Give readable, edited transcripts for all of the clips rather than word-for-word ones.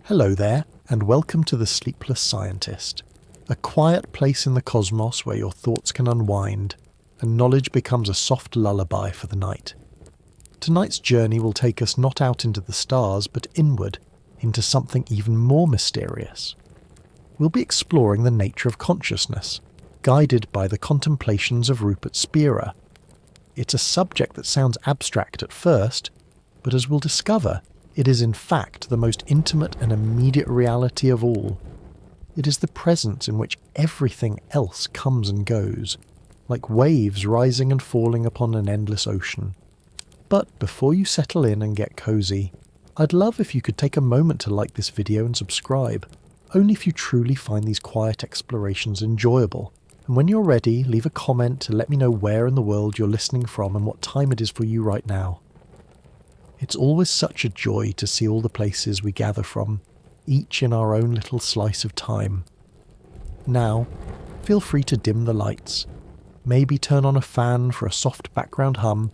Hello there, and welcome to the Sleepless Scientist, a quiet place in the cosmos where your thoughts can unwind and knowledge becomes a soft lullaby for the night. Tonight's journey will take us not out into the stars, but inward, into something even more mysterious. We'll be exploring the nature of consciousness, guided by the contemplations of Rupert Spira. It's a subject that sounds abstract at first, but as we'll discover, it is in fact the most intimate and immediate reality of all. It is the presence in which everything else comes and goes, like waves rising and falling upon an endless ocean. But before you settle in and get cozy, I'd love if you could take a moment to like this video and subscribe, only if you truly find these quiet explorations enjoyable. And when you're ready, leave a comment to let me know where in the world you're listening from and what time it is for you right now. It's always such a joy to see all the places we gather from, each in our own little slice of time. Now, feel free to dim the lights, maybe turn on a fan for a soft background hum,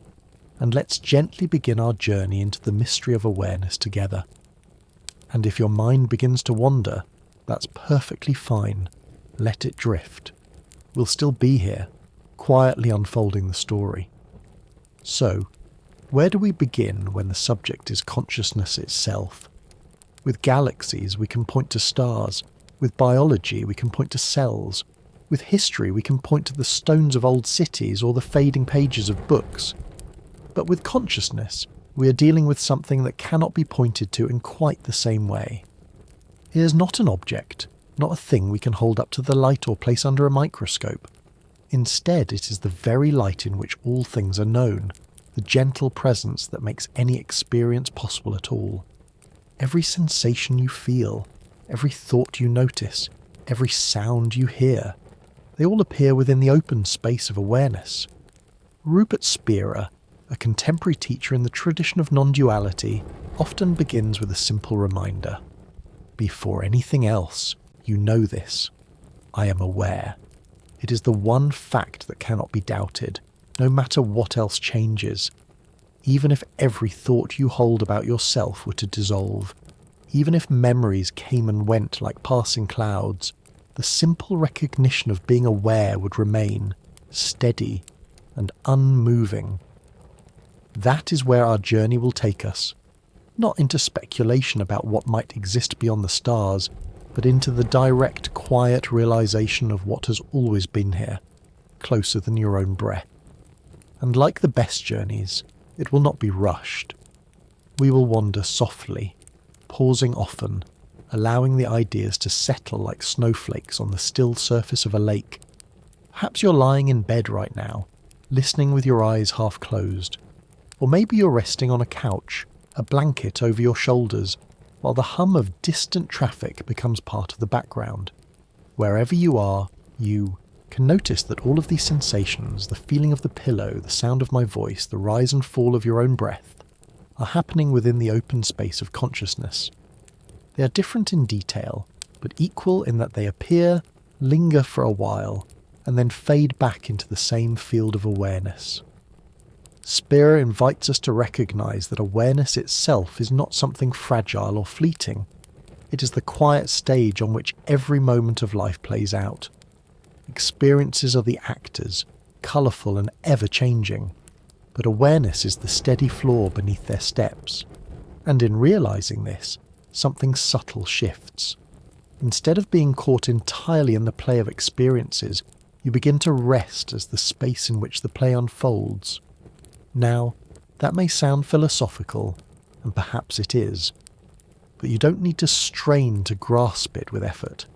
and let's gently begin our journey into the mystery of awareness together. And if your mind begins to wander, that's perfectly fine. Let it drift. We'll still be here, quietly unfolding the story. So, where do we begin when the subject is consciousness itself? With galaxies, we can point to stars. With biology, we can point to cells. With history, we can point to the stones of old cities or the fading pages of books. But with consciousness, we are dealing with something that cannot be pointed to in quite the same way. It is not an object, not a thing we can hold up to the light or place under a microscope. Instead, it is the very light in which all things are known, the gentle presence that makes any experience possible at all. Every sensation you feel, every thought you notice, every sound you hear, they all appear within the open space of awareness. Rupert Spira, a contemporary teacher in the tradition of non-duality, often begins with a simple reminder. Before anything else, you know this. I am aware. It is the one fact that cannot be doubted, no matter what else changes. Even if every thought you hold about yourself were to dissolve, even if memories came and went like passing clouds, the simple recognition of being aware would remain, steady and unmoving. That is where our journey will take us, not into speculation about what might exist beyond the stars, but into the direct, quiet realization of what has always been here, closer than your own breath. And like the best journeys, it will not be rushed. We will wander softly, pausing often, allowing the ideas to settle like snowflakes on the still surface of a lake. Perhaps you're lying in bed right now, listening with your eyes half closed. Or maybe you're resting on a couch, a blanket over your shoulders, while the hum of distant traffic becomes part of the background. Wherever you are, you can notice that all of these sensations, the feeling of the pillow, the sound of my voice, the rise and fall of your own breath, are happening within the open space of consciousness. They are different in detail, but equal in that they appear, linger for a while, and then fade back into the same field of awareness. Spira invites us to recognize that awareness itself is not something fragile or fleeting. It is the quiet stage on which every moment of life plays out. Experiences are the actors, colourful and ever-changing, but awareness is the steady floor beneath their steps. And in realising this, something subtle shifts. Instead of being caught entirely in the play of experiences, you begin to rest as the space in which the play unfolds. Now, that may sound philosophical, and perhaps it is, but you don't need to strain to grasp it with effort.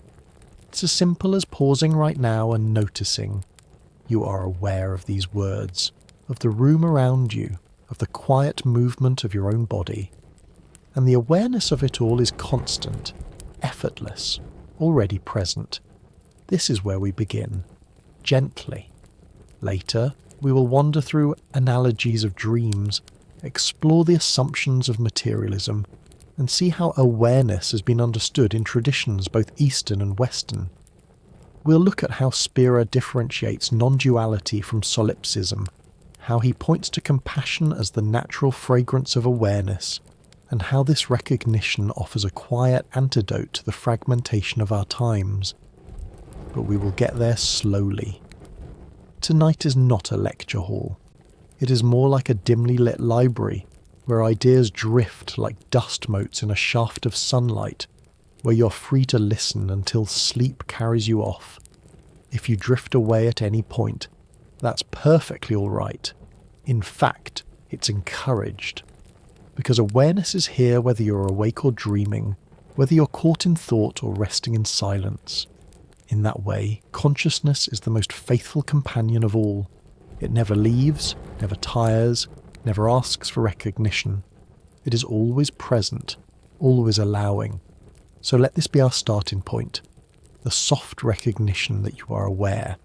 It's as simple as pausing right now and noticing. You are aware of these words, of the room around you, of the quiet movement of your own body. And the awareness of it all is constant, effortless, already present. This is where we begin, gently. Later, we will wander through analogies of dreams, explore the assumptions of materialism, and see how awareness has been understood in traditions both Eastern and Western. We'll look at how Spira differentiates non-duality from solipsism, how he points to compassion as the natural fragrance of awareness, and how this recognition offers a quiet antidote to the fragmentation of our times. But we will get there slowly. Tonight is not a lecture hall. It is more like a dimly lit library, where ideas drift like dust motes in a shaft of sunlight, where you're free to listen until sleep carries you off. If you drift away at any point, that's perfectly all right. In fact, it's encouraged. Because awareness is here whether you're awake or dreaming, whether you're caught in thought or resting in silence. In that way, consciousness is the most faithful companion of all. It never leaves, never tires, never asks for recognition. It is always present, always allowing. So let this be our starting point. The soft recognition that you are aware.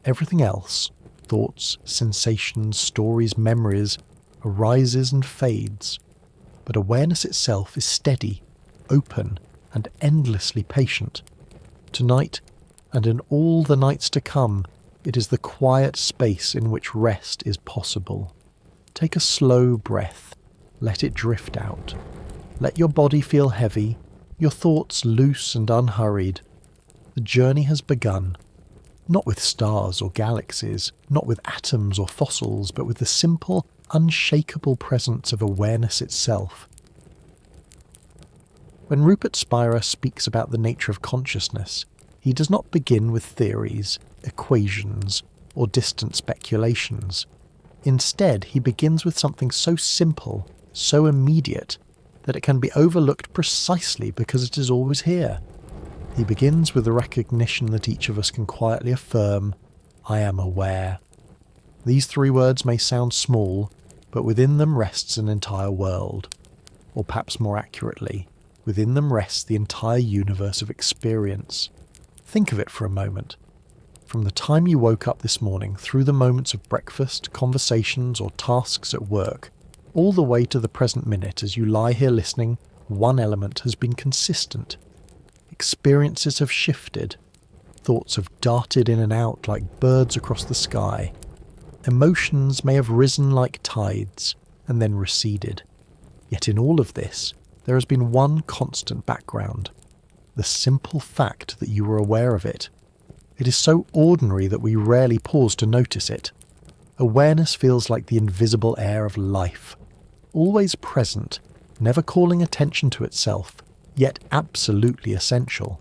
Everything else, thoughts, sensations, stories, memories, arises and fades. But awareness itself is steady, open, and endlessly patient. Tonight, and in all the nights to come, it is the quiet space in which rest is possible. Take a slow breath. Let it drift out. Let your body feel heavy, your thoughts loose and unhurried. The journey has begun. Not with stars or galaxies, not with atoms or fossils, but with the simple, unshakable presence of awareness itself. When Rupert Spira speaks about the nature of consciousness, he does not begin with theories, equations, or distant speculations. Instead, he begins with something so simple, so immediate, that it can be overlooked precisely because it is always here. He begins with the recognition that each of us can quietly affirm, "I am aware." These 3 words may sound small, but within them rests an entire world. Or perhaps more accurately, within them rests the entire universe of experience. Think of it for a moment. From the time you woke up this morning, through the moments of breakfast, conversations, or tasks at work, all the way to the present minute as you lie here listening, one element has been consistent. Experiences have shifted. Thoughts have darted in and out like birds across the sky. Emotions may have risen like tides and then receded. Yet in all of this, there has been one constant background. The simple fact that you were aware of it. It is so ordinary that we rarely pause to notice it. Awareness feels like the invisible air of life. Always present, never calling attention to itself, yet absolutely essential.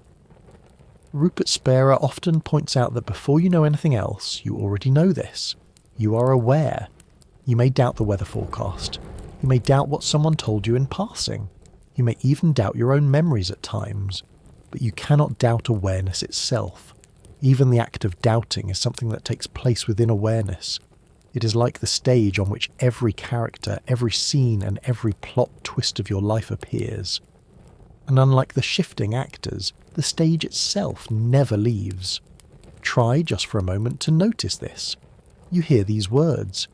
Rupert Spira often points out that before you know anything else, you already know this. You are aware. You may doubt the weather forecast. You may doubt what someone told you in passing. You may even doubt your own memories at times. But you cannot doubt awareness itself. Even the act of doubting is something that takes place within awareness. It is like the stage on which every character, every scene, and every plot twist of your life appears. And unlike the shifting actors, the stage itself never leaves. Try just for a moment to notice this. You hear these words.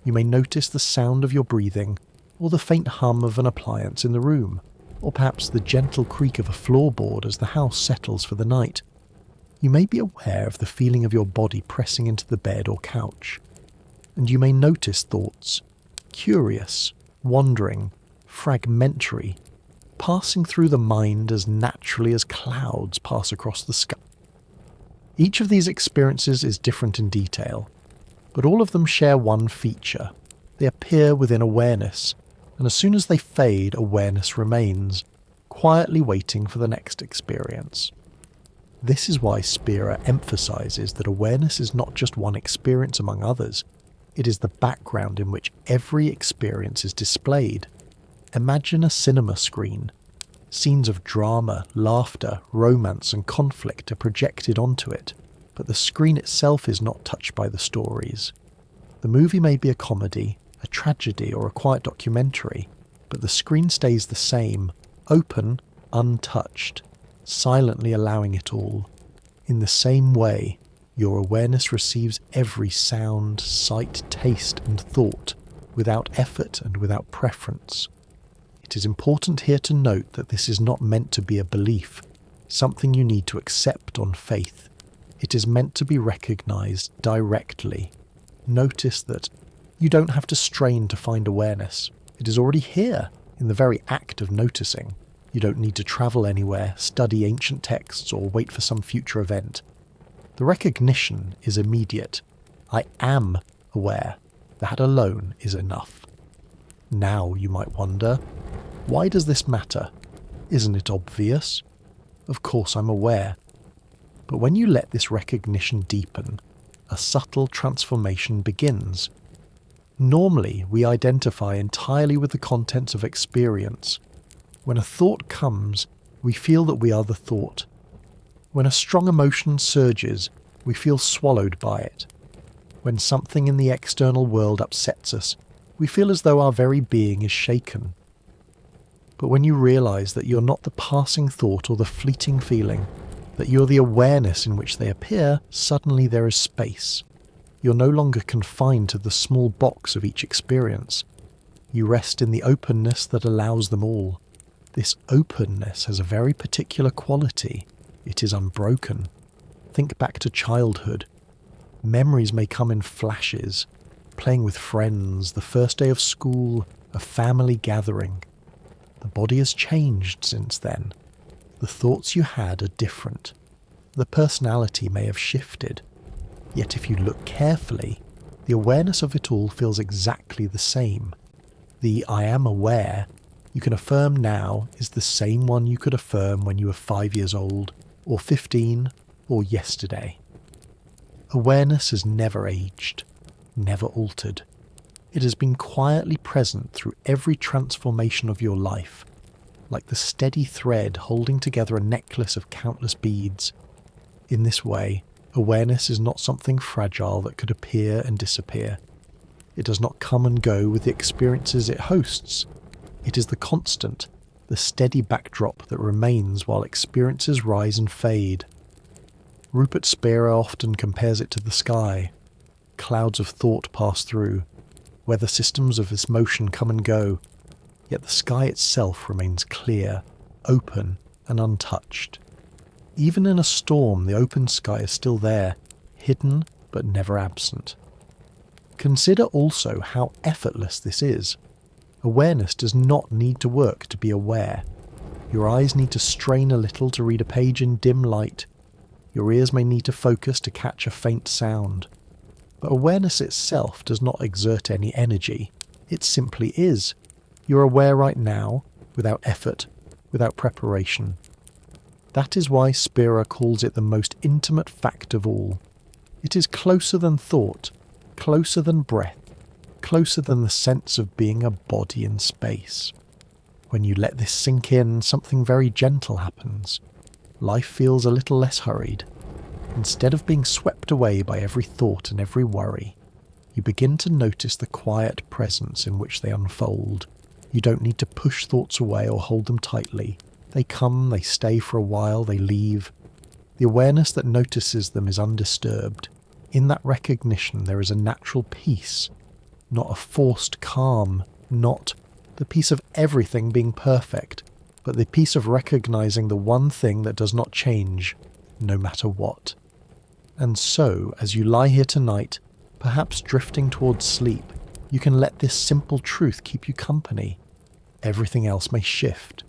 You may notice the sound of your breathing, or the faint hum of an appliance in the room, or perhaps the gentle creak of a floorboard as the house settles for the night. You may be aware of the feeling of your body pressing into the bed or couch. And you may notice thoughts, curious, wandering, fragmentary, passing through the mind as naturally as clouds pass across the sky. Each of these experiences is different in detail, but all of them share one feature. They appear within awareness, and as soon as they fade, awareness remains, quietly waiting for the next experience. This is why Spira emphasizes that awareness is not just one experience among others. It is the background in which every experience is displayed. Imagine a cinema screen. Scenes of drama, laughter, romance, and conflict are projected onto it, but the screen itself is not touched by the stories. The movie may be a comedy, a tragedy, or a quiet documentary, but the screen stays the same, open, untouched, silently allowing it all. In the same way, your awareness receives every sound, sight, taste, and thought, without effort and without preference. It is important here to note that this is not meant to be a belief, something you need to accept on faith. It is meant to be recognized directly. Notice that you don't have to strain to find awareness. It is already here, in the very act of noticing. You don't need to travel anywhere, study ancient texts, or wait for some future event. The recognition is immediate. I am aware. That alone is enough. Now you might wonder, why does this matter? Isn't it obvious? Of course I'm aware. But when you let this recognition deepen, a subtle transformation begins. Normally, we identify entirely with the contents of experience. When a thought comes, we feel that we are the thought. When a strong emotion surges, we feel swallowed by it. When something in the external world upsets us, we feel as though our very being is shaken. But when you realize that you're not the passing thought or the fleeting feeling, that you're the awareness in which they appear, suddenly there is space. You're no longer confined to the small box of each experience. You rest in the openness that allows them all. This openness has a very particular quality. It is unbroken. Think back to childhood. Memories may come in flashes. Playing with friends, the first day of school, a family gathering. The body has changed since then. The thoughts you had are different. The personality may have shifted. Yet if you look carefully, the awareness of it all feels exactly the same. The I am aware you can affirm now is the same one you could affirm when you were 5 years old, or 15, or yesterday. Awareness has never aged, never altered. It has been quietly present through every transformation of your life, like the steady thread holding together a necklace of countless beads. In this way, awareness is not something fragile that could appear and disappear. It does not come and go with the experiences it hosts. It is the constant, the steady backdrop that remains while experiences rise and fade. Rupert Spira often compares it to the sky. Clouds of thought pass through. Weather systems of its motion come and go. Yet the sky itself remains clear, open, and untouched. Even in a storm, the open sky is still there, hidden but never absent. Consider also how effortless this is. Awareness does not need to work to be aware. Your eyes need to strain a little to read a page in dim light. Your ears may need to focus to catch a faint sound. But awareness itself does not exert any energy. It simply is. You're aware right now, without effort, without preparation. That is why Spira calls it the most intimate fact of all. It is closer than thought, closer than breath, closer than the sense of being a body in space. When you let this sink in, something very gentle happens. Life feels a little less hurried. Instead of being swept away by every thought and every worry, you begin to notice the quiet presence in which they unfold. You don't need to push thoughts away or hold them tightly. They come, they stay for a while, they leave. The awareness that notices them is undisturbed. In that recognition there is a natural peace, not a forced calm, not the peace of everything being perfect, but the peace of recognizing the one thing that does not change, no matter what. And so, as you lie here tonight, perhaps drifting towards sleep, you can let this simple truth keep you company. Everything else may shift.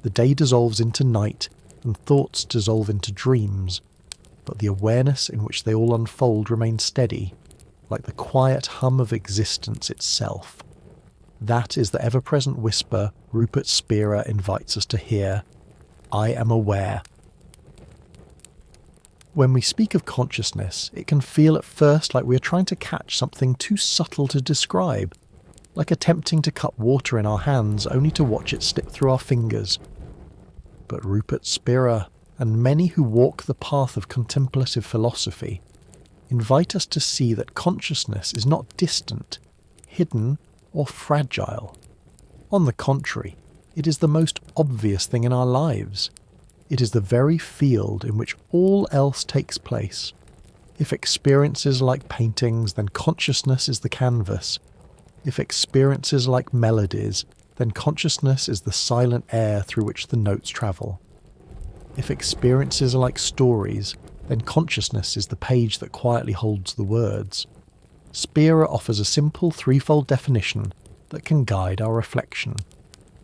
The day dissolves into night, and thoughts dissolve into dreams, but the awareness in which they all unfold remains steady, like the quiet hum of existence itself. That is the ever-present whisper Rupert Spira invites us to hear. I am aware. When we speak of consciousness, it can feel at first like we are trying to catch something too subtle to describe, like attempting to cup water in our hands only to watch it slip through our fingers. But Rupert Spira, and many who walk the path of contemplative philosophy, invite us to see that consciousness is not distant, hidden, or fragile. On the contrary, it is the most obvious thing in our lives. It is the very field in which all else takes place. If experiences are like paintings, then consciousness is the canvas. If experiences are like melodies, then consciousness is the silent air through which the notes travel. If experiences are like stories, then consciousness is the page that quietly holds the words. Spira offers a simple threefold definition that can guide our reflection.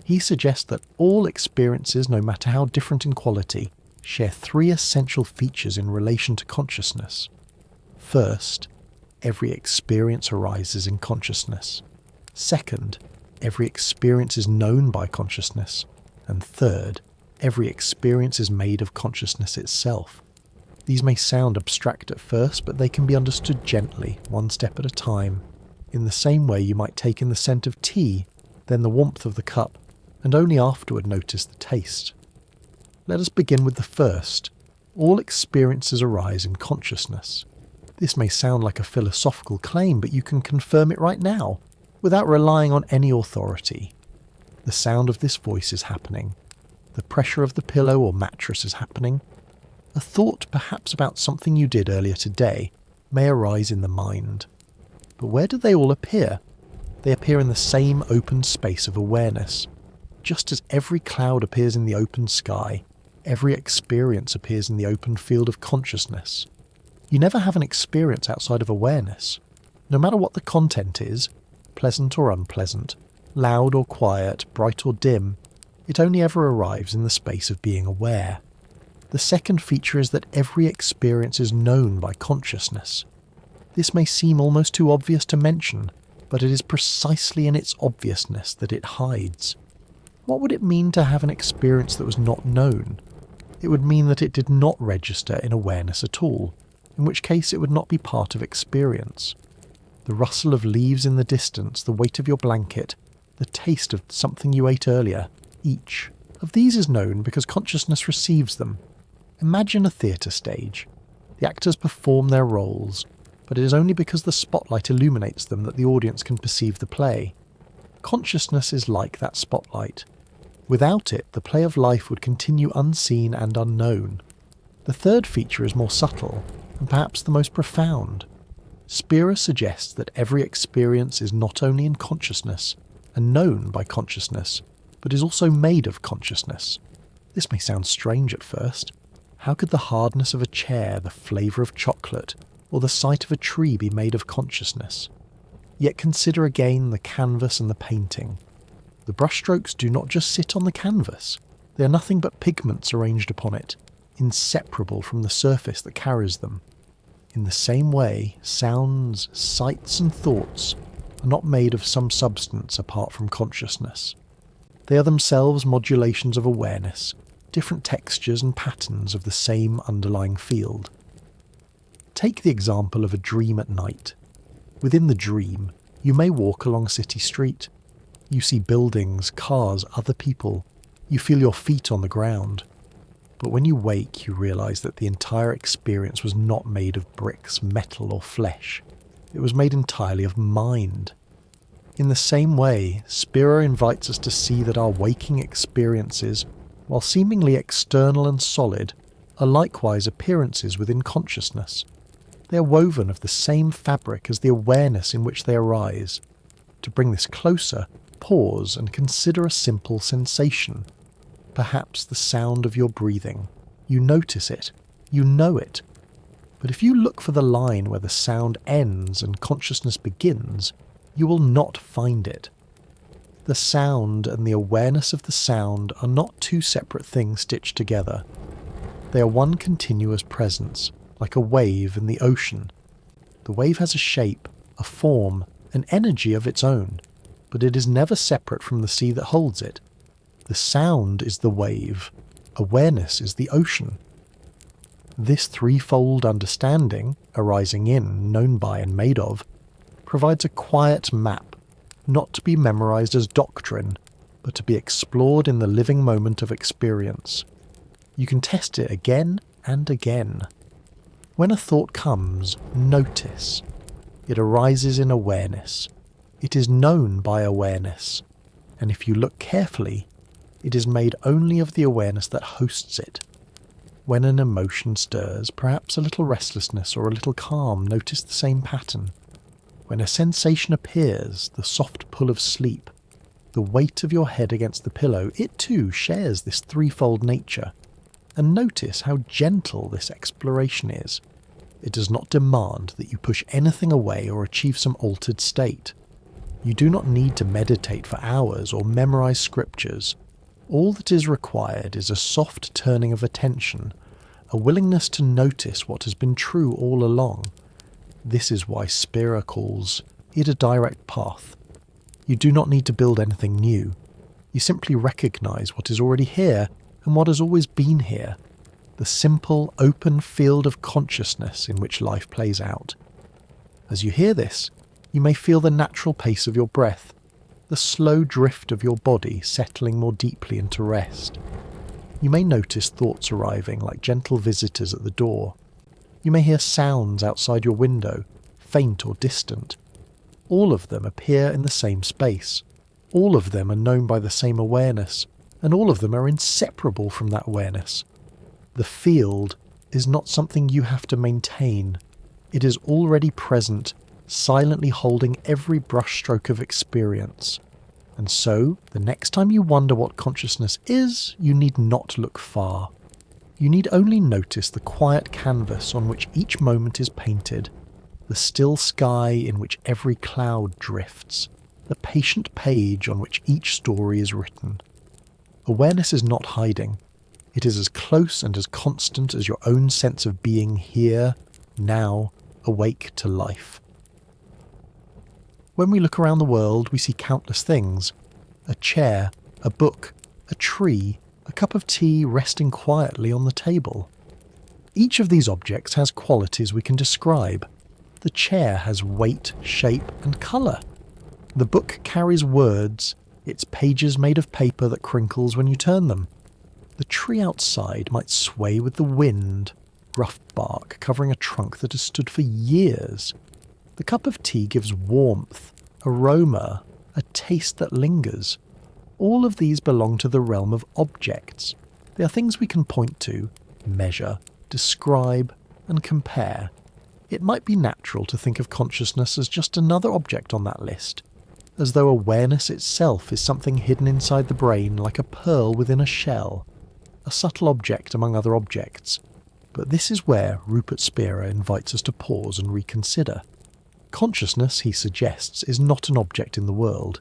He suggests that all experiences, no matter how different in quality, share three essential features in relation to consciousness. First, every experience arises in consciousness. Second, every experience is known by consciousness. And third, every experience is made of consciousness itself. These may sound abstract at first, but they can be understood gently, one step at a time, in the same way you might take in the scent of tea, then the warmth of the cup, and only afterward notice the taste. Let us begin with the first. All experiences arise in consciousness. This may sound like a philosophical claim, but you can confirm it right now, without relying on any authority. The sound of this voice is happening. The pressure of the pillow or mattress is happening. A thought perhaps about something you did earlier today may arise in the mind. But where do they all appear? They appear in the same open space of awareness. Just as every cloud appears in the open sky, every experience appears in the open field of consciousness. You never have an experience outside of awareness. No matter what the content is, pleasant or unpleasant, loud or quiet, bright or dim, it only ever arrives in the space of being aware. The second feature is that every experience is known by consciousness. This may seem almost too obvious to mention, but it is precisely in its obviousness that it hides. What would it mean to have an experience that was not known? It would mean that it did not register in awareness at all, in which case it would not be part of experience. The rustle of leaves in the distance, the weight of your blanket, the taste of something you ate earlier, each of these is known because consciousness receives them. Imagine a theatre stage. The actors perform their roles, but it is only because the spotlight illuminates them that the audience can perceive the play. Consciousness is like that spotlight. Without it, the play of life would continue unseen and unknown. The third feature is more subtle, and perhaps the most profound. Spira suggests that every experience is not only in consciousness, and known by consciousness, but is also made of consciousness. This may sound strange at first. How could the hardness of a chair, the flavour of chocolate, or the sight of a tree be made of consciousness? Yet consider again the canvas and the painting. The brushstrokes do not just sit on the canvas. They are nothing but pigments arranged upon it, inseparable from the surface that carries them. In the same way, sounds, sights and thoughts are not made of some substance apart from consciousness. They are themselves modulations of awareness, different textures and patterns of the same underlying field. Take the example of a dream at night. Within the dream, you may walk along a city street. You see buildings, cars, other people. You feel your feet on the ground. But when you wake, you realize that the entire experience was not made of bricks, metal, or flesh. It was made entirely of mind. In the same way, Spira invites us to see that our waking experiences, while seemingly external and solid, are likewise appearances within consciousness. They are woven of the same fabric as the awareness in which they arise. To bring this closer, pause and consider a simple sensation. Perhaps the sound of your breathing. You notice it. You know it. But if you look for the line where the sound ends and consciousness begins, you will not find it. The sound and the awareness of the sound are not two separate things stitched together. They are one continuous presence, like a wave in the ocean. The wave has a shape, a form, an energy of its own, but it is never separate from the sea that holds it. The sound is the wave. Awareness is the ocean. This threefold understanding, arising in, known by and made of, provides a quiet map, not to be memorized as doctrine, but to be explored in the living moment of experience. You can test it again and again. When a thought comes, notice. It arises in awareness. It is known by awareness, and if you look carefully, it is made only of the awareness that hosts it. When an emotion stirs, perhaps a little restlessness or a little calm, notice the same pattern. When a sensation appears, the soft pull of sleep, the weight of your head against the pillow, it too shares this threefold nature. And notice how gentle this exploration is. It does not demand that you push anything away or achieve some altered state. You do not need to meditate for hours or memorize scriptures. All that is required is a soft turning of attention, a willingness to notice what has been true all along. This is why Spira calls it a direct path. You do not need to build anything new. You simply recognize what is already here and what has always been here. The simple, open field of consciousness in which life plays out. As you hear this, you may feel the natural pace of your breath, the slow drift of your body settling more deeply into rest. You may notice thoughts arriving like gentle visitors at the door. You may hear sounds outside your window, faint or distant. All of them appear in the same space. All of them are known by the same awareness, and all of them are inseparable from that awareness. The field is not something you have to maintain. It is already present, silently holding every brushstroke of experience. And so, the next time you wonder what consciousness is, you need not look far. You need only notice the quiet canvas on which each moment is painted, the still sky in which every cloud drifts, the patient page on which each story is written. Awareness is not hiding. It is as close and as constant as your own sense of being here, now, awake to life. When we look around the world, we see countless things. A chair, a book, a tree, a cup of tea resting quietly on the table. Each of these objects has qualities we can describe. The chair has weight, shape, and colour. The book carries words, its pages made of paper that crinkles when you turn them. The tree outside might sway with the wind, rough bark covering a trunk that has stood for years. The cup of tea gives warmth, aroma, a taste that lingers. All of these belong to the realm of objects. They are things we can point to, measure, describe, and compare. It might be natural to think of consciousness as just another object on that list, as though awareness itself is something hidden inside the brain like a pearl within a shell, a subtle object among other objects. But this is where Rupert Spira invites us to pause and reconsider. Consciousness, he suggests, is not an object in the world.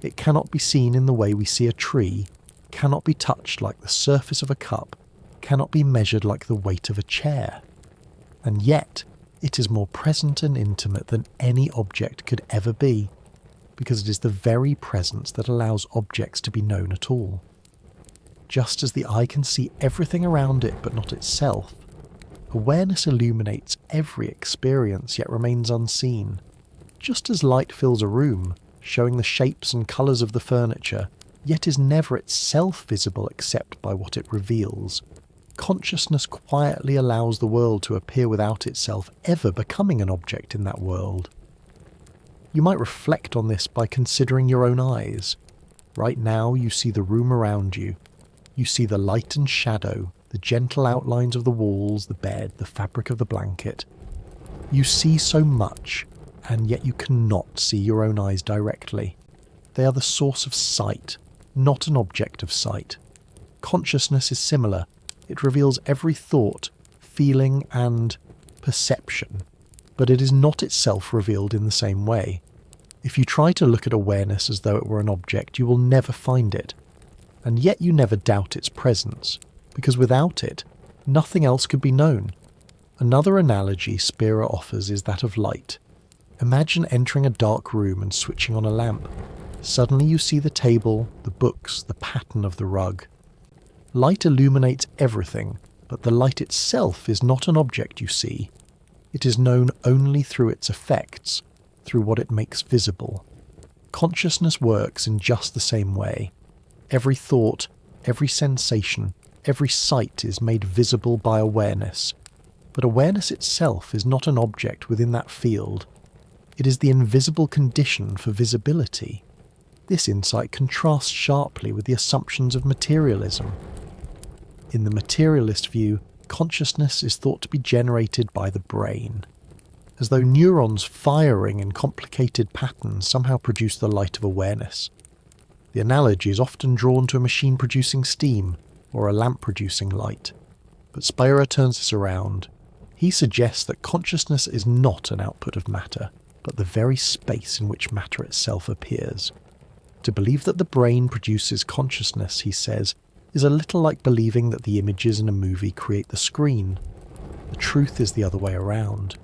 It cannot be seen in the way we see a tree, cannot be touched like the surface of a cup, cannot be measured like the weight of a chair. And yet, it is more present and intimate than any object could ever be, because it is the very presence that allows objects to be known at all. Just as the eye can see everything around it but not itself, awareness illuminates every experience yet remains unseen. Just as light fills a room, showing the shapes and colours of the furniture, yet is never itself visible except by what it reveals, consciousness quietly allows the world to appear without itself ever becoming an object in that world. You might reflect on this by considering your own eyes. Right now you see the room around you. You see the light and shadow, the gentle outlines of the walls, the bed, the fabric of the blanket. You see so much, and yet you cannot see your own eyes directly. They are the source of sight, not an object of sight. Consciousness is similar. It reveals every thought, feeling, and perception, but it is not itself revealed in the same way. If you try to look at awareness as though it were an object, you will never find it. And yet you never doubt its presence, because without it, nothing else could be known. Another analogy Spira offers is that of light. Imagine entering a dark room and switching on a lamp. Suddenly you see the table, the books, the pattern of the rug. Light illuminates everything, but the light itself is not an object you see. It is known only through its effects, through what it makes visible. Consciousness works in just the same way. Every thought, every sensation, every sight is made visible by awareness. But awareness itself is not an object within that field. It is the invisible condition for visibility. This insight contrasts sharply with the assumptions of materialism. In the materialist view, consciousness is thought to be generated by the brain, as though neurons firing in complicated patterns somehow produce the light of awareness. The analogy is often drawn to a machine producing steam or a lamp producing light. But Spira turns this around. He suggests that consciousness is not an output of matter. but the very space in which matter itself appears. To believe that the brain produces consciousness, he says, is a little like believing that the images in a movie create the screen. The truth is the other way around.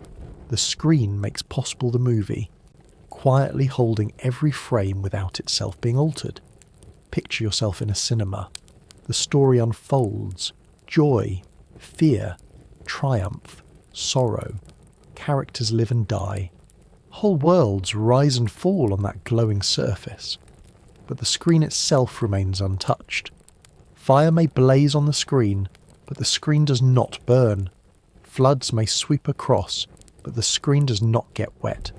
The screen makes possible the movie, quietly holding every frame without itself being altered. Picture yourself in a cinema. The story unfolds. Joy, fear, triumph, sorrow. Characters live and die. Whole worlds rise and fall on that glowing surface. But the screen itself remains untouched. Fire may blaze on the screen, but the screen does not burn. Floods may sweep across, but the screen does not get wet.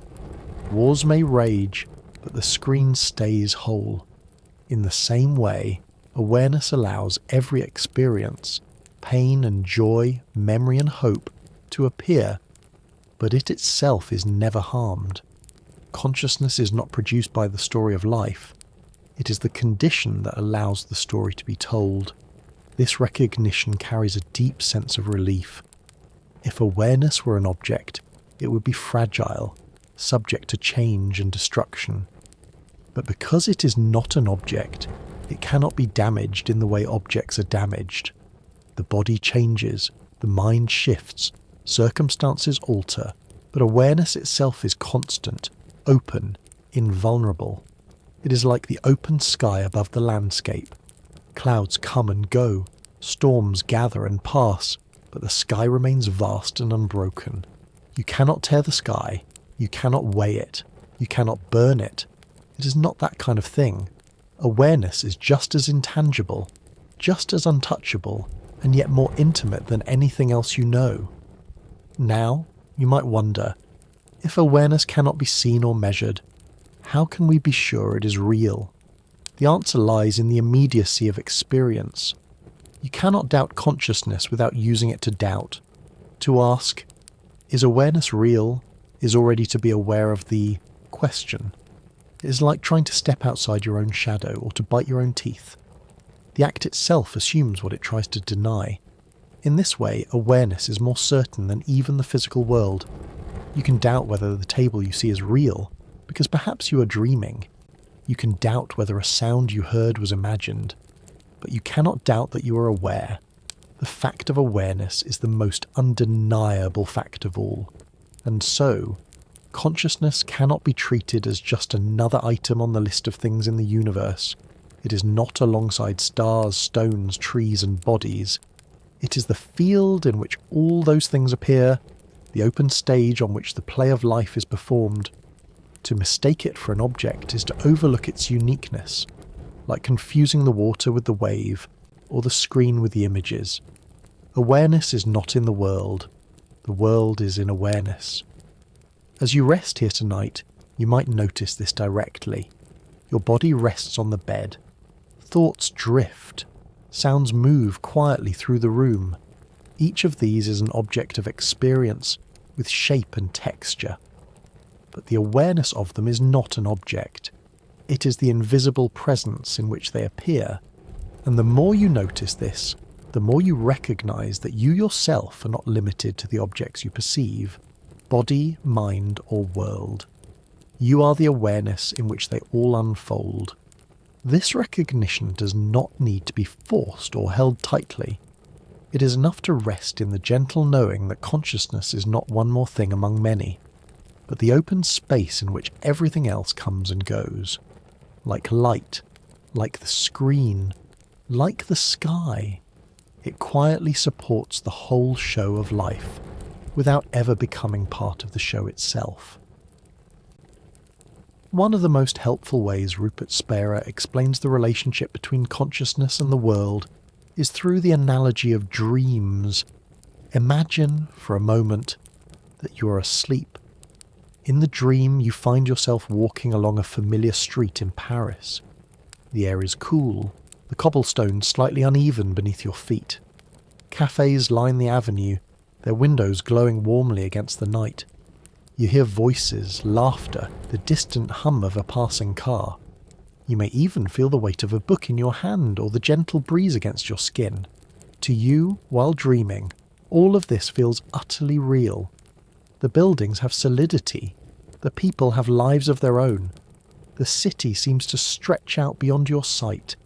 Wars may rage, but the screen stays whole. In the same way, awareness allows every experience, pain and joy, memory and hope, to appear, but it itself is never harmed. Consciousness is not produced by the story of life. It is the condition that allows the story to be told. This recognition carries a deep sense of relief. If awareness were an object, it would be fragile, subject to change and destruction. But because it is not an object, it cannot be damaged in the way objects are damaged. The body changes, the mind shifts, circumstances alter, but awareness itself is constant, open, invulnerable. It is like the open sky above the landscape. Clouds come and go, storms gather and pass, but the sky remains vast and unbroken. You cannot tear the sky, you cannot weigh it, you cannot burn it. It is not that kind of thing. Awareness is just as intangible, just as untouchable, and yet more intimate than anything else you know. Now, you might wonder, if awareness cannot be seen or measured, how can we be sure it is real? The answer lies in the immediacy of experience. You cannot doubt consciousness without using it to doubt. To ask, is awareness real, is already to be aware of the question. It is like trying to step outside your own shadow or to bite your own teeth. The act itself assumes what it tries to deny. In this way, awareness is more certain than even the physical world. You can doubt whether the table you see is real, because perhaps you are dreaming. You can doubt whether a sound you heard was imagined, but you cannot doubt that you are aware. The fact of awareness is the most undeniable fact of all. And so, consciousness cannot be treated as just another item on the list of things in the universe. It is not alongside stars, stones, trees, and bodies. It is the field in which all those things appear, the open stage on which the play of life is performed. To mistake it for an object is to overlook its uniqueness, like confusing the water with the wave, or the screen with the images. Awareness is not in the world is in awareness. As you rest here tonight, you might notice this directly. Your body rests on the bed. Thoughts drift. Sounds move quietly through the room. Each of these is an object of experience, with shape and texture. But the awareness of them is not an object. It is the invisible presence in which they appear. And the more you notice this, the more you recognize that you yourself are not limited to the objects you perceive, body, mind, or world. You are the awareness in which they all unfold. This recognition does not need to be forced or held tightly. It is enough to rest in the gentle knowing that consciousness is not one more thing among many, but the open space in which everything else comes and goes. Like light, like the screen, like the sky. It quietly supports the whole show of life, without ever becoming part of the show itself. One of the most helpful ways Rupert Spira explains the relationship between consciousness and the world is through the analogy of dreams. Imagine, for a moment, that you are asleep. In the dream, you find yourself walking along a familiar street in Paris. The air is cool, the cobblestones slightly uneven beneath your feet. Cafes line the avenue, their windows glowing warmly against the night. You hear voices, laughter, the distant hum of a passing car. You may even feel the weight of a book in your hand or the gentle breeze against your skin. To you, while dreaming, all of this feels utterly real. The buildings have solidity. The people have lives of their own. The city seems to stretch out beyond your sight.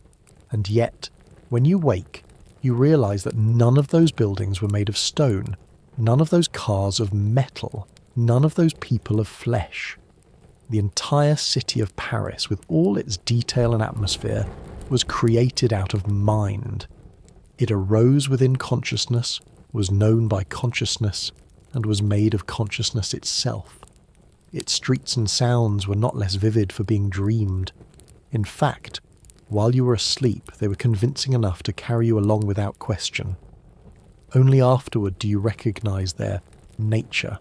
And yet, when you wake, you realise that none of those buildings were made of stone, none of those cars of metal, none of those people of flesh. The entire city of Paris, with all its detail and atmosphere, was created out of mind. It arose within consciousness, was known by consciousness, and was made of consciousness itself. Its streets and sounds were not less vivid for being dreamed. In fact, while you were asleep, they were convincing enough to carry you along without question. Only afterward do you recognise their nature.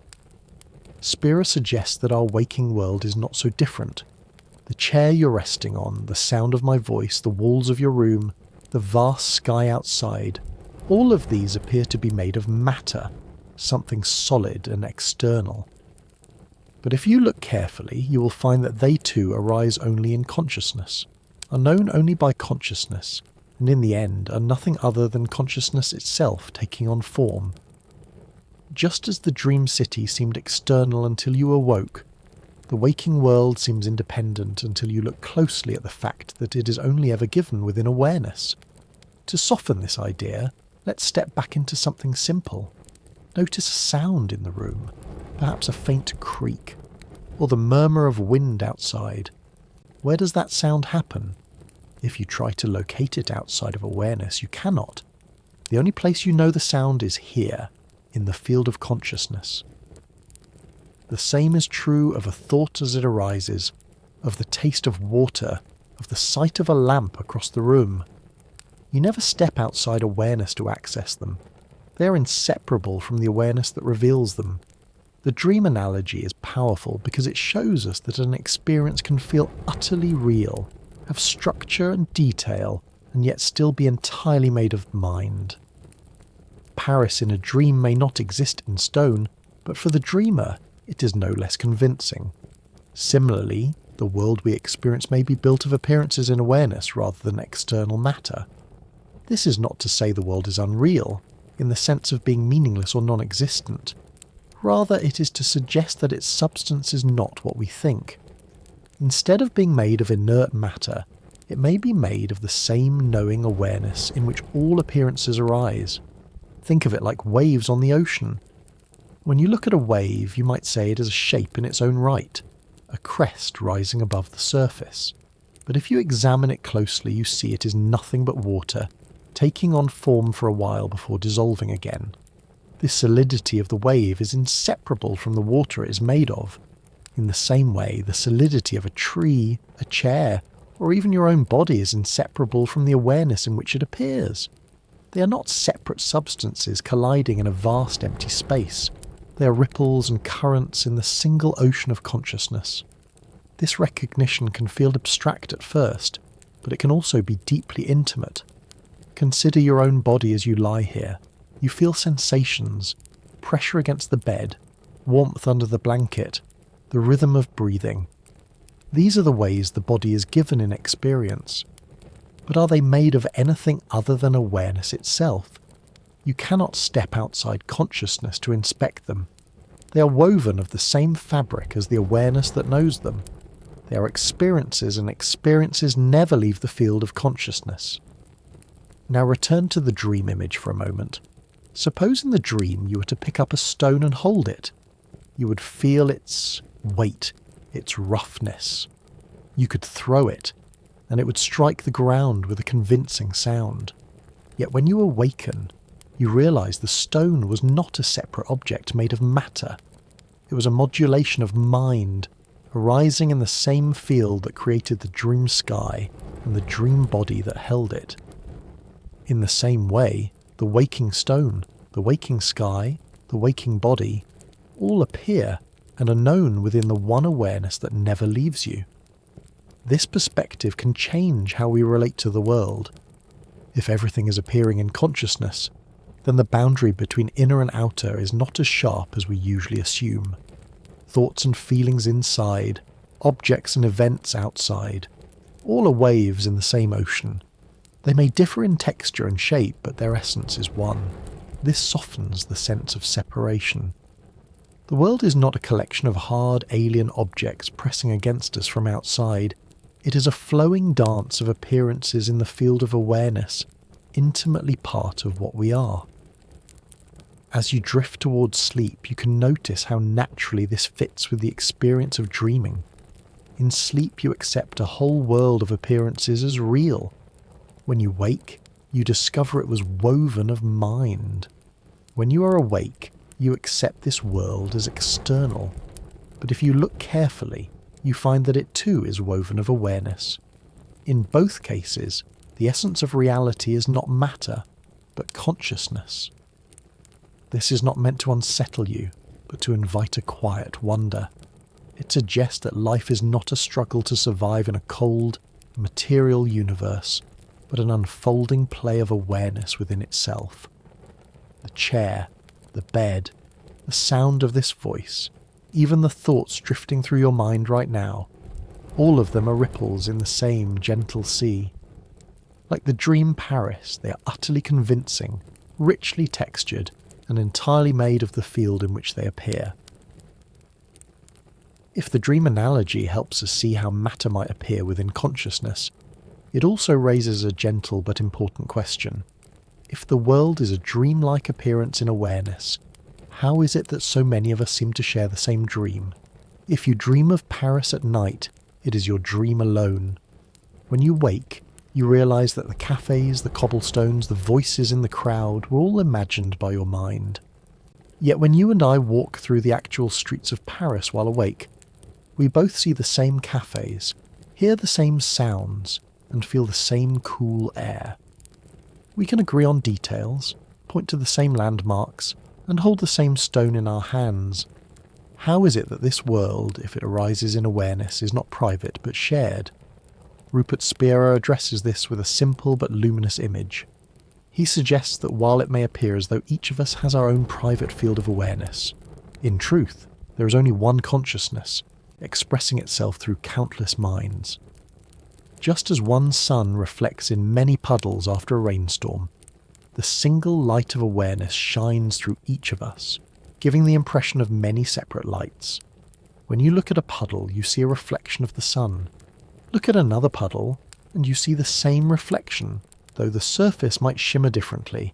Spira suggests that our waking world is not so different. The chair you're resting on, the sound of my voice, the walls of your room, the vast sky outside, all of these appear to be made of matter, something solid and external. But if you look carefully, you will find that they too arise only in consciousness, are known only by consciousness, and in the end are nothing other than consciousness itself taking on form. Just as the dream city seemed external until you awoke, the waking world seems independent until you look closely at the fact that it is only ever given within awareness. To soften this idea, let's step back into something simple. Notice a sound in the room, perhaps a faint creak, or the murmur of wind outside. Where does that sound happen? If you try to locate it outside of awareness, you cannot. The only place you know the sound is here, in the field of consciousness. The same is true of a thought as it arises, of the taste of water, of the sight of a lamp across the room. You never step outside awareness to access them. They are inseparable from the awareness that reveals them. The dream analogy is powerful because it shows us that an experience can feel utterly real, have structure and detail, and yet still be entirely made of mind. Paris in a dream may not exist in stone, but for the dreamer, it is no less convincing. Similarly, the world we experience may be built of appearances in awareness rather than external matter. This is not to say the world is unreal, in the sense of being meaningless or non-existent. Rather, it is to suggest that its substance is not what we think. Instead of being made of inert matter, it may be made of the same knowing awareness in which all appearances arise. Think of it like waves on the ocean. When you look at a wave, you might say it is a shape in its own right, a crest rising above the surface. But if you examine it closely, you see it is nothing but water, taking on form for a while before dissolving again. This solidity of the wave is inseparable from the water it is made of. In the same way, the solidity of a tree, a chair, or even your own body is inseparable from the awareness in which it appears. They are not separate substances colliding in a vast empty space. They are ripples and currents in the single ocean of consciousness. This recognition can feel abstract at first, but it can also be deeply intimate. Consider your own body as you lie here. You feel sensations, pressure against the bed, warmth under the blanket, the rhythm of breathing. These are the ways the body is given in experience. But are they made of anything other than awareness itself? You cannot step outside consciousness to inspect them. They are woven of the same fabric as the awareness that knows them. They are experiences, and experiences never leave the field of consciousness. Now return to the dream image for a moment. Suppose in the dream you were to pick up a stone and hold it. You would feel its weight, its roughness. You could throw it, and it would strike the ground with a convincing sound. Yet when you awaken, you realise the stone was not a separate object made of matter. It was a modulation of mind, arising in the same field that created the dream sky and the dream body that held it. In the same way, the waking stone, the waking sky, the waking body, all appear and are known within the one awareness that never leaves you. This perspective can change how we relate to the world. If everything is appearing in consciousness, then the boundary between inner and outer is not as sharp as we usually assume. Thoughts and feelings inside, objects and events outside, all are waves in the same ocean. They may differ in texture and shape, but their essence is one. This softens the sense of separation. The world is not a collection of hard alien objects pressing against us from outside. It is a flowing dance of appearances in the field of awareness, intimately part of what we are. As you drift towards sleep, you can notice how naturally this fits with the experience of dreaming. In sleep, you accept a whole world of appearances as real. When you wake, you discover it was woven of mind. When you are awake, you accept this world as external. But if you look carefully, you find that it too is woven of awareness. In both cases, the essence of reality is not matter, but consciousness. This is not meant to unsettle you, but to invite a quiet wonder. It suggests that life is not a struggle to survive in a cold, material universe, but an unfolding play of awareness within itself. The chair, the bed, the sound of this voice, even the thoughts drifting through your mind right now, all of them are ripples in the same gentle sea. Like the dream Paris, they are utterly convincing, richly textured, and entirely made of the field in which they appear. If the dream analogy helps us see how matter might appear within consciousness, it also raises a gentle but important question. If the world is a dreamlike appearance in awareness, how is it that so many of us seem to share the same dream? If you dream of Paris at night, it is your dream alone. When you wake, you realise that the cafes, the cobblestones, the voices in the crowd were all imagined by your mind. Yet when you and I walk through the actual streets of Paris while awake, we both see the same cafes, hear the same sounds, and feel the same cool air. We can agree on details, point to the same landmarks, and hold the same stone in our hands. How is it that this world, if it arises in awareness, is not private but shared? Rupert Spira addresses this with a simple but luminous image. He suggests that while it may appear as though each of us has our own private field of awareness, in truth, there is only one consciousness, expressing itself through countless minds. Just as one sun reflects in many puddles after a rainstorm, the single light of awareness shines through each of us, giving the impression of many separate lights. When you look at a puddle, you see a reflection of the sun. Look at another puddle, and you see the same reflection, though the surface might shimmer differently.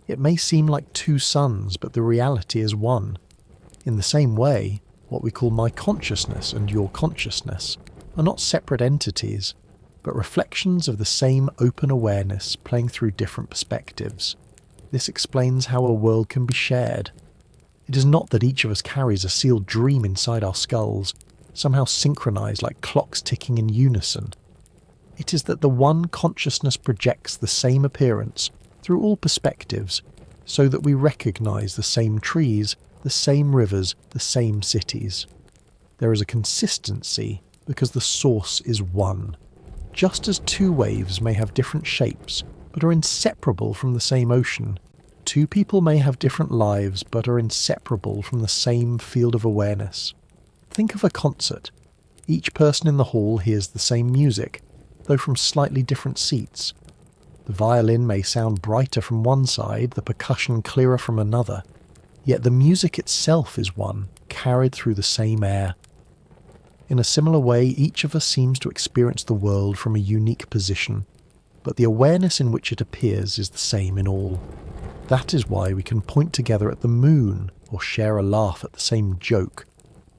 It may seem like two suns, but the reality is one. In the same way, what we call my consciousness and your consciousness are not separate entities, but reflections of the same open awareness playing through different perspectives. This explains how a world can be shared. It is not that each of us carries a sealed dream inside our skulls, somehow synchronized like clocks ticking in unison. It is that the one consciousness projects the same appearance through all perspectives, so that we recognize the same trees, the same rivers, the same cities. There is a consistency because the source is one. Just as two waves may have different shapes, but are inseparable from the same ocean, two people may have different lives, but are inseparable from the same field of awareness. Think of a concert. Each person in the hall hears the same music, though from slightly different seats. The violin may sound brighter from one side, the percussion clearer from another, yet the music itself is one, carried through the same air. In a similar way, each of us seems to experience the world from a unique position, but the awareness in which it appears is the same in all. That is why we can point together at the moon, or share a laugh at the same joke,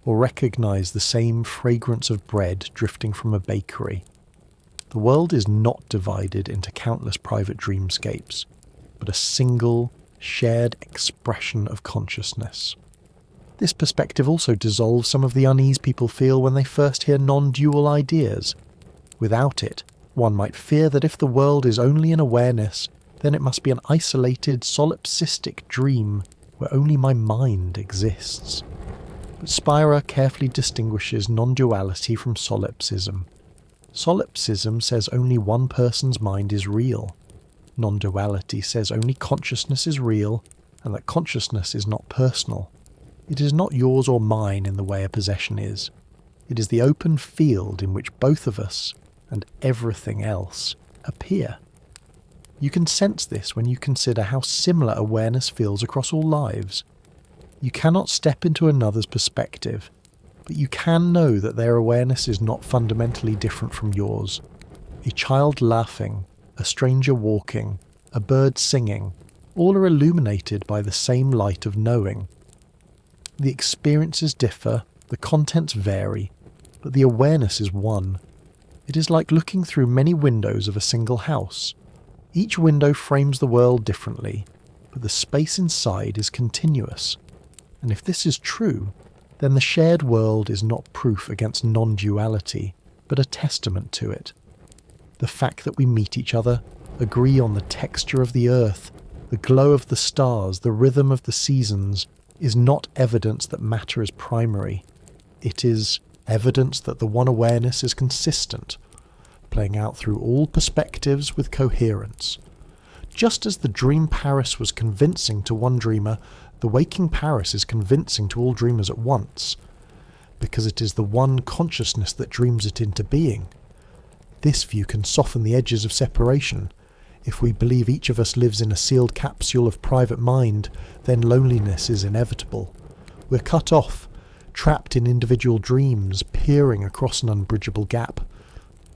or recognize the same fragrance of bread drifting from a bakery. The world is not divided into countless private dreamscapes, but a single, shared expression of consciousness. This perspective also dissolves some of the unease people feel when they first hear non-dual ideas. Without it, one might fear that if the world is only in awareness, then it must be an isolated, solipsistic dream where only my mind exists. But Spira carefully distinguishes non-duality from solipsism. Solipsism says only one person's mind is real. Non-duality says only consciousness is real, and that consciousness is not personal. It is not yours or mine in the way a possession is. It is the open field in which both of us, and everything else, appear. You can sense this when you consider how similar awareness feels across all lives. You cannot step into another's perspective, but you can know that their awareness is not fundamentally different from yours. A child laughing, a stranger walking, a bird singing, all are illuminated by the same light of knowing. The experiences differ, the contents vary, but the awareness is one. It is like looking through many windows of a single house. Each window frames the world differently, but the space inside is continuous. And if this is true, then the shared world is not proof against non-duality, but a testament to it. The fact that we meet each other, agree on the texture of the earth, the glow of the stars, the rhythm of the seasons, is not evidence that matter is primary. It is evidence that the one awareness is consistent, playing out through all perspectives with coherence. Just as the dream Paris was convincing to one dreamer, the waking Paris is convincing to all dreamers at once, because it is the one consciousness that dreams it into being. This view can soften the edges of separation. If we believe each of us lives in a sealed capsule of private mind, then loneliness is inevitable. We're cut off, trapped in individual dreams, peering across an unbridgeable gap.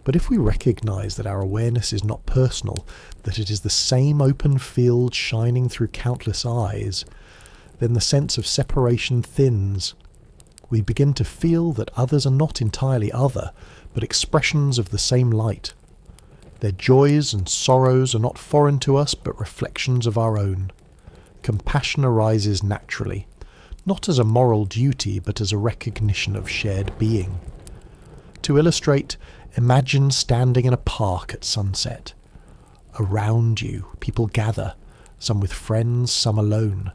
But if we recognise that our awareness is not personal, that it is the same open field shining through countless eyes, then the sense of separation thins. We begin to feel that others are not entirely other, but expressions of the same light. Their joys and sorrows are not foreign to us, but reflections of our own. Compassion arises naturally, not as a moral duty, but as a recognition of shared being. To illustrate, imagine standing in a park at sunset. Around you, people gather, some with friends, some alone.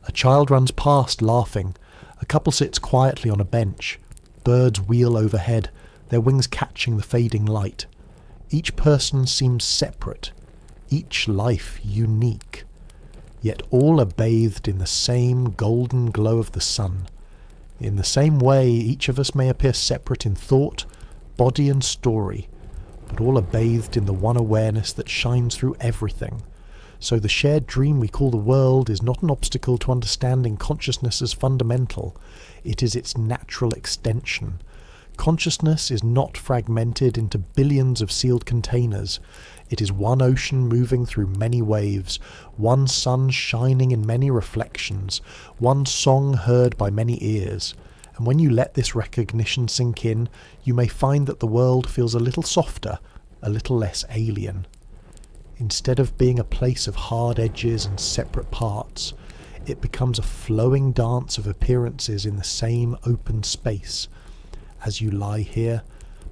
A child runs past laughing. A couple sits quietly on a bench. Birds wheel overhead, their wings catching the fading light. Each person seems separate, each life unique. Yet all are bathed in the same golden glow of the sun. In the same way, each of us may appear separate in thought, body and story, but all are bathed in the one awareness that shines through everything. So the shared dream we call the world is not an obstacle to understanding consciousness as fundamental. It is its natural extension. Consciousness is not fragmented into billions of sealed containers. It is one ocean moving through many waves, one sun shining in many reflections, one song heard by many ears. And when you let this recognition sink in, you may find that the world feels a little softer, a little less alien. Instead of being a place of hard edges and separate parts, it becomes a flowing dance of appearances in the same open space. As you lie here,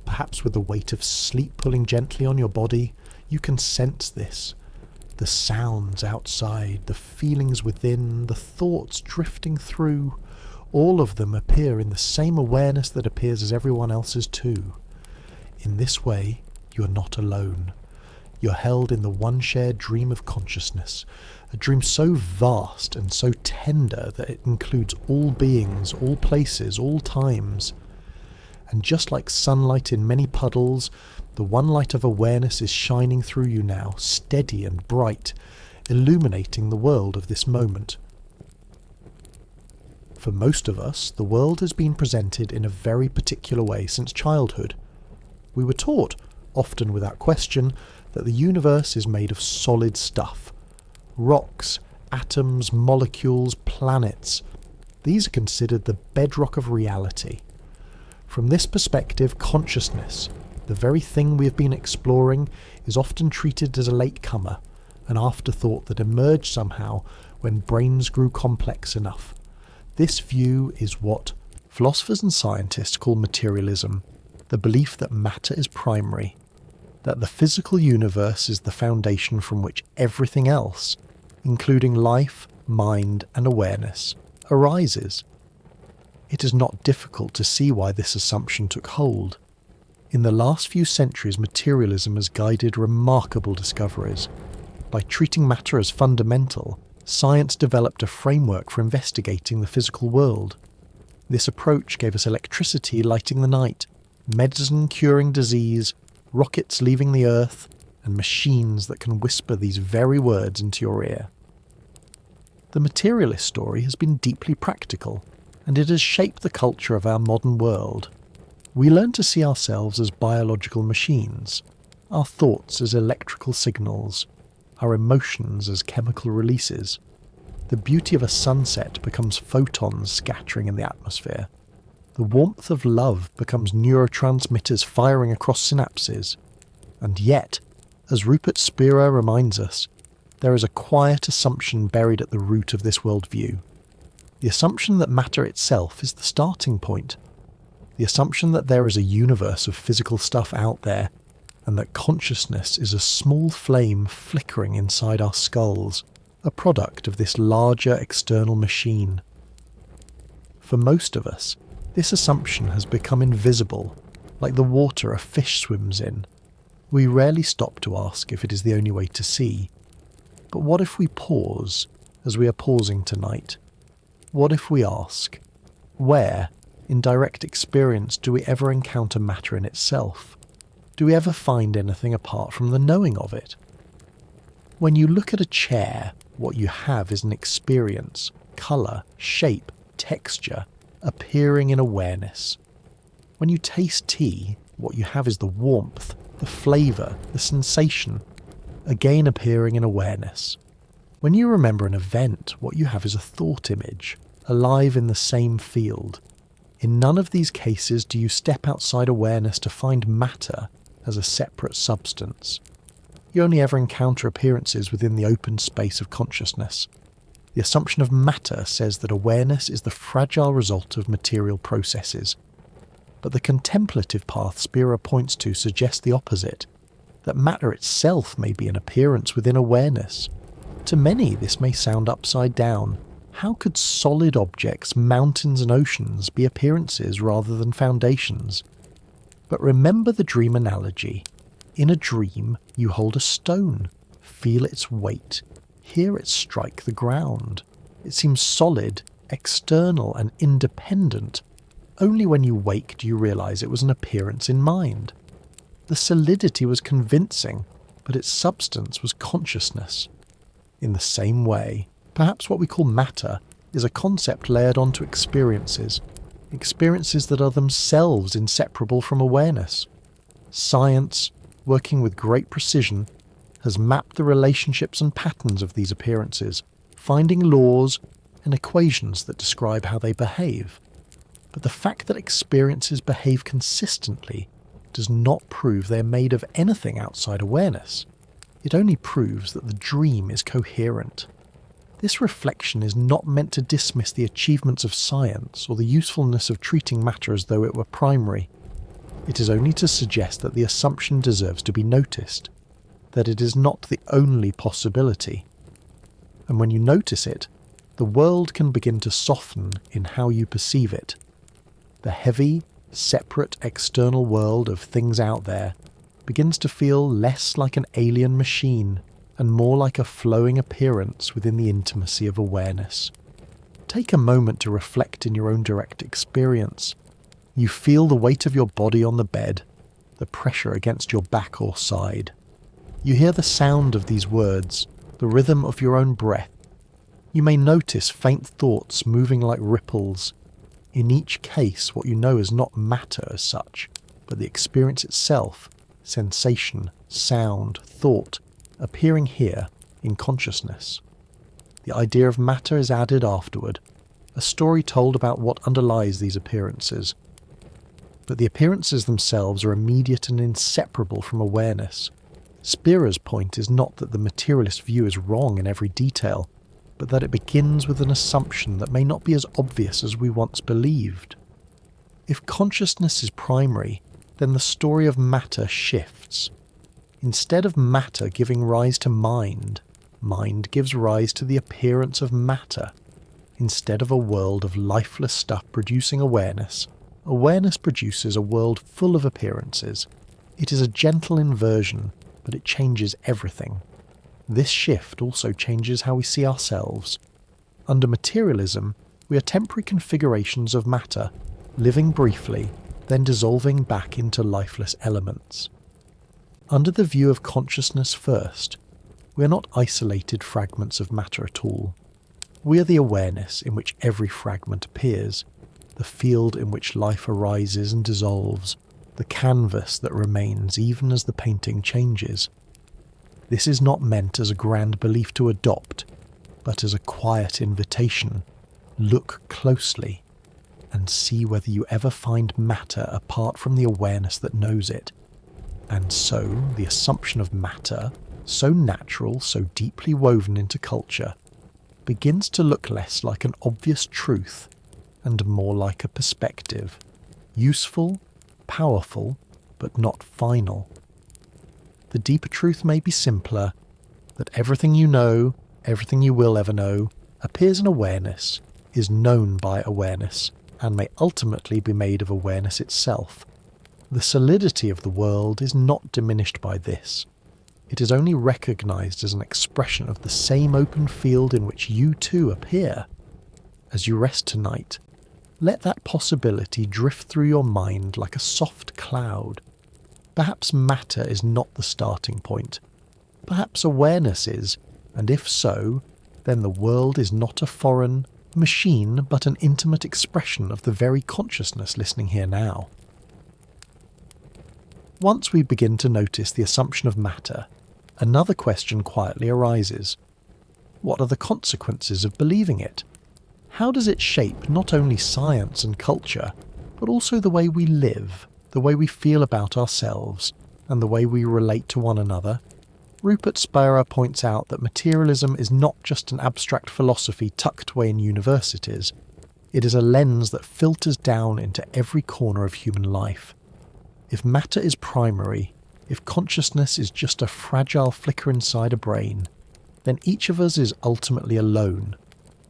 perhaps with the weight of sleep pulling gently on your body, you can sense this. The sounds outside, the feelings within, the thoughts drifting through, all of them appear in the same awareness that appears as everyone else's too. In this way, you are not alone. You're held in the one shared dream of consciousness, a dream so vast and so tender that it includes all beings, all places, all times. And just like sunlight in many puddles, the one light of awareness is shining through you now, steady and bright, illuminating the world of this moment. For most of us, the world has been presented in a very particular way since childhood. We were taught, often without question, that the universe is made of solid stuff. Rocks, atoms, molecules, planets. These are considered the bedrock of reality. From this perspective, consciousness, the very thing we have been exploring, is often treated as a latecomer, an afterthought that emerged somehow when brains grew complex enough. This view is what philosophers and scientists call materialism, the belief that matter is primary, that the physical universe is the foundation from which everything else, including life, mind, and awareness, arises. It is not difficult to see why this assumption took hold. In the last few centuries, materialism has guided remarkable discoveries. By treating matter as fundamental, science developed a framework for investigating the physical world. This approach gave us electricity lighting the night, medicine curing disease, rockets leaving the earth, and machines that can whisper these very words into your ear. The materialist story has been deeply practical, and it has shaped the culture of our modern world. We learn to see ourselves as biological machines, our thoughts as electrical signals, our emotions as chemical releases. The beauty of a sunset becomes photons scattering in the atmosphere. The warmth of love becomes neurotransmitters firing across synapses. And yet, as Rupert Spira reminds us, there is a quiet assumption buried at the root of this worldview. The assumption that matter itself is the starting point. The assumption that there is a universe of physical stuff out there, and that consciousness is a small flame flickering inside our skulls, a product of this larger external machine. For most of us, this assumption has become invisible, like the water a fish swims in. We rarely stop to ask if it is the only way to see. But what if we pause, as we are pausing tonight? What if we ask, where, in direct experience, do we ever encounter matter in itself? Do we ever find anything apart from the knowing of it? When you look at a chair, what you have is an experience, colour, shape, texture, appearing in awareness. When you taste tea, what you have is the warmth, the flavour, the sensation, again appearing in awareness. When you remember an event, what you have is a thought image, alive in the same field. In none of these cases do you step outside awareness to find matter as a separate substance. You only ever encounter appearances within the open space of consciousness. The assumption of matter says that awareness is the fragile result of material processes. But the contemplative path Spira points to suggests the opposite, that matter itself may be an appearance within awareness. To many, this may sound upside down. How could solid objects, mountains and oceans, be appearances rather than foundations? But remember the dream analogy. In a dream, you hold a stone, feel its weight, hear it strike the ground. It seems solid, external and independent. Only when you wake do you realize it was an appearance in mind. The solidity was convincing, but its substance was consciousness. In the same way, perhaps what we call matter is a concept layered onto experiences that are themselves inseparable from awareness. Science, working with great precision, has mapped the relationships and patterns of these appearances, finding laws and equations that describe how they behave. But the fact that experiences behave consistently does not prove they are made of anything outside awareness. It only proves that the dream is coherent. This reflection is not meant to dismiss the achievements of science or the usefulness of treating matter as though it were primary. It is only to suggest that the assumption deserves to be noticed, that it is not the only possibility. And when you notice it, the world can begin to soften in how you perceive it. The heavy, separate external world of things out there begins to feel less like an alien machine and more like a flowing appearance within the intimacy of awareness. Take a moment to reflect in your own direct experience. You feel the weight of your body on the bed, the pressure against your back or side. You hear the sound of these words, the rhythm of your own breath. You may notice faint thoughts moving like ripples. In each case, what you know is not matter as such, but the experience itself, sensation, sound, thought, appearing here in consciousness. The idea of matter is added afterward, a story told about what underlies these appearances. But the appearances themselves are immediate and inseparable from awareness. Spira's point is not that the materialist view is wrong in every detail, but that it begins with an assumption that may not be as obvious as we once believed. If consciousness is primary, then the story of matter shifts. Instead of matter giving rise to mind, mind gives rise to the appearance of matter. Instead of a world of lifeless stuff producing awareness, awareness produces a world full of appearances. It is a gentle inversion, but it changes everything. This shift also changes how we see ourselves. Under materialism, we are temporary configurations of matter, living briefly, then dissolving back into lifeless elements. Under the view of consciousness first, we are not isolated fragments of matter at all. We are the awareness in which every fragment appears, the field in which life arises and dissolves, the canvas that remains even as the painting changes. This is not meant as a grand belief to adopt, but as a quiet invitation. Look closely and see whether you ever find matter apart from the awareness that knows it. And so the assumption of matter, so natural, so deeply woven into culture, begins to look less like an obvious truth and more like a perspective, useful, powerful, but not final. The deeper truth may be simpler, that everything you know, everything you will ever know, appears in awareness, is known by awareness, and may ultimately be made of awareness itself. The solidity of the world is not diminished by this. It is only recognized as an expression of the same open field in which you too appear. As you rest tonight, let that possibility drift through your mind like a soft cloud. Perhaps matter is not the starting point. Perhaps awareness is, and if so, then the world is not a foreign machine but an intimate expression of the very consciousness listening here now. Once we begin to notice the assumption of matter, another question quietly arises. What are the consequences of believing it? How does it shape not only science and culture, but also the way we live, the way we feel about ourselves, and the way we relate to one another? Rupert Spira points out that materialism is not just an abstract philosophy tucked away in universities. It is a lens that filters down into every corner of human life. If matter is primary, if consciousness is just a fragile flicker inside a brain, then each of us is ultimately alone,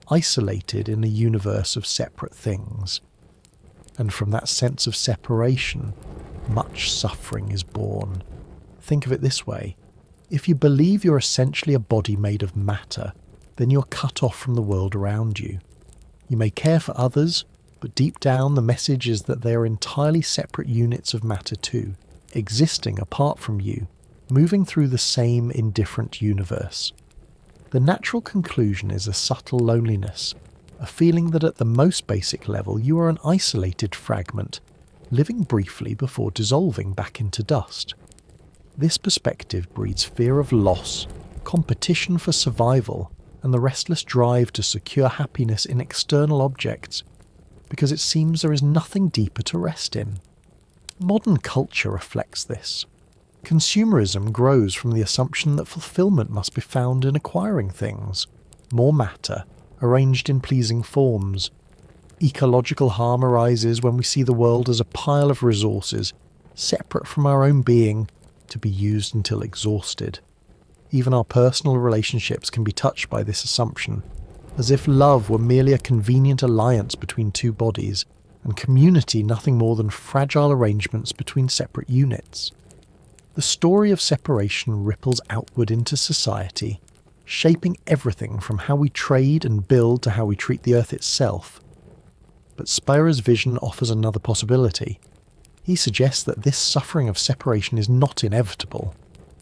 isolated in a universe of separate things. And from that sense of separation, much suffering is born. Think of it this way. If you believe you're essentially a body made of matter, then you're cut off from the world around you. You may care for others, but deep down the message is that they are entirely separate units of matter too, existing apart from you, moving through the same indifferent universe. The natural conclusion is a subtle loneliness, a feeling that at the most basic level you are an isolated fragment, living briefly before dissolving back into dust. This perspective breeds fear of loss, competition for survival, and the restless drive to secure happiness in external objects, because it seems there is nothing deeper to rest in. Modern culture reflects this. Consumerism grows from the assumption that fulfillment must be found in acquiring things, more matter, arranged in pleasing forms. Ecological harm arises when we see the world as a pile of resources, separate from our own being, to be used until exhausted. Even our personal relationships can be touched by this assumption, as if love were merely a convenient alliance between two bodies, and community nothing more than fragile arrangements between separate units. The story of separation ripples outward into society, shaping everything from how we trade and build to how we treat the earth itself. But Spira's vision offers another possibility. He suggests that this suffering of separation is not inevitable.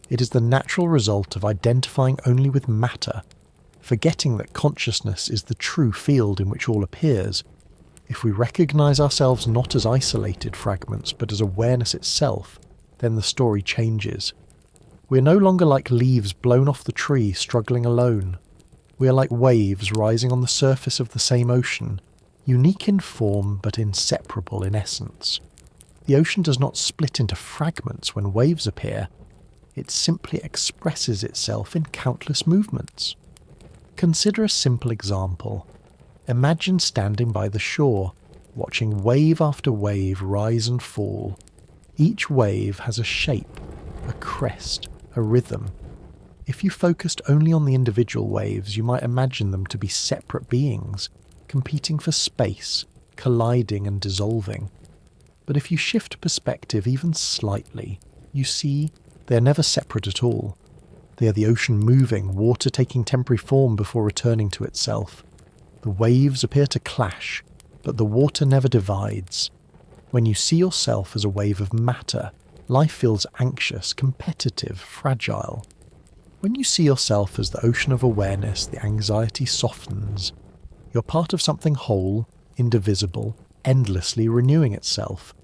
It is the natural result of identifying only with matter, forgetting that consciousness is the true field in which all appears. If we recognize ourselves not as isolated fragments but as awareness itself, then the story changes. We are no longer like leaves blown off the tree struggling alone. We are like waves rising on the surface of the same ocean, unique in form but inseparable in essence. The ocean does not split into fragments when waves appear. It simply expresses itself in countless movements. Consider a simple example. Imagine standing by the shore, watching wave after wave rise and fall. Each wave has a shape, a crest, a rhythm. If you focused only on the individual waves, you might imagine them to be separate beings, competing for space, colliding and dissolving. But if you shift perspective even slightly, you see they are never separate at all. They are the ocean moving, water taking temporary form before returning to itself. The waves appear to clash, but the water never divides. When you see yourself as a wave of matter, life feels anxious, competitive, fragile. When you see yourself as the ocean of awareness, the anxiety softens, You're part of something whole, indivisible, endlessly renewing itself.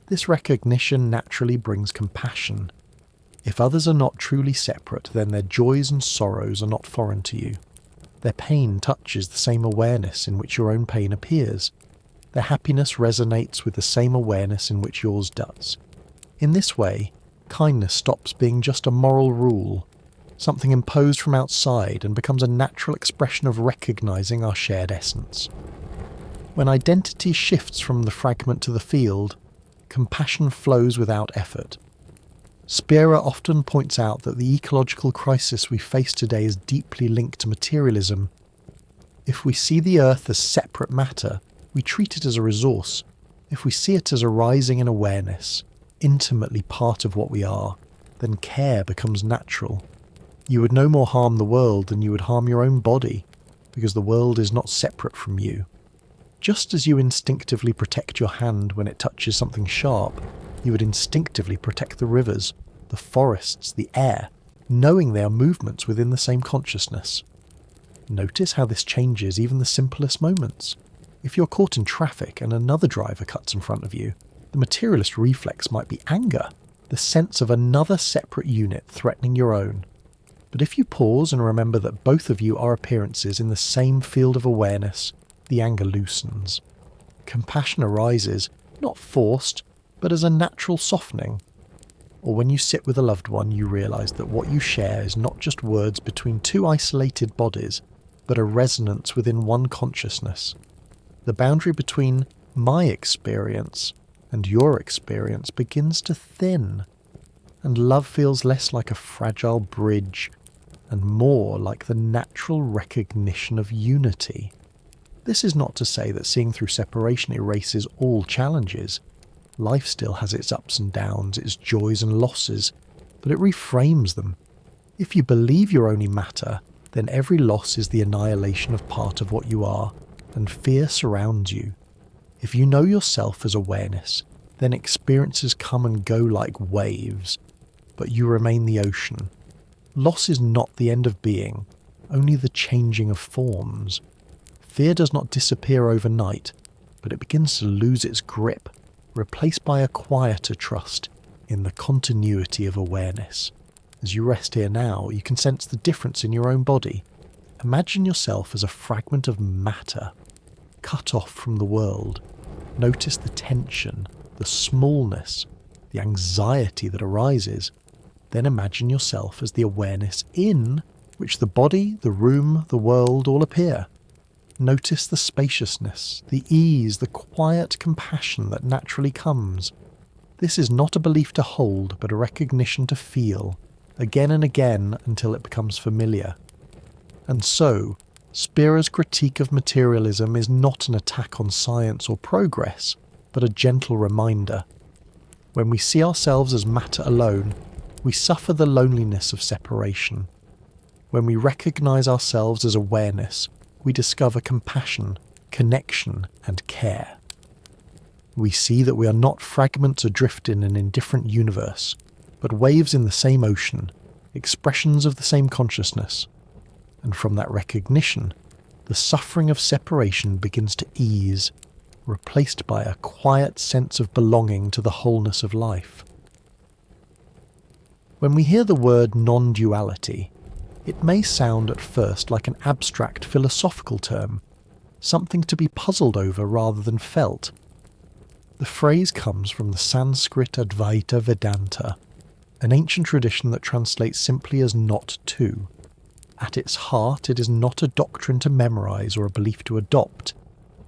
This recognition naturally brings compassion. If others are not truly separate, then their joys and sorrows are not foreign to you. Their pain touches the same awareness in which your own pain appears. Their happiness resonates with the same awareness in which yours does. In this way, kindness stops being just a moral rule, something imposed from outside, and becomes a natural expression of recognizing our shared essence. When identity shifts from the fragment to the field, compassion flows without effort. Spira often points out that the ecological crisis we face today is deeply linked to materialism. If we see the earth as separate matter, we treat it as a resource. If we see it as arising in awareness, intimately part of what we are, then care becomes natural. You would no more harm the world than you would harm your own body, because the world is not separate from you. Just as you instinctively protect your hand when it touches something sharp, you would instinctively protect the rivers, the forests, the air, knowing they are movements within the same consciousness. Notice how this changes even the simplest moments. If you're caught in traffic and another driver cuts in front of you, the materialist reflex might be anger, the sense of another separate unit threatening your own. But if you pause and remember that both of you are appearances in the same field of awareness, the anger loosens. Compassion arises, not forced, but as a natural softening. Or when you sit with a loved one, you realize that what you share is not just words between two isolated bodies, but a resonance within one consciousness. The boundary between my experience and your experience begins to thin, and love feels less like a fragile bridge and more like the natural recognition of unity. This is not to say that seeing through separation erases all challenges. Life still has its ups and downs, its joys and losses, but it reframes them. If you believe you're only matter, then every loss is the annihilation of part of what you are, and fear surrounds you. If you know yourself as awareness, then experiences come and go like waves, but you remain the ocean. Loss is not the end of being, only the changing of forms. Fear does not disappear overnight, but it begins to lose its grip, replaced by a quieter trust in the continuity of awareness. As you rest here now, you can sense the difference in your own body. Imagine yourself as a fragment of matter, cut off from the world. Notice the tension, the smallness, the anxiety that arises. Then imagine yourself as the awareness in which the body, the room, the world all appear. Notice the spaciousness, the ease, the quiet compassion that naturally comes. This is not a belief to hold, but a recognition to feel, again and again until it becomes familiar. And so, Spira's critique of materialism is not an attack on science or progress, but a gentle reminder. When we see ourselves as matter alone, we suffer the loneliness of separation. When we recognize ourselves as awareness, we discover compassion, connection, and care. We see that we are not fragments adrift in an indifferent universe, but waves in the same ocean, expressions of the same consciousness. And from that recognition, the suffering of separation begins to ease, replaced by a quiet sense of belonging to the wholeness of life. When we hear the word non-duality, it may sound at first like an abstract philosophical term, something to be puzzled over rather than felt. The phrase comes from the Sanskrit Advaita Vedanta, an ancient tradition that translates simply as not two. At its heart, it is not a doctrine to memorize or a belief to adopt.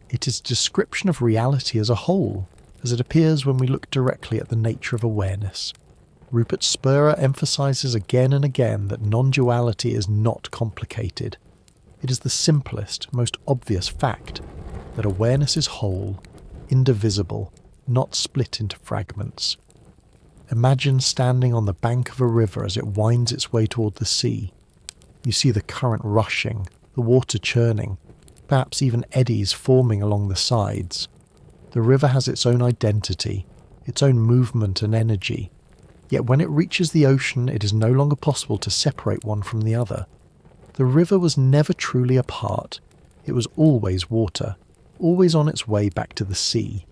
It is a description of reality as a whole, as it appears when we look directly at the nature of awareness. Rupert Spira emphasizes again and again that non-duality is not complicated. It is the simplest, most obvious fact that awareness is whole, indivisible, not split into fragments. Imagine standing on the bank of a river as it winds its way toward the sea. You see the current rushing, the water churning, perhaps even eddies forming along the sides. The river has its own identity, its own movement and energy. Yet when it reaches the ocean, it is no longer possible to separate one from the other. The river was never truly apart. It was always water, always on its way back to the sea.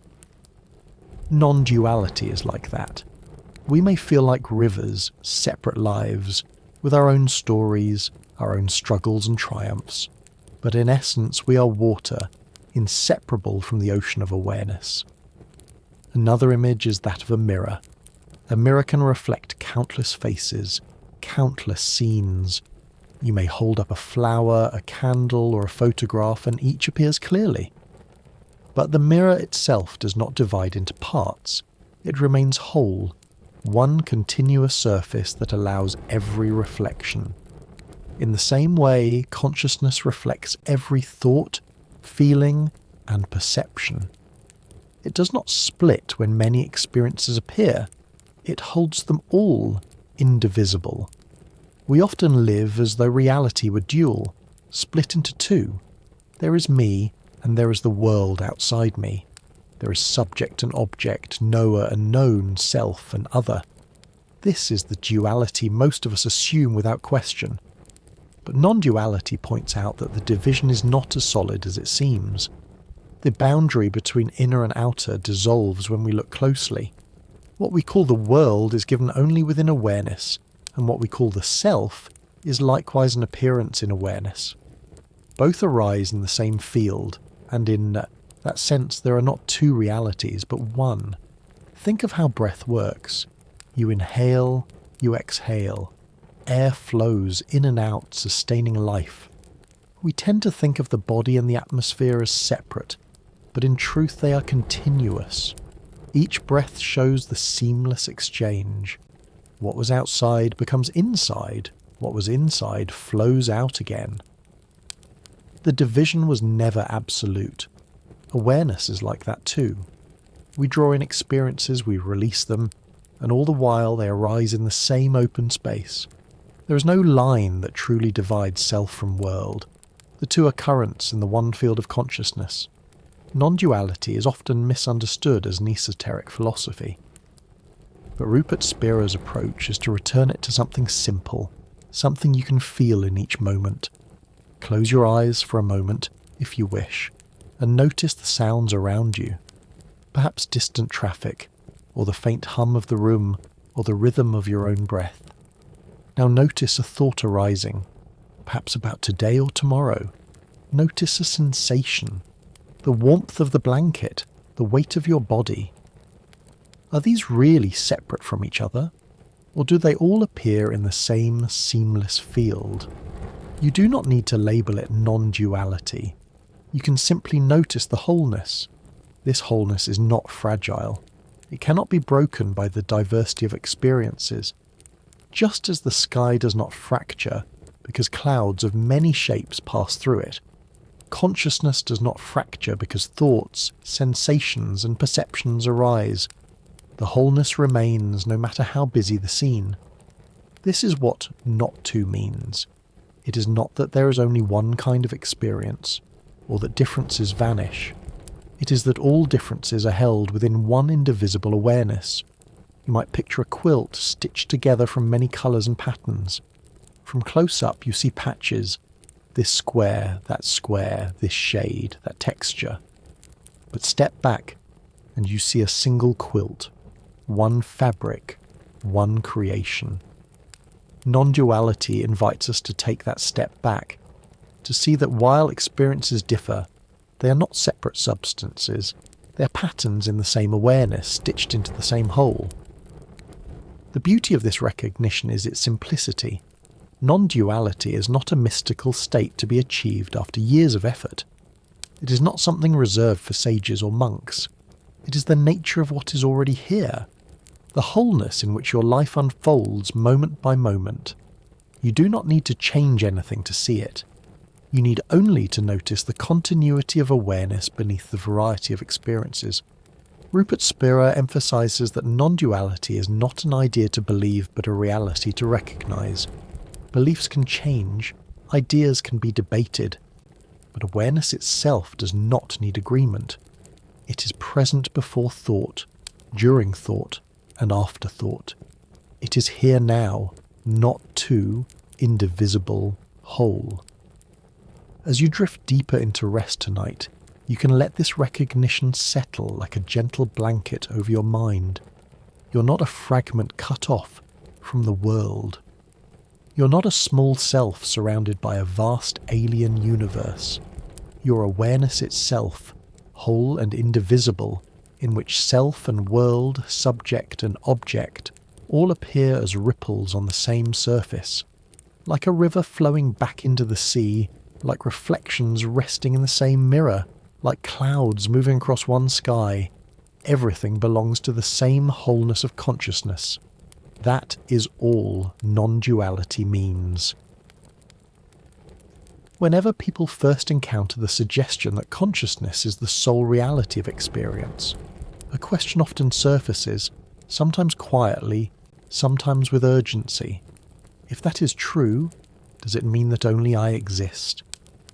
Non-duality is like that. We may feel like rivers, separate lives, with our own stories, our own struggles and triumphs, but in essence we are water, inseparable from the ocean of awareness. Another image is that of a mirror. A mirror can reflect countless faces, countless scenes. You may hold up a flower, a candle, or a photograph, and each appears clearly. But the mirror itself does not divide into parts. It remains whole, one continuous surface that allows every reflection. In the same way, consciousness reflects every thought, feeling, and perception. It does not split when many experiences appear. It holds them all indivisible. We often live as though reality were dual, split into two. There is me, and there is the world outside me. There is subject and object, knower and known, self and other. This is the duality most of us assume without question. But non-duality points out that the division is not as solid as it seems. The boundary between inner and outer dissolves when we look closely. What we call the world is given only within awareness, and what we call the self is likewise an appearance in awareness. Both arise in the same field, and in that sense there are not two realities, but one. Think of how breath works. You inhale, you exhale. Air flows in and out, sustaining life. We tend to think of the body and the atmosphere as separate, but in truth they are continuous. Each breath shows the seamless exchange. What was outside becomes inside. What was inside flows out again. The division was never absolute. Awareness is like that too. We draw in experiences, we release them, and all the while they arise in the same open space. There is no line that truly divides self from world. The two are currents in the one field of consciousness. Non-duality is often misunderstood as an esoteric philosophy. But Rupert Spira's approach is to return it to something simple, something you can feel in each moment. Close your eyes for a moment, if you wish, and notice the sounds around you. Perhaps distant traffic, or the faint hum of the room, or the rhythm of your own breath. Now notice a thought arising, perhaps about today or tomorrow. Notice a sensation, the warmth of the blanket, the weight of your body. Are these really separate from each other, or do they all appear in the same seamless field? You do not need to label it non-duality. You can simply notice the wholeness. This wholeness is not fragile. It cannot be broken by the diversity of experiences. Just as the sky does not fracture because clouds of many shapes pass through it, consciousness does not fracture because thoughts, sensations, and perceptions arise. The wholeness remains no matter how busy the scene. This is what not to means. It is not that there is only one kind of experience, or that differences vanish. It is that all differences are held within one indivisible awareness. You might picture a quilt stitched together from many colours and patterns. From close up you see patches, this square, this shade, that texture. But step back and you see a single quilt, one fabric, one creation. Non-duality invites us to take that step back, to see that while experiences differ, they are not separate substances, they are patterns in the same awareness, stitched into the same whole. The beauty of this recognition is its simplicity. Non-duality is not a mystical state to be achieved after years of effort. It is not something reserved for sages or monks. It is the nature of what is already here, the wholeness in which your life unfolds moment by moment. You do not need to change anything to see it. You need only to notice the continuity of awareness beneath the variety of experiences. Rupert Spira emphasizes that non-duality is not an idea to believe but a reality to recognize. Beliefs can change, ideas can be debated, but awareness itself does not need agreement. It is present before thought, during thought, and after thought. It is here now, not two, indivisible, whole. As you drift deeper into rest tonight, you can let this recognition settle like a gentle blanket over your mind. You're not a fragment cut off from the world. You're not a small self surrounded by a vast alien universe. You're awareness itself, whole and indivisible, in which self and world, subject and object all appear as ripples on the same surface, like a river flowing back into the sea, like reflections resting in the same mirror, like clouds moving across one sky. Everything belongs to the same wholeness of consciousness. That is all non-duality means. Whenever people first encounter the suggestion that consciousness is the sole reality of experience, a question often surfaces, sometimes quietly, sometimes with urgency. If that is true, does it mean that only I exist?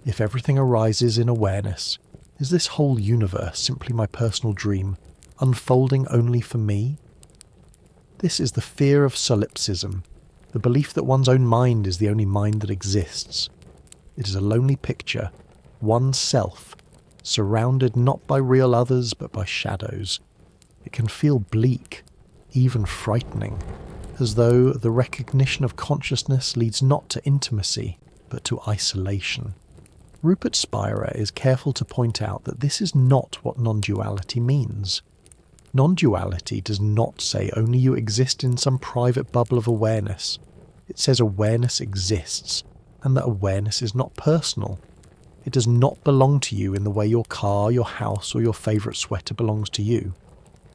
If everything arises in awareness, is this whole universe simply my personal dream, unfolding only for me? This is the fear of solipsism, the belief that one's own mind is the only mind that exists. It is a lonely picture, one self, surrounded not by real others but by shadows. It can feel bleak, even frightening, as though the recognition of consciousness leads not to intimacy, but to isolation. Rupert Spira is careful to point out that this is not what non-duality means. Non-duality does not say only you exist in some private bubble of awareness. It says awareness exists, and that awareness is not personal. It does not belong to you in the way your car, your house, or your favourite sweater belongs to you.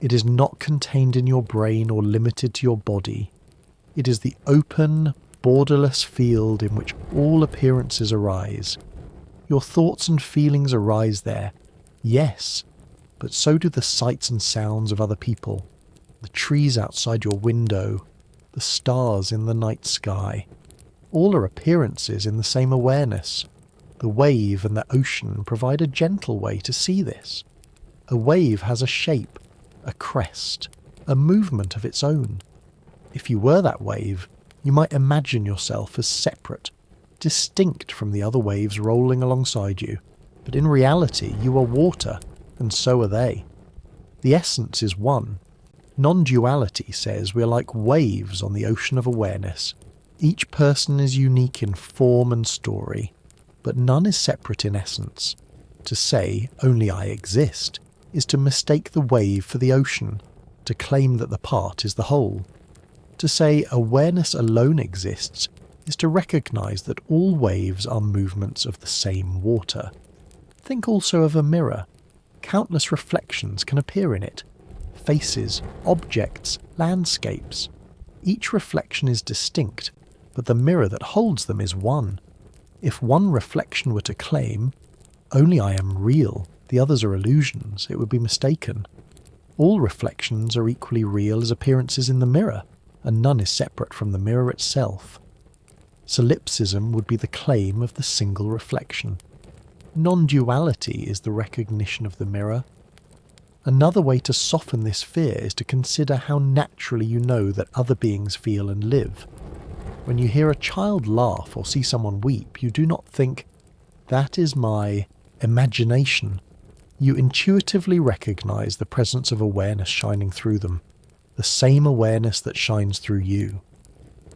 It is not contained in your brain or limited to your body. It is the open, borderless field in which all appearances arise. Your thoughts and feelings arise there, yes, but so do the sights and sounds of other people, the trees outside your window, the stars in the night sky. All are appearances in the same awareness. The wave and the ocean provide a gentle way to see this. A wave has a shape, a crest, a movement of its own. If you were that wave, you might imagine yourself as separate, distinct from the other waves rolling alongside you, but in reality you are water, and so are they. The essence is one. Non-duality says we are like waves on the ocean of awareness. Each person is unique in form and story, but none is separate in essence. To say, only I exist, is to mistake the wave for the ocean, to claim that the part is the whole. To say awareness alone exists is to recognize that all waves are movements of the same water. Think also of a mirror. Countless reflections can appear in it. Faces, objects, landscapes. Each reflection is distinct, but the mirror that holds them is one. If one reflection were to claim, only I am real, the others are illusions, it would be mistaken. All reflections are equally real as appearances in the mirror, and none is separate from the mirror itself. Solipsism would be the claim of the single reflection. Non-duality is the recognition of the mirror. Another way to soften this fear is to consider how naturally you know that other beings feel and live. When you hear a child laugh or see someone weep, you do not think, that is my imagination. You intuitively recognize the presence of awareness shining through them, the same awareness that shines through you.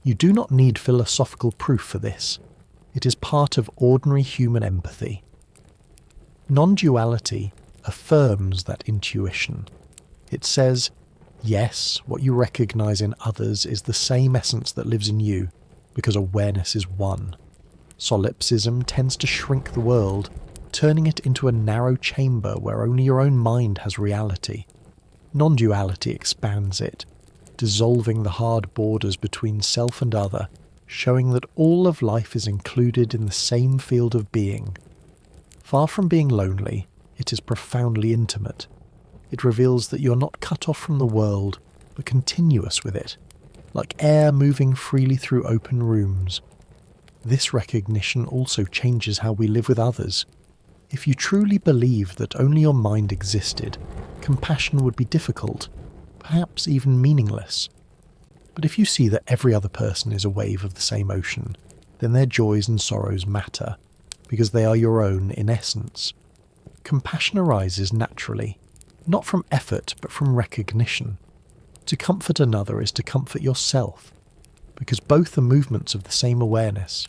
You do not need philosophical proof for this. It is part of ordinary human empathy. Non-duality affirms that intuition. It says, yes, what you recognize in others is the same essence that lives in you, because awareness is one. Solipsism tends to shrink the world, turning it into a narrow chamber where only your own mind has reality. Non-duality expands it, dissolving the hard borders between self and other, showing that all of life is included in the same field of being. Far from being lonely, it is profoundly intimate. It reveals that you are not cut off from the world, but continuous with it, like air moving freely through open rooms. This recognition also changes how we live with others. If you truly believe that only your mind existed, compassion would be difficult, perhaps even meaningless. But if you see that every other person is a wave of the same ocean, then their joys and sorrows matter. because they are your own in essence. Compassion arises naturally, not from effort but from recognition. To comfort another is to comfort yourself, because both are movements of the same awareness.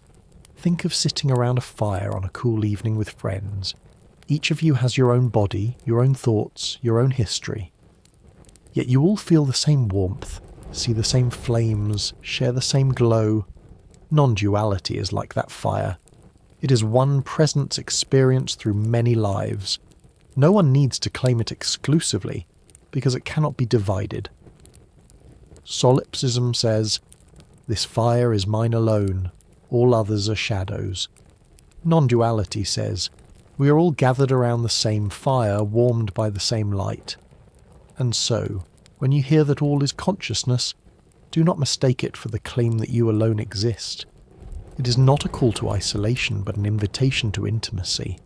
Think of sitting around a fire on a cool evening with friends. Each of you has your own body, your own thoughts, your own history. Yet you all feel the same warmth, see the same flames, share the same glow. Non-duality is like that fire. It is one presence experienced through many lives. No one needs to claim it exclusively, because it cannot be divided. Solipsism says, "This fire is mine alone, all others are shadows." Non-duality says, "We are all gathered around the same fire, warmed by the same light." And so, when you hear that all is consciousness, do not mistake it for the claim that you alone exist. It is not a call to isolation, but an invitation to intimacy.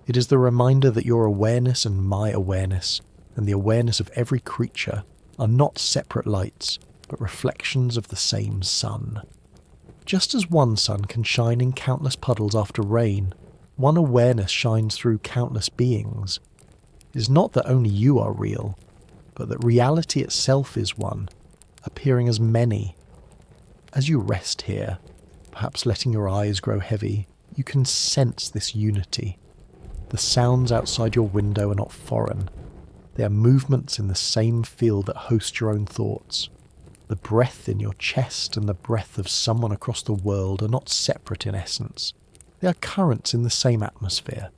It is the reminder that your awareness and my awareness, and the awareness of every creature, are not separate lights, but reflections of the same sun. Just as one sun can shine in countless puddles after rain, one awareness shines through countless beings. It is not that only you are real, but that reality itself is one, appearing as many. As you rest here, perhaps letting your eyes grow heavy, you can sense this unity. The sounds outside your window are not foreign. They are movements in the same field that host your own thoughts. The breath in your chest and the breath of someone across the world are not separate in essence. They are currents in the same atmosphere.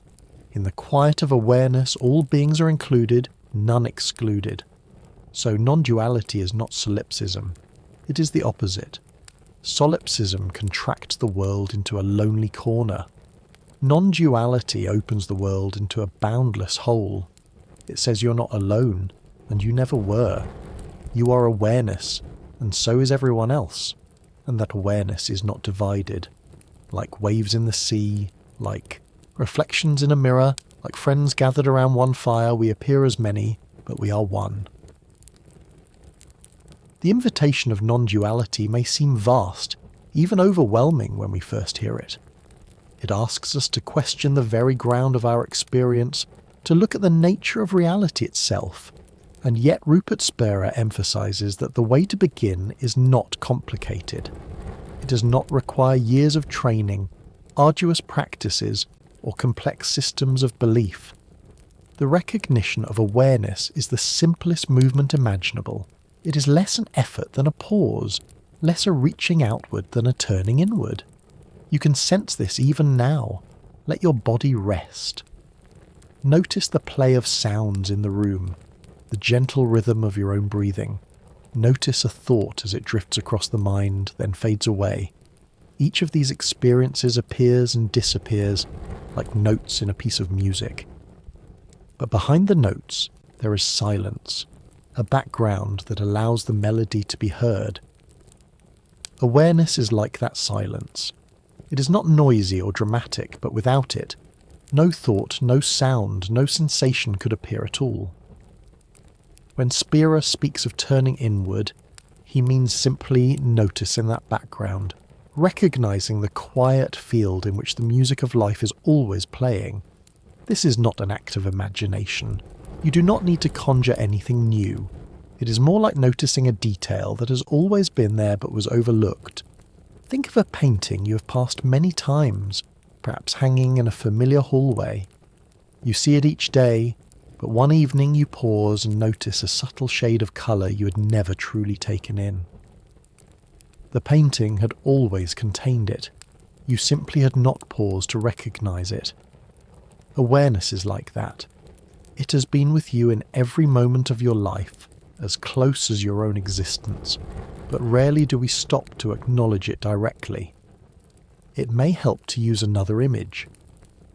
In the quiet of awareness, all beings are included, none excluded. So non-duality is not solipsism. It is the opposite. Solipsism contracts the world into a lonely corner. Non-duality opens the world into a boundless whole. It says you're not alone, and you never were. You are awareness, and so is everyone else, and that awareness is not divided. Like waves in the sea, like reflections in a mirror, like friends gathered around one fire, we appear as many, but we are one. The invitation of non-duality may seem vast, even overwhelming when we first hear it. It asks us to question the very ground of our experience, to look at the nature of reality itself, and yet Rupert Spira emphasizes that the way to begin is not complicated. It does not require years of training, arduous practices, or complex systems of belief. The recognition of awareness is the simplest movement imaginable. It is less an effort than a pause, less a reaching outward than a turning inward. You can sense this even now. Let your body rest. Notice the play of sounds in the room, the gentle rhythm of your own breathing. Notice a thought as it drifts across the mind, then fades away. Each of these experiences appears and disappears like notes in a piece of music. But behind the notes, there is silence, a background that allows the melody to be heard. Awareness is like that silence. It is not noisy or dramatic, but without it, no thought, no sound, no sensation could appear at all. When Spira speaks of turning inward, he means simply noticing that background, recognizing the quiet field in which the music of life is always playing. This is not an act of imagination. You do not need to conjure anything new. It is more like noticing a detail that has always been there but was overlooked. Think of a painting you have passed many times, perhaps hanging in a familiar hallway. You see it each day, but one evening you pause and notice a subtle shade of colour you had never truly taken in. The painting had always contained it. You simply had not paused to recognise it. Awareness is like that. It has been with you in every moment of your life, as close as your own existence, but rarely do we stop to acknowledge it directly. It may help to use another image.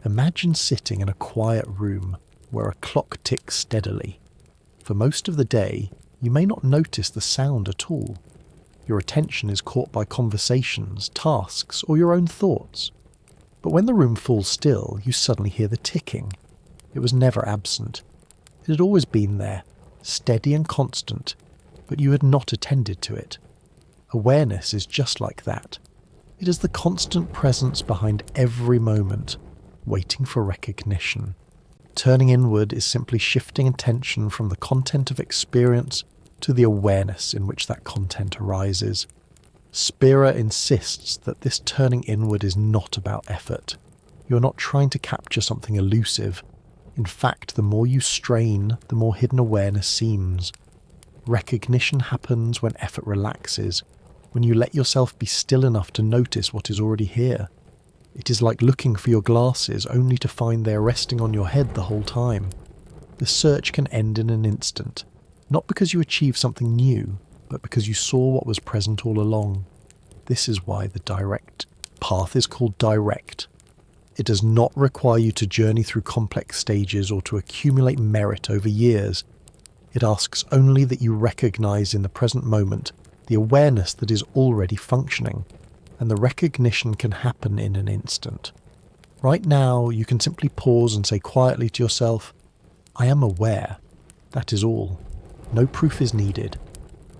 Imagine sitting in a quiet room where a clock ticks steadily. For most of the day, you may not notice the sound at all. Your attention is caught by conversations, tasks, or your own thoughts. But when the room falls still, you suddenly hear the ticking. It was never absent. It had always been there, steady and constant, but you had not attended to it. Awareness is just like that. It is the constant presence behind every moment, waiting for recognition. Turning inward is simply shifting attention from the content of experience to the awareness in which that content arises. Spira insists that this turning inward is not about effort. You're not trying to capture something elusive. In fact, the more you strain, the more hidden awareness seems. Recognition happens when effort relaxes, when you let yourself be still enough to notice what is already here. It is like looking for your glasses only to find they are resting on your head the whole time. The search can end in an instant, not because you achieved something new, but because you saw what was present all along. This is why the direct path is called direct. It does not require you to journey through complex stages or to accumulate merit over years. It asks only that you recognize in the present moment the awareness that is already functioning, and the recognition can happen in an instant. Right now, you can simply pause and say quietly to yourself, I am aware. That is all. No proof is needed.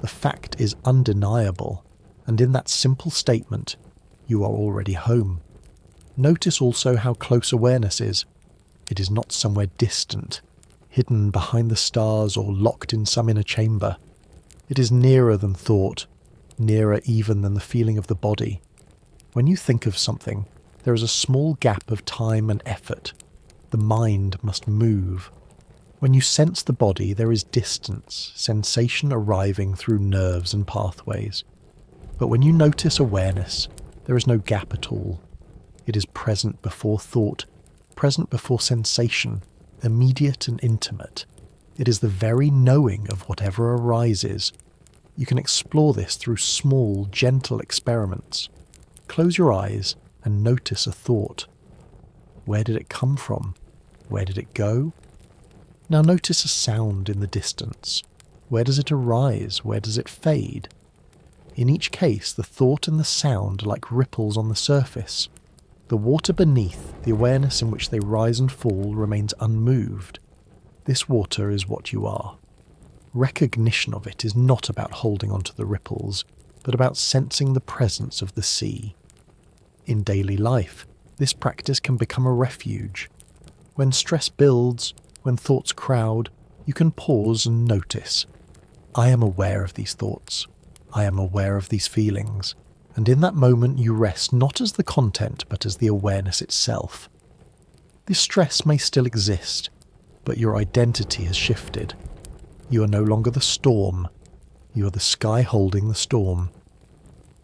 The fact is undeniable, and in that simple statement, you are already home. Notice also how close awareness is. It is not somewhere distant, hidden behind the stars or locked in some inner chamber. It is nearer than thought, nearer even than the feeling of the body. When you think of something, there is a small gap of time and effort. The mind must move. When you sense the body, there is distance, sensation arriving through nerves and pathways. But when you notice awareness, there is no gap at all. It is present before thought, present before sensation, immediate and intimate. It is the very knowing of whatever arises. You can explore this through small, gentle experiments. Close your eyes and notice a thought. Where did it come from? Where did it go? Now notice a sound in the distance. Where does it arise? Where does it fade? In each case, the thought and the sound are like ripples on the surface. The water beneath, the awareness in which they rise and fall, remains unmoved. This water is what you are. Recognition of it is not about holding on to the ripples, but about sensing the presence of the sea. In daily life, this practice can become a refuge. When stress builds, when thoughts crowd, you can pause and notice. I am aware of these thoughts. I am aware of these feelings. And in that moment you rest not as the content, but as the awareness itself. This stress may still exist, but your identity has shifted. You are no longer the storm. You are the sky holding the storm.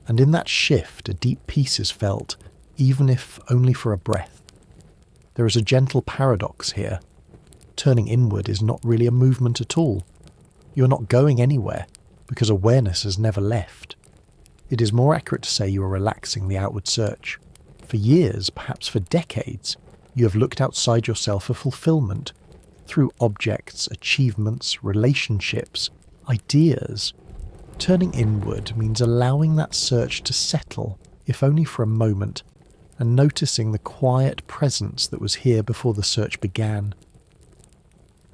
And in that shift, a deep peace is felt, even if only for a breath. There is a gentle paradox here. Turning inward is not really a movement at all. You are not going anywhere, because awareness has never left. It is more accurate to say you are relaxing the outward search. For years, perhaps for decades, you have looked outside yourself for fulfillment, through objects, achievements, relationships, ideas. Turning inward means allowing that search to settle, if only for a moment, and noticing the quiet presence that was here before the search began.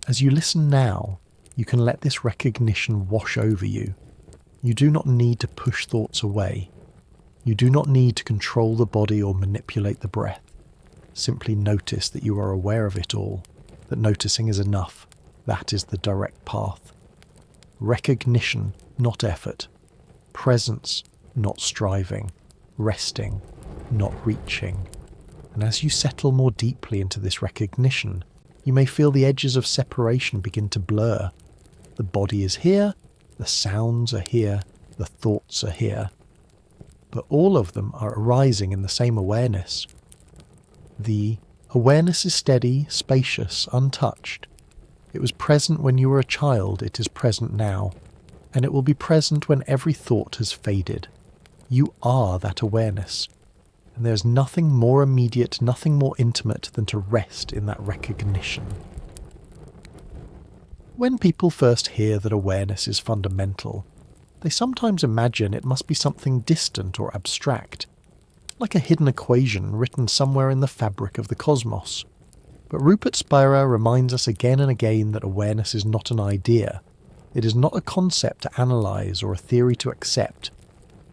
As you listen now, you can let this recognition wash over you. You do not need to push thoughts away. You do not need to control the body or manipulate the breath. Simply notice that you are aware of it all, that noticing is enough. That is the direct path. Recognition, not effort. Presence, not striving. Resting, not reaching. And as you settle more deeply into this recognition, you may feel the edges of separation begin to blur. The body is here, the sounds are here, the thoughts are here. But all of them are arising in the same awareness. The awareness is steady, spacious, untouched. It was present when you were a child, it is present now, and it will be present when every thought has faded. You are that awareness, and there is nothing more immediate, nothing more intimate than to rest in that recognition. When people first hear that awareness is fundamental, they sometimes imagine it must be something distant or abstract, like a hidden equation written somewhere in the fabric of the cosmos. But Rupert Spira reminds us again and again that awareness is not an idea. It is not a concept to analyze or a theory to accept.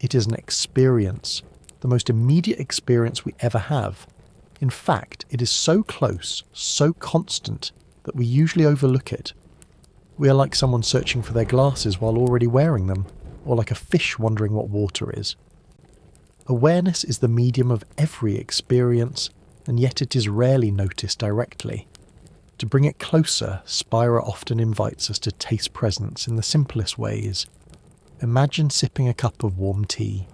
It is an experience, the most immediate experience we ever have. In fact, it is so close, so constant, that we usually overlook it. We are like someone searching for their glasses while already wearing them, or like a fish wondering what water is. Awareness is the medium of every experience, and yet it is rarely noticed directly. To bring it closer, Spira often invites us to taste presence in the simplest ways. Imagine sipping a cup of warm tea.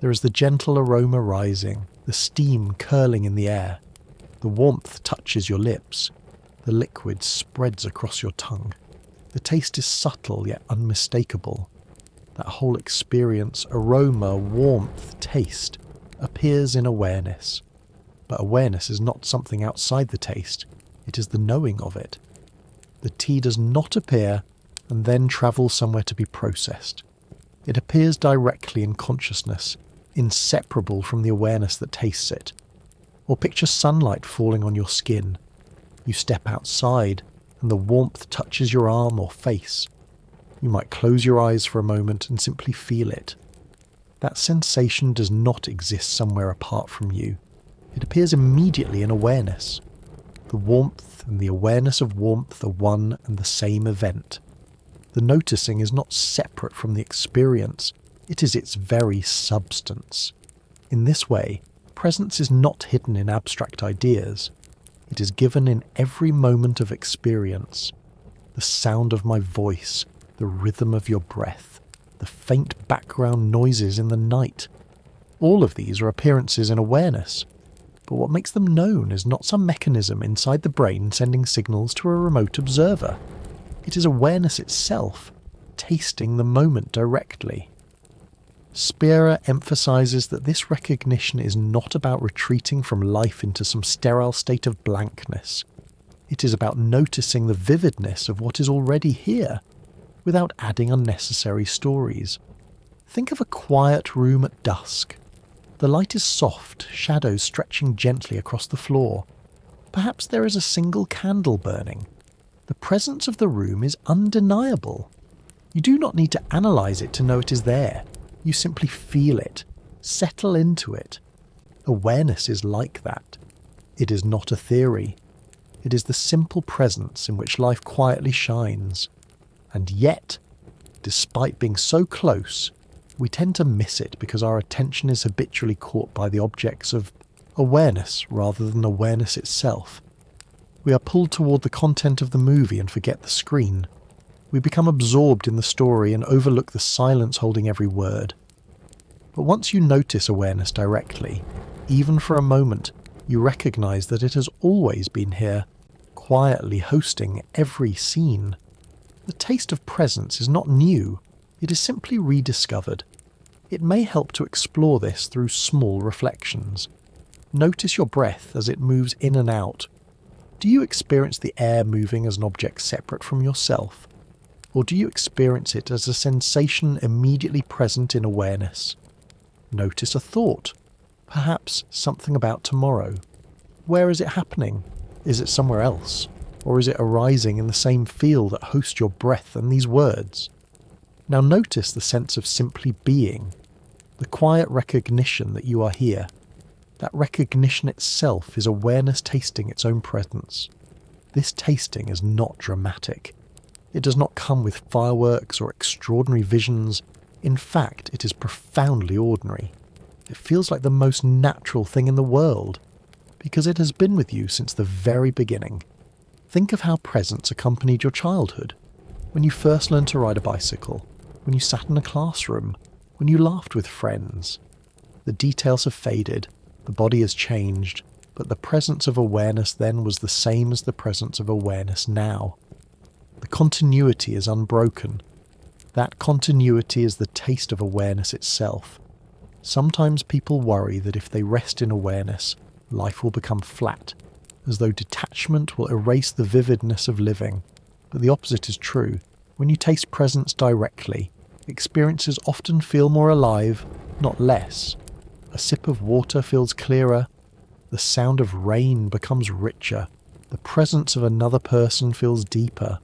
There is the gentle aroma rising, the steam curling in the air. The warmth touches your lips. The liquid spreads across your tongue. The taste is subtle yet unmistakable. That whole experience, aroma, warmth, taste, appears in awareness. But awareness is not something outside the taste. It is the knowing of it. The tea does not appear and then travel somewhere to be processed. It appears directly in consciousness, inseparable from the awareness that tastes it. Or picture sunlight falling on your skin. You step outside and the warmth touches your arm or face. You might close your eyes for a moment and simply feel it. That sensation does not exist somewhere apart from you. It appears immediately in awareness. The warmth and the awareness of warmth are one and the same event. The noticing is not separate from the experience, it is its very substance. In this way, presence is not hidden in abstract ideas. It is given in every moment of experience. The sound of my voice, the rhythm of your breath, the faint background noises in the night. All of these are appearances in awareness. But what makes them known is not some mechanism inside the brain sending signals to a remote observer. It is awareness itself, tasting the moment directly. Spira emphasizes that this recognition is not about retreating from life into some sterile state of blankness. It is about noticing the vividness of what is already here, without adding unnecessary stories. Think of a quiet room at dusk. The light is soft, shadows stretching gently across the floor. Perhaps there is a single candle burning. The presence of the room is undeniable. You do not need to analyze it to know it is there. You simply feel it, settle into it. Awareness is like that. It is not a theory. It is the simple presence in which life quietly shines. And yet, despite being so close, we tend to miss it because our attention is habitually caught by the objects of awareness rather than awareness itself. We are pulled toward the content of the movie and forget the screen. We become absorbed in the story and overlook the silence holding every word. But once you notice awareness directly, even for a moment, you recognize that it has always been here, quietly hosting every scene. The taste of presence is not new, it is simply rediscovered. It may help to explore this through small reflections. Notice your breath as it moves in and out. Do you experience the air moving as an object separate from yourself? Or do you experience it as a sensation immediately present in awareness? Notice a thought, perhaps something about tomorrow. Where is it happening? Is it somewhere else? Or is it arising in the same field that hosts your breath and these words? Now notice the sense of simply being, the quiet recognition that you are here. That recognition itself is awareness tasting its own presence. This tasting is not dramatic. It does not come with fireworks or extraordinary visions. In fact, it is profoundly ordinary. It feels like the most natural thing in the world, because it has been with you since the very beginning. Think of how presence accompanied your childhood. When you first learned to ride a bicycle, when you sat in a classroom, when you laughed with friends. The details have faded, the body has changed, but the presence of awareness then was the same as the presence of awareness now. The continuity is unbroken. That continuity is the taste of awareness itself. Sometimes people worry that if they rest in awareness, life will become flat, as though detachment will erase the vividness of living. But the opposite is true. When you taste presence directly, experiences often feel more alive, not less. A sip of water feels clearer. The sound of rain becomes richer. The presence of another person feels deeper.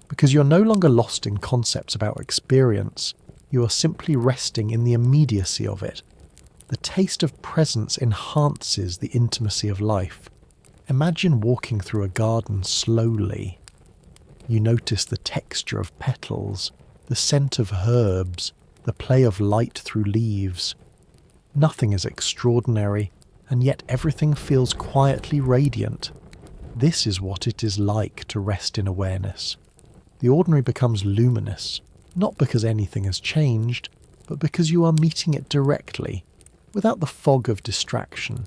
Because you're no longer lost in concepts about experience, you are simply resting in the immediacy of it. The taste of presence enhances the intimacy of life. Imagine walking through a garden slowly. You notice the texture of petals, the scent of herbs, the play of light through leaves. Nothing is extraordinary, and yet everything feels quietly radiant. This is what it is like to rest in awareness. The ordinary becomes luminous, not because anything has changed, but because you are meeting it directly, without the fog of distraction.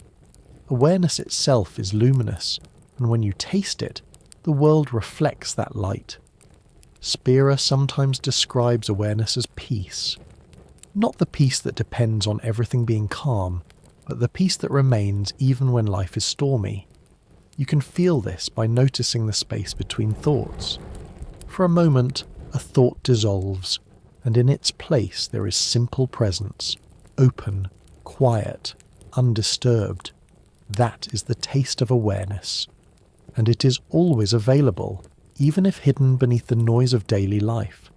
Awareness itself is luminous, and when you taste it, the world reflects that light. Spira sometimes describes awareness as peace. Not the peace that depends on everything being calm, but the peace that remains even when life is stormy. You can feel this by noticing the space between thoughts. For a moment, a thought dissolves, and in its place there is simple presence, open, quiet, undisturbed. That is the taste of awareness, and it is always available, even if hidden beneath the noise of daily life.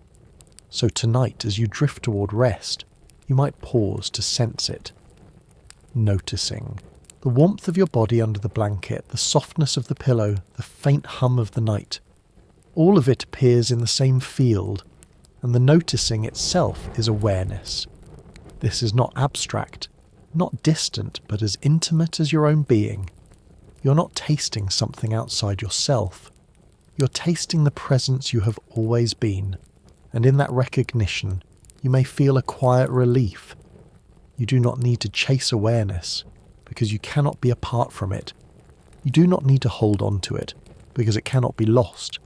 So tonight, as you drift toward rest, you might pause to sense it. Noticing the warmth of your body under the blanket, the softness of the pillow, the faint hum of the night. All of it appears in the same field, and the noticing itself is awareness. This is not abstract, not distant, but as intimate as your own being. You're not tasting something outside yourself. You're tasting the presence you have always been, and in that recognition, you may feel a quiet relief. You do not need to chase awareness, because you cannot be apart from it. You do not need to hold on to it, because it cannot be lost.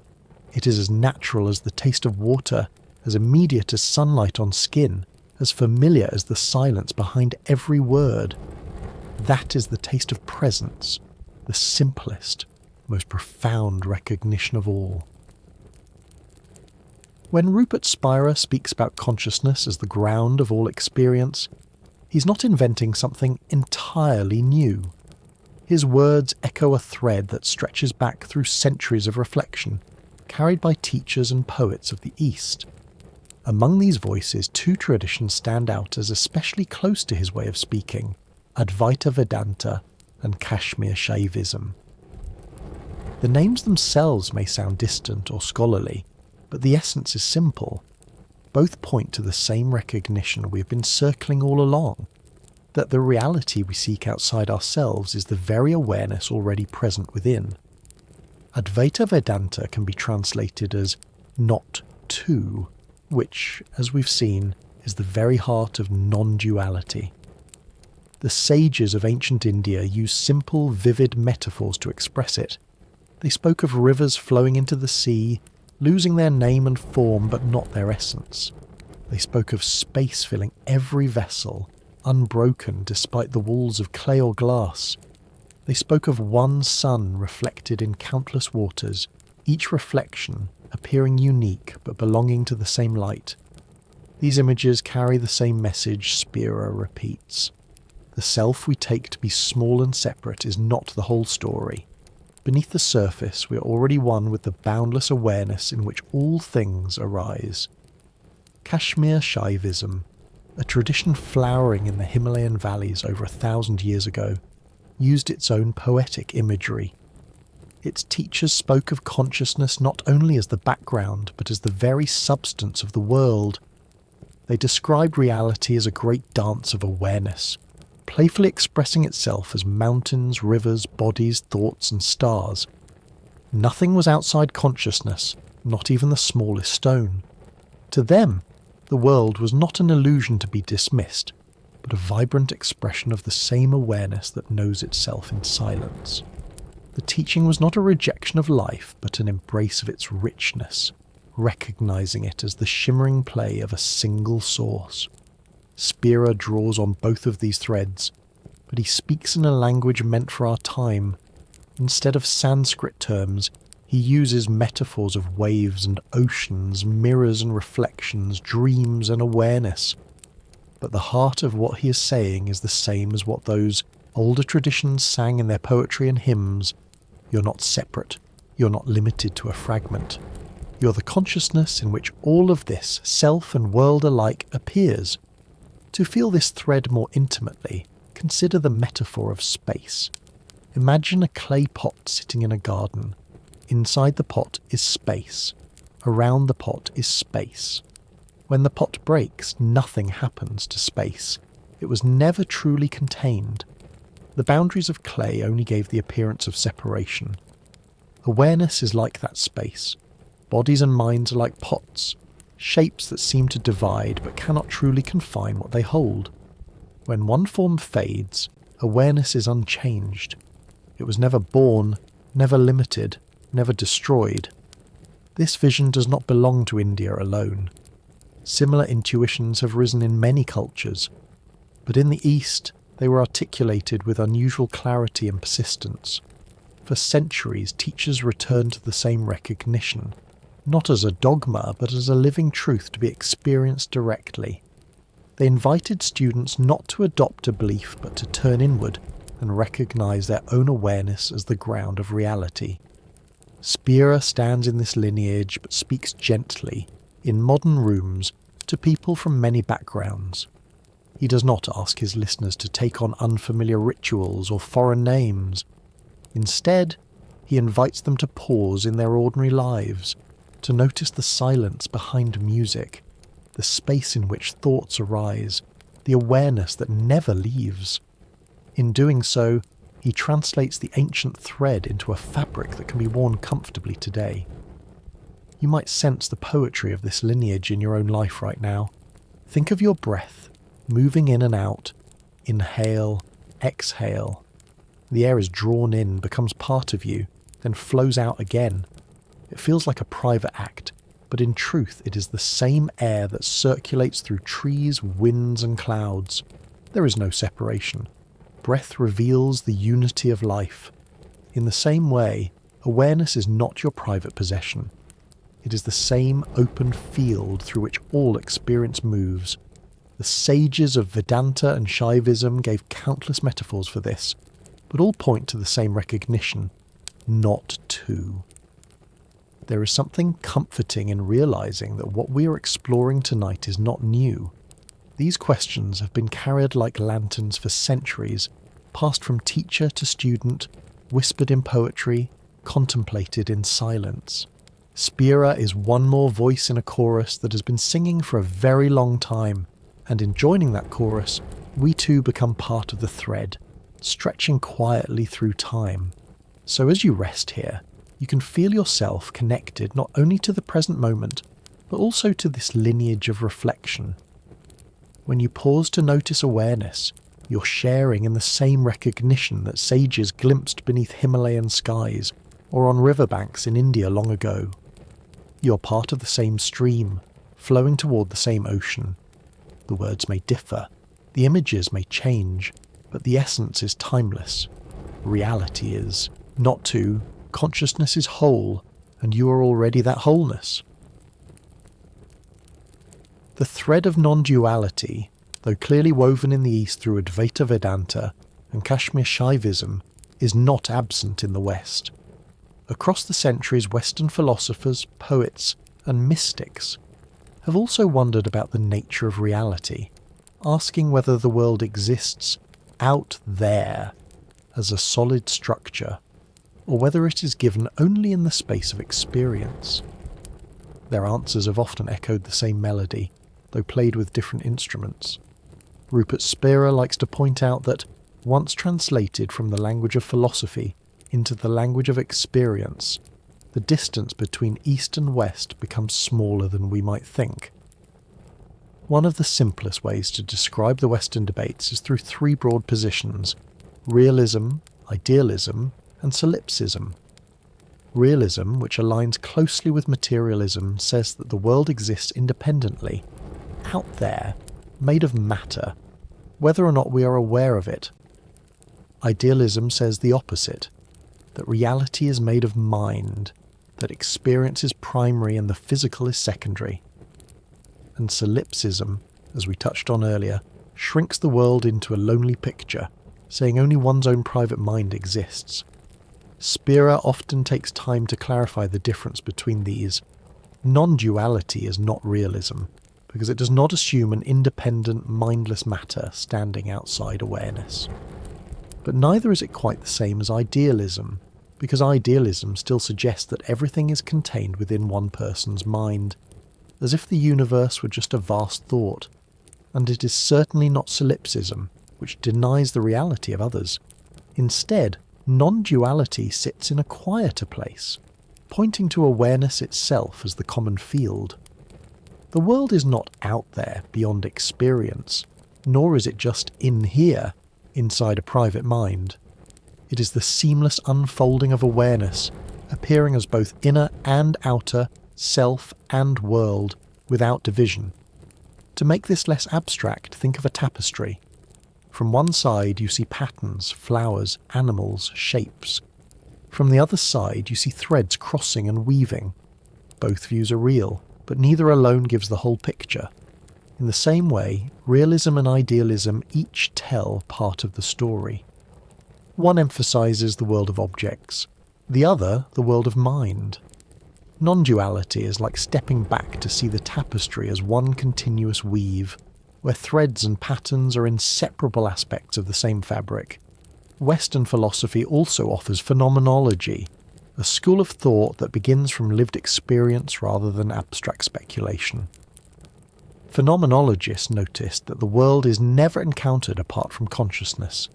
It is as natural as the taste of water, as immediate as sunlight on skin, as familiar as the silence behind every word. That is the taste of presence, the simplest, most profound recognition of all. When Rupert Spira speaks about consciousness as the ground of all experience, he's not inventing something entirely new. His words echo a thread that stretches back through centuries of reflection, carried by teachers and poets of the East. Among these voices, two traditions stand out as especially close to his way of speaking: Advaita Vedanta and Kashmir Shaivism. The names themselves may sound distant or scholarly, but the essence is simple. Both point to the same recognition we have been circling all along, that the reality we seek outside ourselves is the very awareness already present within. Advaita Vedanta can be translated as not two, which, as we've seen, is the very heart of non-duality. The sages of ancient India used simple, vivid metaphors to express it. They spoke of rivers flowing into the sea, losing their name and form but not their essence. They spoke of space filling every vessel, unbroken despite the walls of clay or glass. They spoke of one sun reflected in countless waters, each reflection appearing unique but belonging to the same light. These images carry the same message Spira repeats. The self we take to be small and separate is not the whole story. Beneath the surface, we are already one with the boundless awareness in which all things arise. Kashmir Shaivism, a tradition flowering in the Himalayan valleys over 1,000 years ago, used its own poetic imagery. Its teachers spoke of consciousness not only as the background, but as the very substance of the world. They described reality as a great dance of awareness, playfully expressing itself as mountains, rivers, bodies, thoughts, and stars. Nothing was outside consciousness, not even the smallest stone. To them, the world was not an illusion to be dismissed, but a vibrant expression of the same awareness that knows itself in silence. The teaching was not a rejection of life, but an embrace of its richness, recognizing it as the shimmering play of a single source. Spira draws on both of these threads, but he speaks in a language meant for our time. Instead of Sanskrit terms, he uses metaphors of waves and oceans, mirrors and reflections, dreams and awareness. But the heart of what he is saying is the same as what those older traditions sang in their poetry and hymns. You're not separate. You're not limited to a fragment. You're the consciousness in which all of this, self and world alike, appears. To feel this thread more intimately, Consider the metaphor of space. Imagine a clay pot sitting in a garden. Inside the pot is space. Around the pot is space. When the pot breaks, nothing happens to space. It was never truly contained. The boundaries of clay only gave the appearance of separation. Awareness is like that space. Bodies and minds are like pots, shapes that seem to divide but cannot truly confine what they hold. When one form fades, awareness is unchanged. It was never born, never limited, never destroyed. This vision does not belong to India alone. Similar intuitions have risen in many cultures, but in the East they were articulated with unusual clarity and persistence. For centuries, teachers returned to the same recognition, not as a dogma, but as a living truth to be experienced directly. They invited students not to adopt a belief, but to turn inward and recognize their own awareness as the ground of reality. Spira stands in this lineage, but speaks gently, in modern rooms, to people from many backgrounds. He does not ask his listeners to take on unfamiliar rituals or foreign names. Instead, he invites them to pause in their ordinary lives, to notice the silence behind music, the space in which thoughts arise, the awareness that never leaves. In doing so, he translates the ancient thread into a fabric that can be worn comfortably today. You might sense the poetry of this lineage in your own life right now. Think of your breath, moving in and out, inhale, exhale. The air is drawn in, becomes part of you, then flows out again. It feels like a private act, but in truth it is the same air that circulates through trees, winds and clouds. There is no separation. Breath reveals the unity of life. In the same way, awareness is not your private possession. It is the same open field through which all experience moves. The sages of Vedanta and Shaivism gave countless metaphors for this, but all point to the same recognition: not to. There is something comforting in realizing that what we are exploring tonight is not new. These questions have been carried like lanterns for centuries, passed from teacher to student, whispered in poetry, contemplated in silence. Spira is one more voice in a chorus that has been singing for a very long time, and in joining that chorus, we too become part of the thread, stretching quietly through time. So as you rest here, you can feel yourself connected not only to the present moment, but also to this lineage of reflection. When you pause to notice awareness, you're sharing in the same recognition that sages glimpsed beneath Himalayan skies or on riverbanks in India long ago. You're part of the same stream, flowing toward the same ocean. The words may differ, the images may change, but the essence is timeless. Reality is. Not to. Consciousness is whole, and you are already that wholeness. The thread of non-duality, though clearly woven in the East through Advaita Vedanta and Kashmir Shaivism, is not absent in the West. Across the centuries, Western philosophers, poets, and mystics have also wondered about the nature of reality, asking whether the world exists out there as a solid structure, or whether it is given only in the space of experience. Their answers have often echoed the same melody, though played with different instruments. Rupert Spira likes to point out that, once translated from the language of philosophy into the language of experience, the distance between East and West becomes smaller than we might think. One of the simplest ways to describe the Western debates is through three broad positions: realism, idealism, and solipsism. Realism, which aligns closely with materialism, says that the world exists independently, out there, made of matter, whether or not we are aware of it. Idealism says the opposite, that reality is made of mind, that experience is primary and the physical is secondary. And solipsism, as we touched on earlier, shrinks the world into a lonely picture, saying only one's own private mind exists. Spira often takes time to clarify the difference between these. Non-duality is not realism, because it does not assume an independent, mindless matter standing outside awareness. But neither is it quite the same as idealism, because idealism still suggests that everything is contained within one person's mind, as if the universe were just a vast thought, and it is certainly not solipsism, which denies the reality of others. Instead, non-duality sits in a quieter place, pointing to awareness itself as the common field. The world is not out there beyond experience, nor is it just in here, inside a private mind. It is the seamless unfolding of awareness, appearing as both inner and outer, self and world, without division. To make this less abstract, think of a tapestry. From one side you see patterns, flowers, animals, shapes. From the other side you see threads crossing and weaving. Both views are real, but neither alone gives the whole picture. In the same way, realism and idealism each tell part of the story. One emphasizes the world of objects, the other the world of mind. Non-duality is like stepping back to see the tapestry as one continuous weave, where threads and patterns are inseparable aspects of the same fabric. Western philosophy also offers phenomenology, a school of thought that begins from lived experience rather than abstract speculation. Phenomenologists noticed that the world is never encountered apart from consciousness.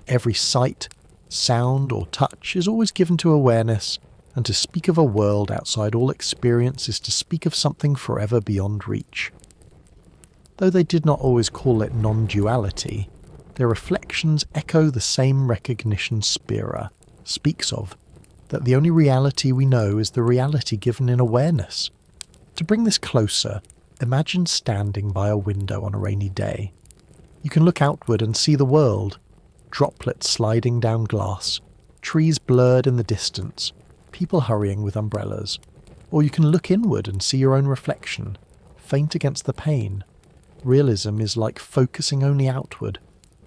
Every sight, sound or touch is always given to awareness, and to speak of a world outside all experience is to speak of something forever beyond reach. Though they did not always call it non-duality, their reflections echo the same recognition Spira speaks of, that the only reality we know is the reality given in awareness. To bring this closer, imagine standing by a window on a rainy day. You can look outward and see the world, droplets sliding down glass, trees blurred in the distance, people hurrying with umbrellas. Or you can look inward and see your own reflection, faint against the pain. Realism is like focusing only outward.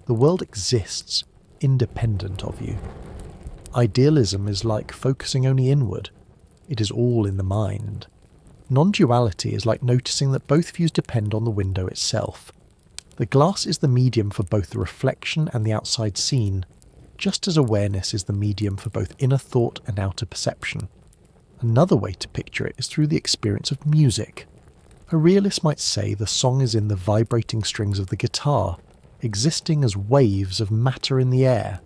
The world exists, independent of you. Idealism is like focusing only inward. It is all in the mind. Non-duality is like noticing that both views depend on the window itself. The glass is the medium for both the reflection and the outside scene, just as awareness is the medium for both inner thought and outer perception. Another way to picture it is through the experience of music. A realist might say the song is in the vibrating strings of the guitar, existing as waves of matter in the air.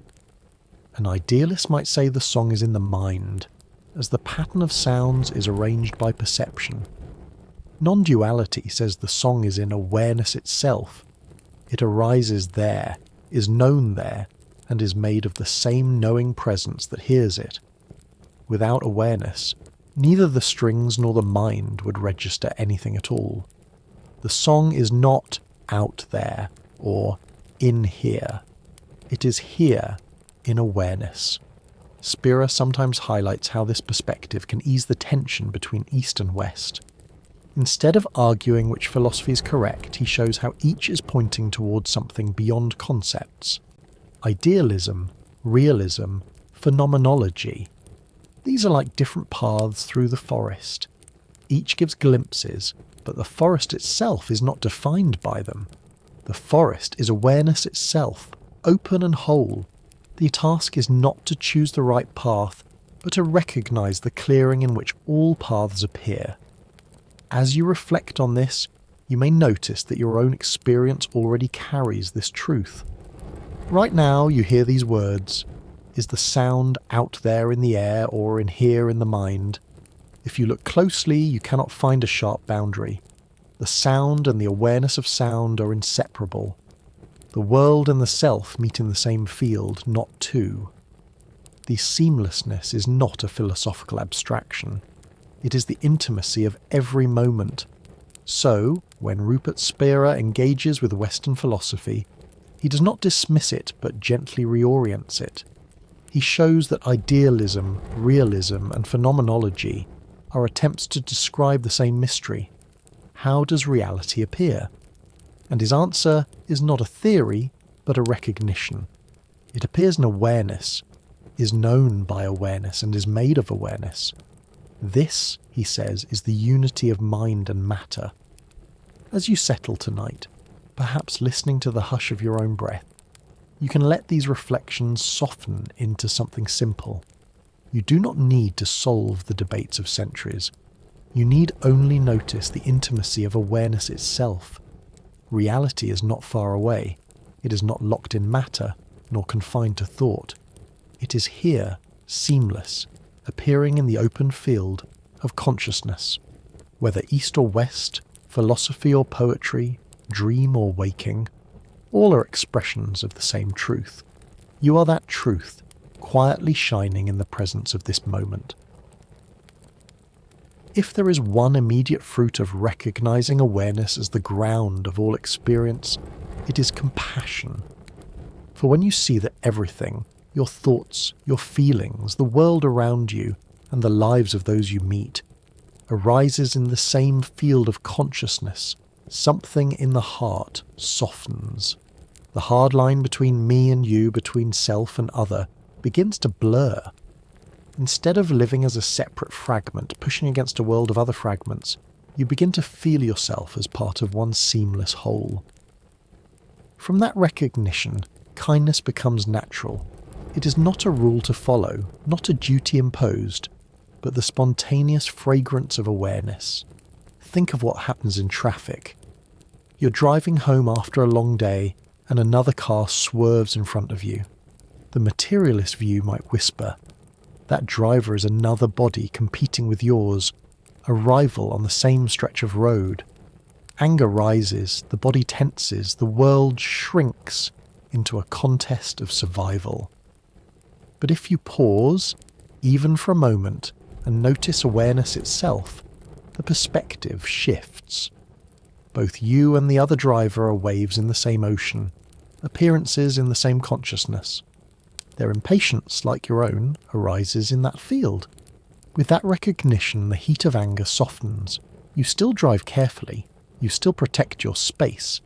An idealist might say the song is in the mind, as the pattern of sounds is arranged by perception. Non-duality says the song is in awareness itself. It arises there, is known there, and is made of the same knowing presence that hears it. Without awareness, neither the strings nor the mind would register anything at all. The song is not out there or in here. It is here in awareness. Spira sometimes highlights how this perspective can ease the tension between East and West. Instead of arguing which philosophy is correct, he shows how each is pointing towards something beyond concepts. Idealism, realism, phenomenology. These are like different paths through the forest. Each gives glimpses, but the forest itself is not defined by them. The forest is awareness itself, open and whole. The task is not to choose the right path, but to recognize the clearing in which all paths appear. As you reflect on this, you may notice that your own experience already carries this truth. Right now you hear these words. Is the sound out there in the air or in here in the mind? If you look closely, you cannot find a sharp boundary. The sound and the awareness of sound are inseparable. The world and the self meet in the same field, not two. The seamlessness is not a philosophical abstraction. It is the intimacy of every moment. So, when Rupert Spira engages with Western philosophy, he does not dismiss it but gently reorients it. He shows that idealism, realism, and phenomenology are attempts to describe the same mystery. How does reality appear? And his answer is not a theory, but a recognition. It appears in awareness, is known by awareness, and is made of awareness. This, he says, is the unity of mind and matter. As you settle tonight, perhaps listening to the hush of your own breath, you can let these reflections soften into something simple. You do not need to solve the debates of centuries. You need only notice the intimacy of awareness itself. Reality is not far away. It is not locked in matter, nor confined to thought. It is here, seamless, appearing in the open field of consciousness. Whether east or west, philosophy or poetry, dream or waking, all are expressions of the same truth. You are that truth, quietly shining in the presence of this moment. If there is one immediate fruit of recognizing awareness as the ground of all experience, it is compassion. For when you see that everything, your thoughts, your feelings, the world around you, and the lives of those you meet, arises in the same field of consciousness, something in the heart softens. The hard line between me and you, between self and other, begins to blur. Instead of living as a separate fragment pushing against a world of other fragments, you begin to feel yourself as part of one seamless whole. From that recognition, kindness becomes natural. It is not a rule to follow, not a duty imposed, but the spontaneous fragrance of awareness. Think of what happens in traffic. You're driving home after a long day, and another car swerves in front of you. The materialist view might whisper, that driver is another body competing with yours, a rival on the same stretch of road. Anger rises, the body tenses, the world shrinks into a contest of survival. But if you pause, even for a moment, and notice awareness itself, the perspective shifts. Both you and the other driver are waves in the same ocean, appearances in the same consciousness. Their impatience, like your own, arises in that field. With that recognition, the heat of anger softens. You still drive carefully, you still protect your space,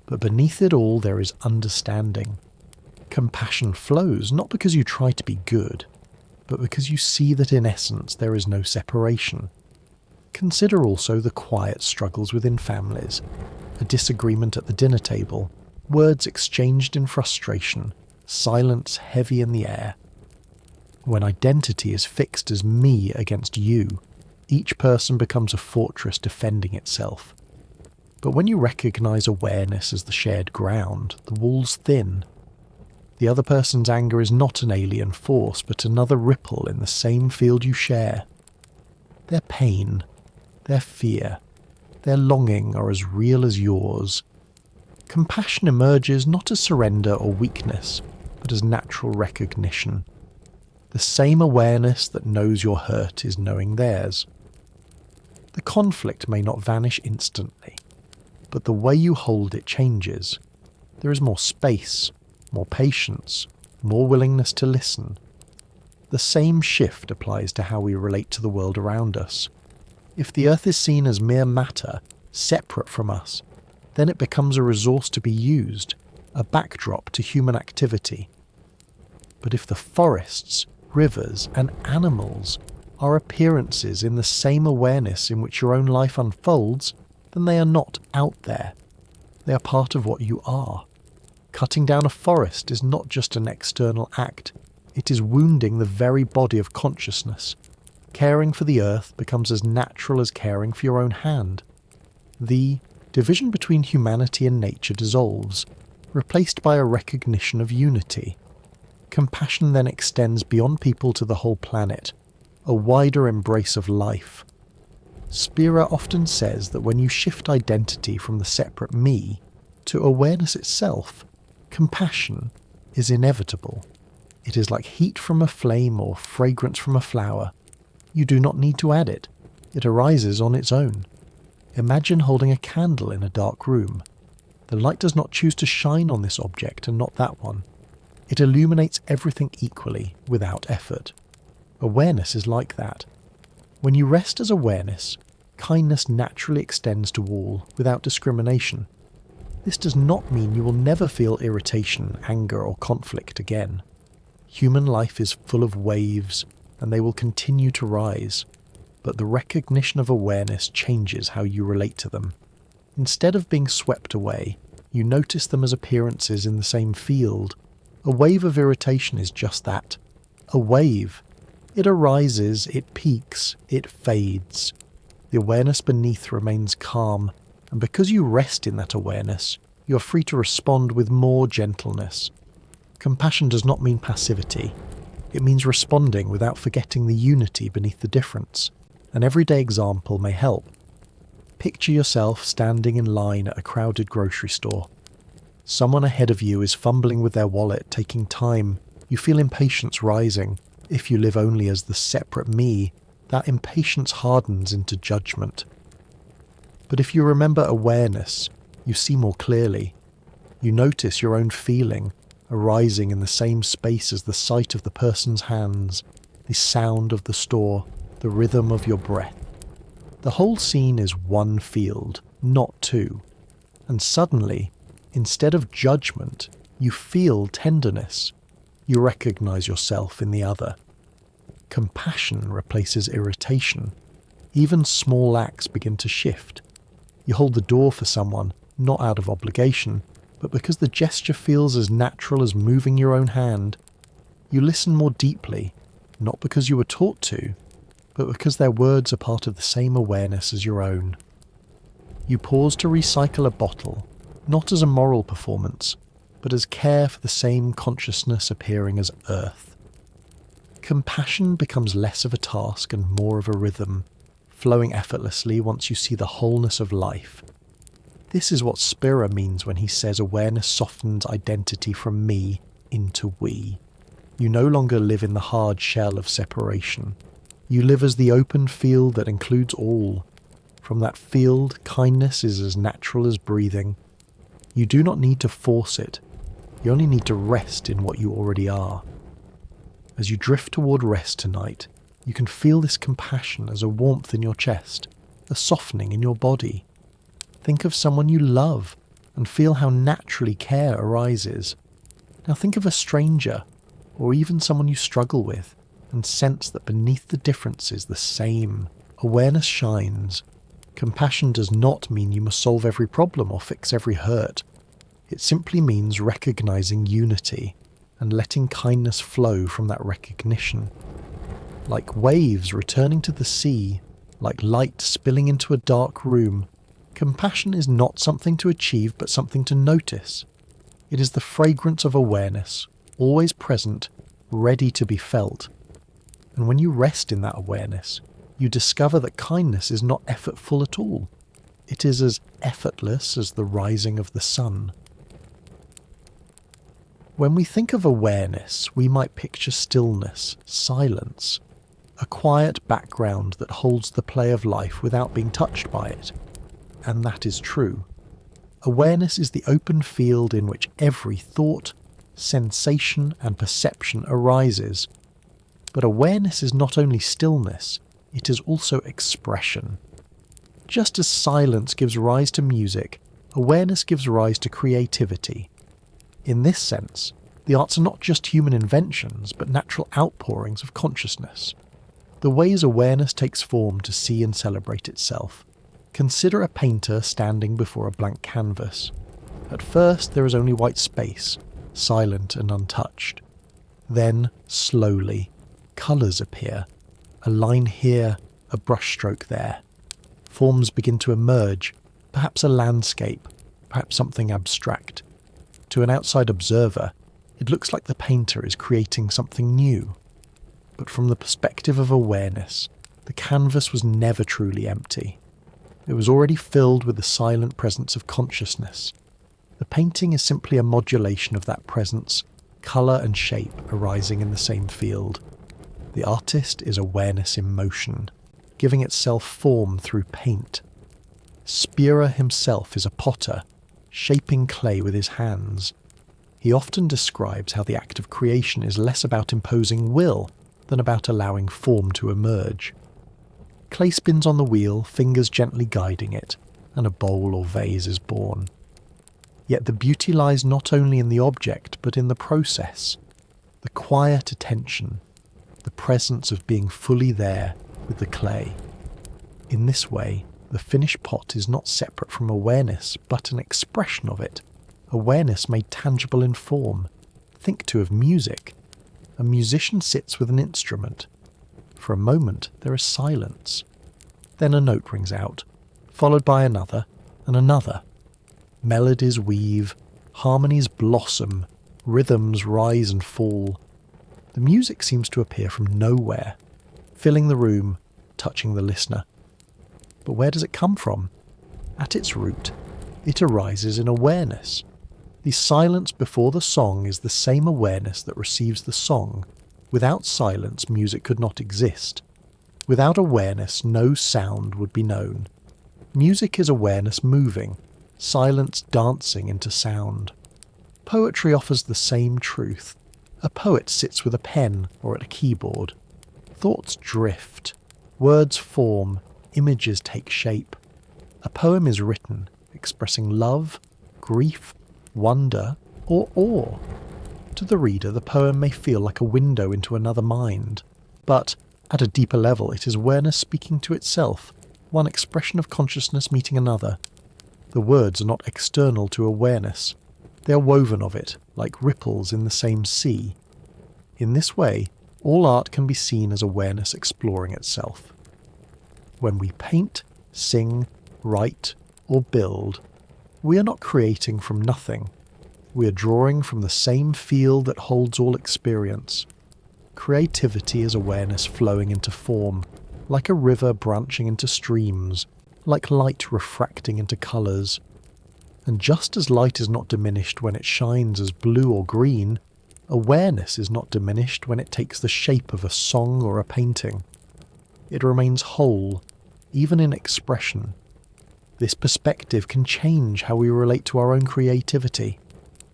but beneath it all there is understanding. Compassion flows not because you try to be good, but because you see that in essence there is no separation. Consider also the quiet struggles within families, a disagreement at the dinner table, words exchanged in frustration, silence heavy in the air. When identity is fixed as me against you, each person becomes a fortress defending itself. But when you recognize awareness as the shared ground, the walls thin. The other person's anger is not an alien force, but another ripple in the same field you share. Their pain, their fear, their longing are as real as yours. Compassion emerges not as surrender or weakness, but as natural recognition. The same awareness that knows your hurt is knowing theirs. The conflict may not vanish instantly, but the way you hold it changes. There is more space, more patience, more willingness to listen. The same shift applies to how we relate to the world around us. If the earth is seen as mere matter, separate from us, then it becomes a resource to be used, a backdrop to human activity. But if the forests, rivers, and animals are appearances in the same awareness in which your own life unfolds, then they are not out there. They are part of what you are. Cutting down a forest is not just an external act, it is wounding the very body of consciousness. Caring for the earth becomes as natural as caring for your own hand. The division between humanity and nature dissolves, replaced by a recognition of unity. Compassion then extends beyond people to the whole planet, a wider embrace of life. Spira often says that when you shift identity from the separate me to awareness itself, compassion is inevitable. It is like heat from a flame or fragrance from a flower. You do not need to add it. It arises on its own. Imagine holding a candle in a dark room. The light does not choose to shine on this object and not that one. It illuminates everything equally, without effort. Awareness is like that. When you rest as awareness, kindness naturally extends to all, without discrimination. This does not mean you will never feel irritation, anger, or conflict again. Human life is full of waves, and they will continue to rise. But the recognition of awareness changes how you relate to them. Instead of being swept away, you notice them as appearances in the same field. A wave of irritation is just that. A wave. It arises, it peaks, it fades. The awareness beneath remains calm, and because you rest in that awareness, you are free to respond with more gentleness. Compassion does not mean passivity. It means responding without forgetting the unity beneath the difference. An everyday example may help. Picture yourself standing in line at a crowded grocery store. Someone ahead of you is fumbling with their wallet, taking time. You feel impatience rising. If you live only as the separate me, that impatience hardens into judgment. But if you remember awareness, you see more clearly. You notice your own feeling arising in the same space as the sight of the person's hands, the sound of the store, the rhythm of your breath. The whole scene is one field, not two. And suddenly, instead of judgment, you feel tenderness. You recognize yourself in the other. Compassion replaces irritation. Even small acts begin to shift. You hold the door for someone, not out of obligation, but because the gesture feels as natural as moving your own hand. You listen more deeply, not because you were taught to, but because their words are part of the same awareness as your own. You pause to recycle a bottle, not as a moral performance, but as care for the same consciousness appearing as earth. Compassion becomes less of a task and more of a rhythm, flowing effortlessly once you see the wholeness of life. This is what Spira means when he says awareness softens identity from me into we. You no longer live in the hard shell of separation. You live as the open field that includes all. From that field, kindness is as natural as breathing. You do not need to force it. You only need to rest in what you already are. As you drift toward rest tonight, you can feel this compassion as a warmth in your chest, a softening in your body. Think of someone you love and feel how naturally care arises. Now think of a stranger, or even someone you struggle with, and sense that beneath the difference is the same. Awareness shines. Compassion does not mean you must solve every problem or fix every hurt. It simply means recognizing unity and letting kindness flow from that recognition. Like waves returning to the sea, like light spilling into a dark room, compassion is not something to achieve but something to notice. It is the fragrance of awareness, always present, ready to be felt. And when you rest in that awareness, you discover that kindness is not effortful at all. It is as effortless as the rising of the sun. When we think of awareness, we might picture stillness, silence, a quiet background that holds the play of life without being touched by it. And that is true. Awareness is the open field in which every thought, sensation, and perception arises. But awareness is not only stillness, it is also expression. Just as silence gives rise to music, awareness gives rise to creativity. In this sense, the arts are not just human inventions, but natural outpourings of consciousness. The ways awareness takes form to see and celebrate itself. Consider a painter standing before a blank canvas. At first there is only white space, silent and untouched. Then, slowly, colours appear. A line here, a brushstroke there. Forms begin to emerge, perhaps a landscape, perhaps something abstract. To an outside observer, it looks like the painter is creating something new. But from the perspective of awareness, the canvas was never truly empty. It was already filled with the silent presence of consciousness. The painting is simply a modulation of that presence, colour and shape arising in the same field. The artist is awareness in motion, giving itself form through paint. Spira himself is a potter, shaping clay with his hands. He often describes how the act of creation is less about imposing will than about allowing form to emerge. Clay spins on the wheel, fingers gently guiding it, and a bowl or vase is born. Yet the beauty lies not only in the object, but in the process. The quiet attention, the presence of being fully there with the clay. In this way, The finished pot is not separate from awareness, but an expression of it. Awareness made tangible in form. Think too of music. A musician sits with an instrument. For a moment there is silence. Then a note rings out, followed by another and another. Melodies weave, harmonies blossom, rhythms rise and fall. The music seems to appear from nowhere, filling the room, touching the listener. But where does it come from? At its root, it arises in awareness. The silence before the song is the same awareness that receives the song. Without silence, music could not exist. Without awareness, no sound would be known. Music is awareness moving, silence dancing into sound. Poetry offers the same truth. A poet sits with a pen or at a keyboard. Thoughts drift, words form, images take shape. A poem is written, expressing love, grief, wonder, or awe. To the reader, the poem may feel like a window into another mind, but at a deeper level it is awareness speaking to itself, one expression of consciousness meeting another. The words are not external to awareness. They are woven of it, like ripples in the same sea. In this way, all art can be seen as awareness exploring itself. When we paint, sing, write, or build, we are not creating from nothing. We are drawing from the same field that holds all experience. Creativity is awareness flowing into form, like a river branching into streams, like light refracting into colours. And just as light is not diminished when it shines as blue or green, awareness is not diminished when it takes the shape of a song or a painting. It remains whole, even in expression. This perspective can change how we relate to our own creativity.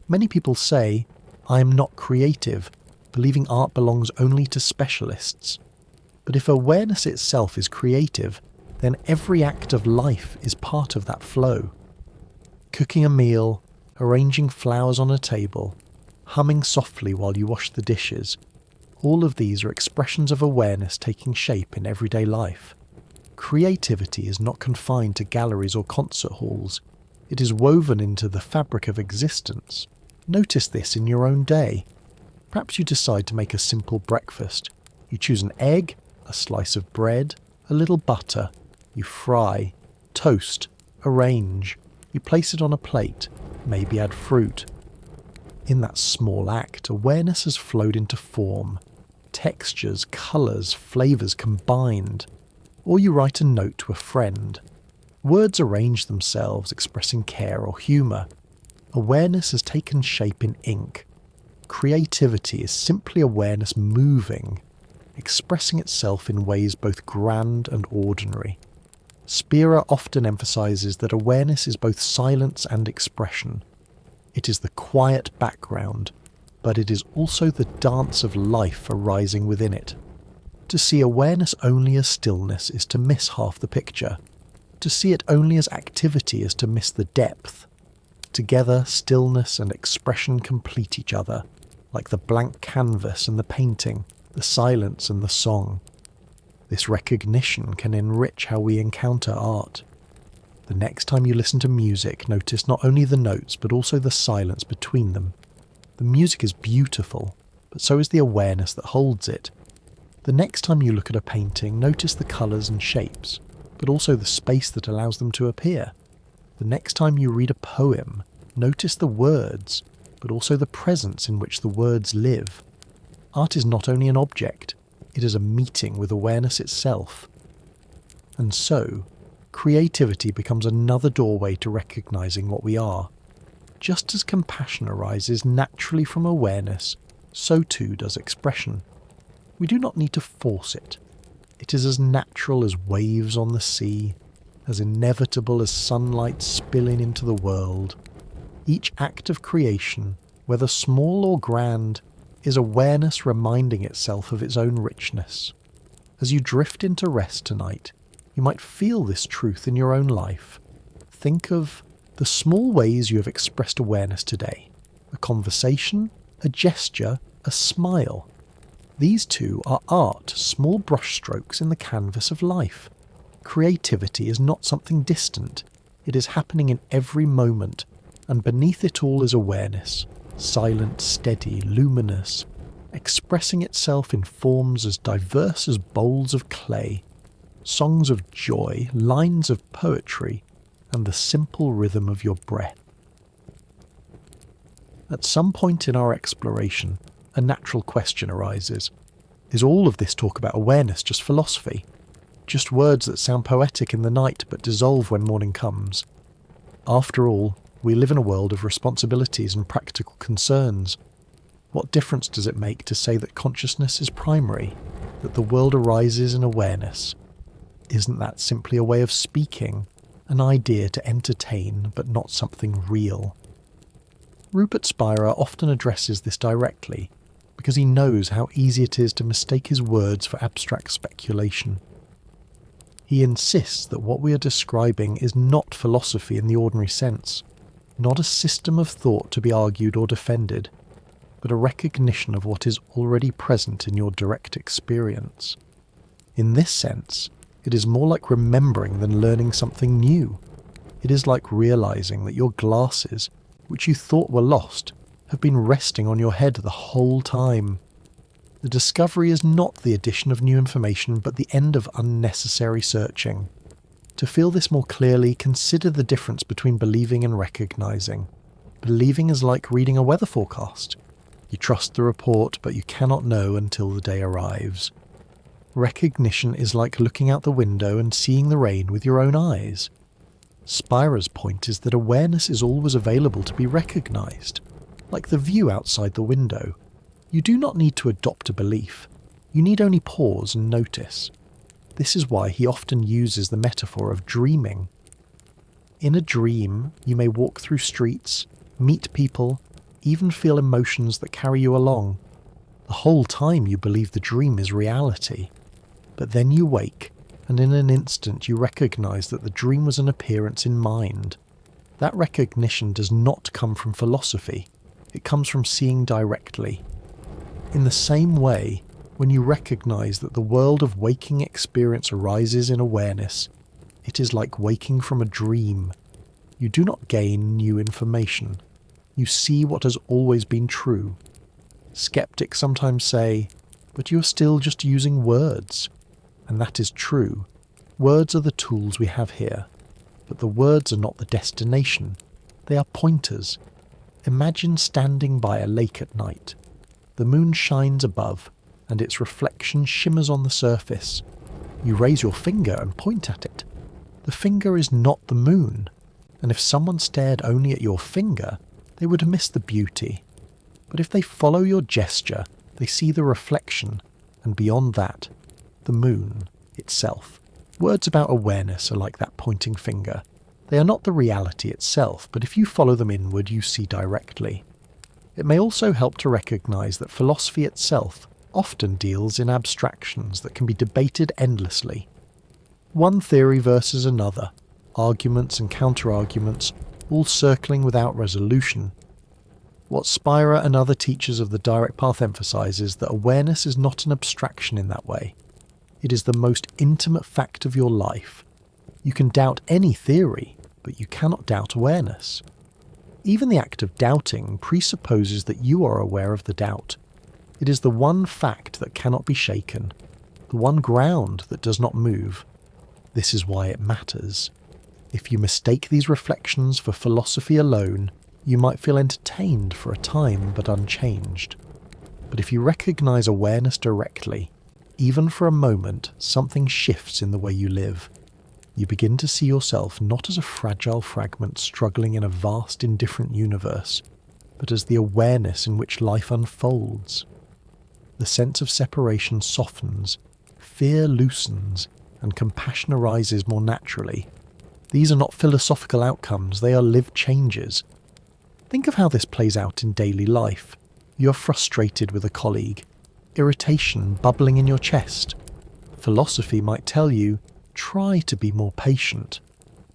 Many people say, "I am not creative," believing art belongs only to specialists. But if awareness itself is creative, then every act of life is part of that flow. Cooking a meal, arranging flowers on a table, humming softly while you wash the dishes, all of these are expressions of awareness taking shape in everyday life. Creativity is not confined to galleries or concert halls. It is woven into the fabric of existence. Notice this in your own day. Perhaps you decide to make a simple breakfast. You choose an egg, a slice of bread, a little butter. You fry, toast, arrange. You place it on a plate, maybe add fruit. In that small act, awareness has flowed into form. Textures, colours, flavours combined. Or you write a note to a friend. Words arrange themselves, expressing care or humour. Awareness has taken shape in ink. Creativity is simply awareness moving, expressing itself in ways both grand and ordinary. Spira often emphasises that awareness is both silence and expression. It is the quiet background, but it is also the dance of life arising within it. To see awareness only as stillness is to miss half the picture. To see it only as activity is to miss the depth. Together, stillness and expression complete each other, like the blank canvas and the painting, the silence and the song. This recognition can enrich how we encounter art. The next time you listen to music, notice not only the notes but also the silence between them. The music is beautiful, but so is the awareness that holds it. The next time you look at a painting, notice the colours and shapes, but also the space that allows them to appear. The next time you read a poem, notice the words, but also the presence in which the words live. Art is not only an object, it is a meeting with awareness itself. And so, creativity becomes another doorway to recognising what we are. Just as compassion arises naturally from awareness, so too does expression. We do not need to force it. It is as natural as waves on the sea, as inevitable as sunlight spilling into the world. Each act of creation, whether small or grand, is awareness reminding itself of its own richness. As you drift into rest tonight, you might feel this truth in your own life. Think of the small ways you have expressed awareness today. A conversation, a gesture, a smile. These too are art, small brushstrokes in the canvas of life. Creativity is not something distant. It is happening in every moment, and beneath it all is awareness, silent, steady, luminous, expressing itself in forms as diverse as bowls of clay, songs of joy, lines of poetry, and the simple rhythm of your breath. At some point in our exploration, a natural question arises. Is all of this talk about awareness just philosophy? Just words that sound poetic in the night but dissolve when morning comes? After all, we live in a world of responsibilities and practical concerns. What difference does it make to say that consciousness is primary, that the world arises in awareness? Isn't that simply a way of speaking, an idea to entertain but not something real? Rupert Spira often addresses this directly, because he knows how easy it is to mistake his words for abstract speculation. He insists that what we are describing is not philosophy in the ordinary sense, not a system of thought to be argued or defended, but a recognition of what is already present in your direct experience. In this sense, it is more like remembering than learning something new. It is like realizing that your glasses, which you thought were lost, have been resting on your head the whole time. The discovery is not the addition of new information, but the end of unnecessary searching. To feel this more clearly, consider the difference between believing and recognizing. Believing is like reading a weather forecast. You trust the report, but you cannot know until the day arrives. Recognition is like looking out the window and seeing the rain with your own eyes. Spira's point is that awareness is always available to be recognized. Like the view outside the window, you do not need to adopt a belief. You need only pause and notice. This is why he often uses the metaphor of dreaming. In a dream, you may walk through streets, meet people, even feel emotions that carry you along. The whole time you believe the dream is reality. But then you wake, and in an instant you recognize that the dream was an appearance in mind. That recognition does not come from philosophy. It comes from seeing directly. In the same way, when you recognize that the world of waking experience arises in awareness, it is like waking from a dream. You do not gain new information. You see what has always been true. Skeptics sometimes say, but you are still just using words. And that is true. Words are the tools we have here. But the words are not the destination. They are pointers. Imagine standing by a lake at night. The moon shines above, and its reflection shimmers on the surface. You raise your finger and point at it. The finger is not the moon, and if someone stared only at your finger, they would miss the beauty. But if they follow your gesture, they see the reflection, and beyond that, the moon itself. Words about awareness are like that pointing finger. They are not the reality itself, but if you follow them inward, you see directly. It may also help to recognize that philosophy itself often deals in abstractions that can be debated endlessly. One theory versus another, arguments and counter-arguments, all circling without resolution. What Spira and other teachers of the direct path emphasize is that awareness is not an abstraction in that way. It is the most intimate fact of your life. You can doubt any theory, but you cannot doubt awareness. Even the act of doubting presupposes that you are aware of the doubt. It is the one fact that cannot be shaken, the one ground that does not move. This is why it matters. If you mistake these reflections for philosophy alone, you might feel entertained for a time but unchanged. But if you recognize awareness directly, even for a moment, something shifts in the way you live. You begin to see yourself not as a fragile fragment struggling in a vast, indifferent universe, but as the awareness in which life unfolds. The sense of separation softens, fear loosens, and compassion arises more naturally. These are not philosophical outcomes, they are lived changes. Think of how this plays out in daily life. You are frustrated with a colleague, irritation bubbling in your chest. Philosophy might tell you, try to be more patient.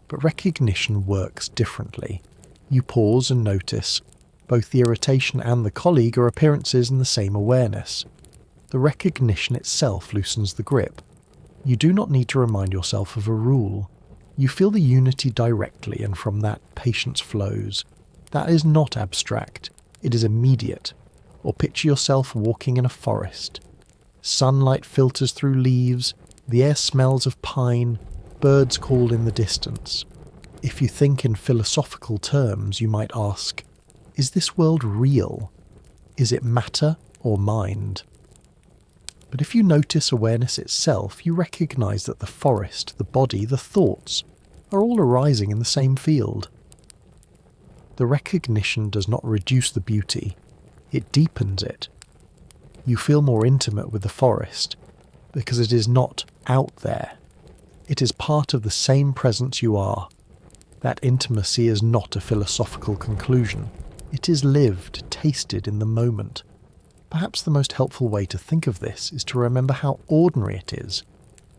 But recognition works differently. You pause and notice. Both the irritation and the colleague are appearances in the same awareness. The recognition itself loosens the grip. You do not need to remind yourself of a rule. You feel the unity directly, and from that, patience flows. That is not abstract. It is immediate. Or picture yourself walking in a forest. Sunlight filters through leaves, the air smells of pine, birds call in the distance. If you think in philosophical terms, you might ask, is this world real? Is it matter or mind? But if you notice awareness itself, you recognize that the forest, the body, the thoughts are all arising in the same field. The recognition does not reduce the beauty, it deepens it. You feel more intimate with the forest because it is not out there. It is part of the same presence you are. That intimacy is not a philosophical conclusion. It is lived, tasted in the moment. Perhaps the most helpful way to think of this is to remember how ordinary it is.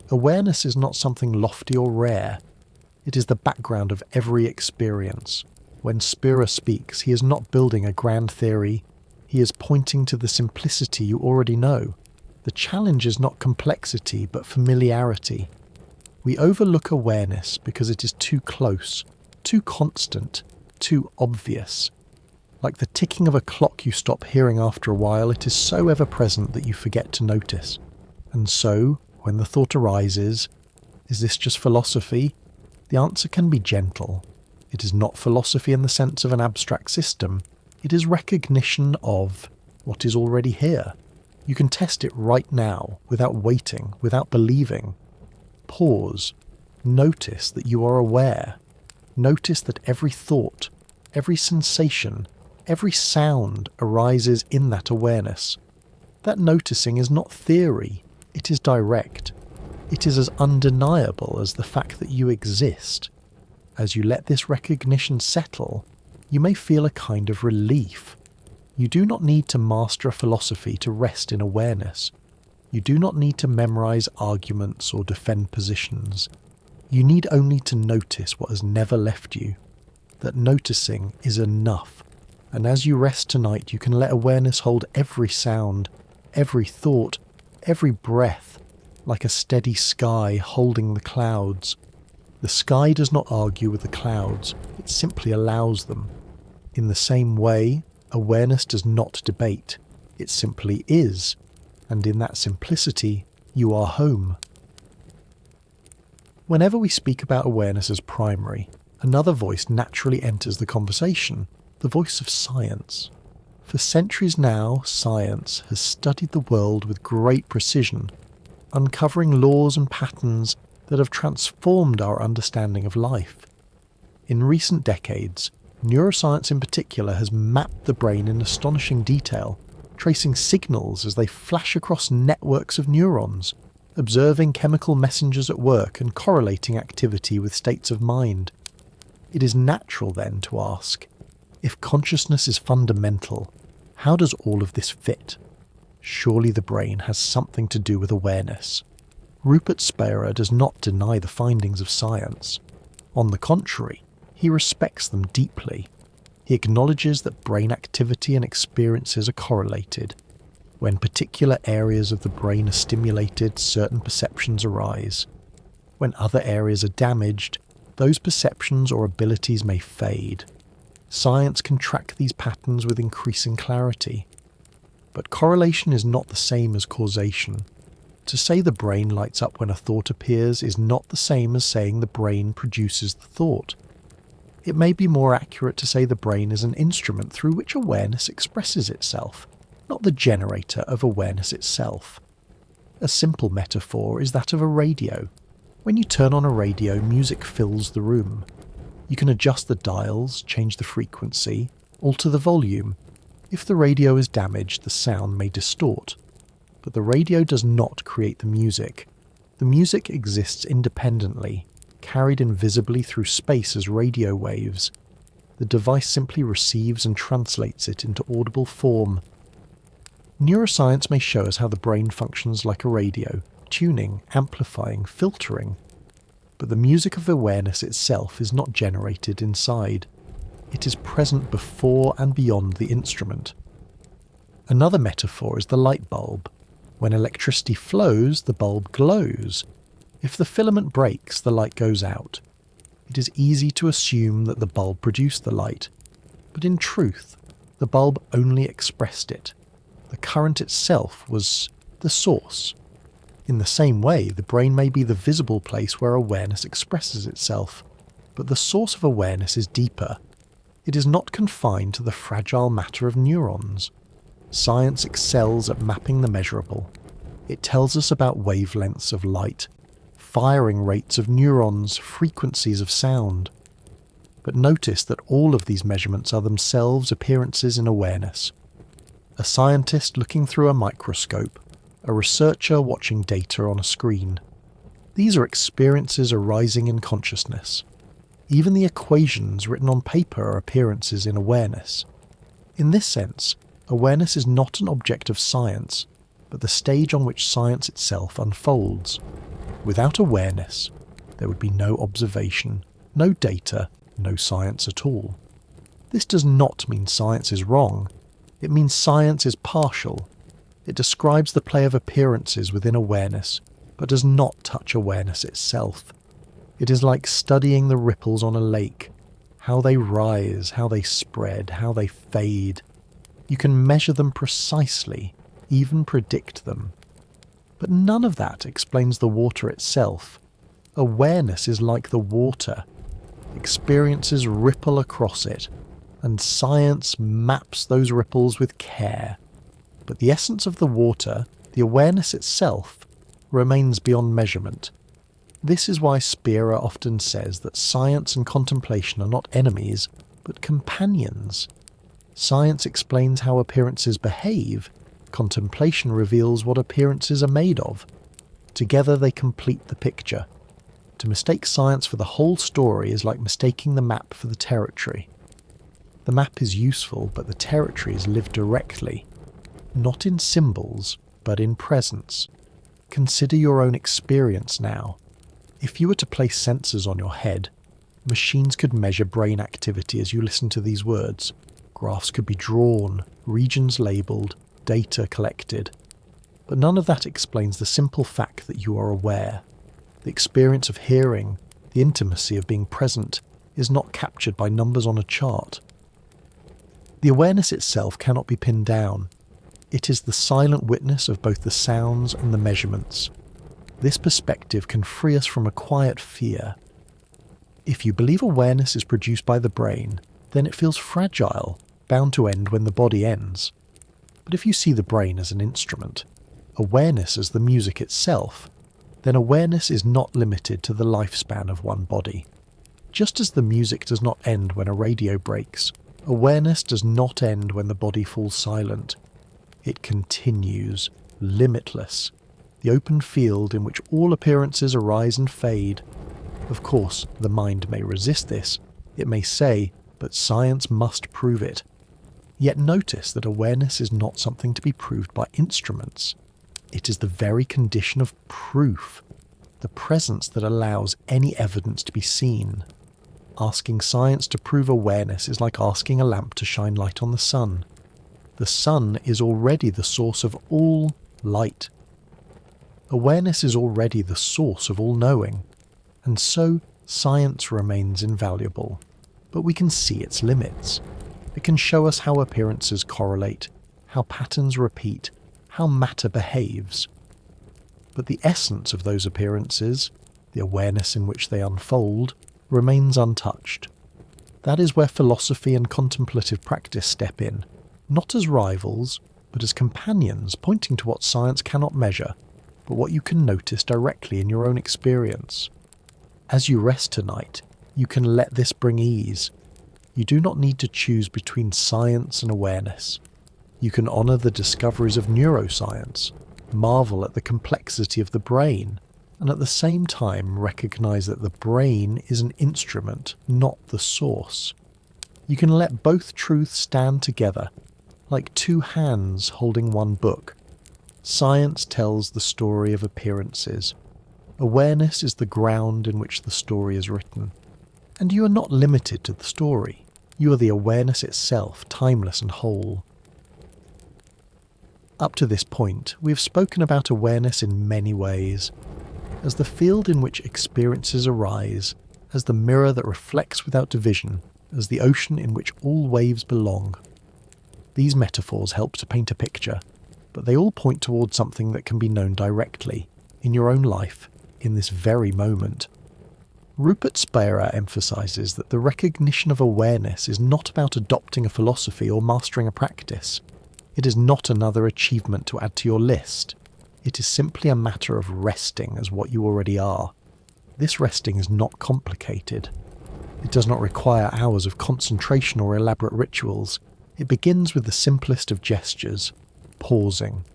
Awareness is not something lofty or rare. It is the background of every experience. When Spira speaks, he is not building a grand theory. He is pointing to the simplicity you already know. The challenge is not complexity, but familiarity. We overlook awareness because it is too close, too constant, too obvious. Like the ticking of a clock you stop hearing after a while, it is so ever-present that you forget to notice. And so, when the thought arises, is this just philosophy? The answer can be gentle. It is not philosophy in the sense of an abstract system. It is recognition of what is already here. You can test it right now, without waiting, without believing. Pause. Notice that you are aware. Notice that every thought, every sensation, every sound arises in that awareness. That noticing is not theory, it is direct. It is as undeniable as the fact that you exist. As you let this recognition settle, you may feel a kind of relief. You do not need to master a philosophy to rest in awareness. You do not need to memorize arguments or defend positions. You need only to notice what has never left you. That noticing is enough. And as you rest tonight, you can let awareness hold every sound, every thought, every breath, like a steady sky holding the clouds. The sky does not argue with the clouds, it simply allows them. In the same way, awareness does not debate, it simply is. And in that simplicity, you are home. Whenever we speak about awareness as primary, another voice naturally enters the conversation, the voice of science. For centuries now, science has studied the world with great precision, uncovering laws and patterns that have transformed our understanding of life. In recent decades, neuroscience in particular has mapped the brain in astonishing detail, tracing signals as they flash across networks of neurons, observing chemical messengers at work and correlating activity with states of mind. It is natural then to ask, if consciousness is fundamental, how does all of this fit? Surely the brain has something to do with awareness. Rupert Spira does not deny the findings of science. On the contrary, he respects them deeply. He acknowledges that brain activity and experiences are correlated. When particular areas of the brain are stimulated, certain perceptions arise. When other areas are damaged, those perceptions or abilities may fade. Science can track these patterns with increasing clarity. But correlation is not the same as causation. To say the brain lights up when a thought appears is not the same as saying the brain produces the thought. It may be more accurate to say the brain is an instrument through which awareness expresses itself, not the generator of awareness itself. A simple metaphor is that of a radio. When you turn on a radio, music fills the room. You can adjust the dials, change the frequency, alter the volume. If the radio is damaged, the sound may distort. But the radio does not create the music. The music exists independently, carried invisibly through space as radio waves. The device simply receives and translates it into audible form. Neuroscience may show us how the brain functions like a radio, tuning, amplifying, filtering. But the music of awareness itself is not generated inside. It is present before and beyond the instrument. Another metaphor is the light bulb. When electricity flows, the bulb glows. If the filament breaks, the light goes out. It is easy to assume that the bulb produced the light, but in truth, the bulb only expressed it. The current itself was the source. In the same way, the brain may be the visible place where awareness expresses itself, but the source of awareness is deeper. It is not confined to the fragile matter of neurons. Science excels at mapping the measurable. It tells us about wavelengths of light, firing rates of neurons, frequencies of sound. But notice that all of these measurements are themselves appearances in awareness. A scientist looking through a microscope, a researcher watching data on a screen. These are experiences arising in consciousness. Even the equations written on paper are appearances in awareness. In this sense, awareness is not an object of science, but the stage on which science itself unfolds. Without awareness, there would be no observation, no data, no science at all. This does not mean science is wrong. It means science is partial. It describes the play of appearances within awareness, but does not touch awareness itself. It is like studying the ripples on a lake, how they rise, how they spread, how they fade. You can measure them precisely, even predict them. But none of that explains the water itself. Awareness is like the water. Experiences ripple across it, and science maps those ripples with care. But the essence of the water, the awareness itself, remains beyond measurement. This is why Spira often says that science and contemplation are not enemies, but companions. Science explains how appearances behave. Contemplation reveals what appearances are made of. Together they complete the picture. To mistake science for the whole story is like mistaking the map for the territory. The map is useful, but the territory is lived directly, not in symbols, but in presence. Consider your own experience now. If you were to place sensors on your head, machines could measure brain activity as you listen to these words. Graphs could be drawn, regions labelled, data collected. But none of that explains the simple fact that you are aware. The experience of hearing, the intimacy of being present, is not captured by numbers on a chart. The awareness itself cannot be pinned down. It is the silent witness of both the sounds and the measurements. This perspective can free us from a quiet fear. If you believe awareness is produced by the brain, then it feels fragile, bound to end when the body ends. But if you see the brain as an instrument, awareness as the music itself, then awareness is not limited to the lifespan of one body. Just as the music does not end when a radio breaks, awareness does not end when the body falls silent. It continues, limitless, the open field in which all appearances arise and fade. Of course, the mind may resist this. It may say, but science must prove it. Yet notice that awareness is not something to be proved by instruments. It is the very condition of proof, the presence that allows any evidence to be seen. Asking science to prove awareness is like asking a lamp to shine light on the sun. The sun is already the source of all light. Awareness is already the source of all knowing, and so science remains invaluable. But we can see its limits. It can show us how appearances correlate, how patterns repeat, how matter behaves. But the essence of those appearances, the awareness in which they unfold, remains untouched. That is where philosophy and contemplative practice step in, not as rivals, but as companions pointing to what science cannot measure, but what you can notice directly in your own experience. As you rest tonight, you can let this bring ease. You do not need to choose between science and awareness. You can honour the discoveries of neuroscience, marvel at the complexity of the brain, and at the same time recognise that the brain is an instrument, not the source. You can let both truths stand together, like two hands holding one book. Science tells the story of appearances. Awareness is the ground in which the story is written. And you are not limited to the story. You are the awareness itself, timeless and whole. Up to this point, we have spoken about awareness in many ways. as the field in which experiences arise, as the mirror that reflects without division, as the ocean in which all waves belong. These metaphors help to paint a picture, but they all point towards something that can be known directly, in your own life, in this very moment. Rupert Spira emphasizes that the recognition of awareness is not about adopting a philosophy or mastering a practice. It is not another achievement to add to your list. It is simply a matter of resting as what you already are. This resting is not complicated. It does not require hours of concentration or elaborate rituals. It begins with the simplest of gestures, pausing.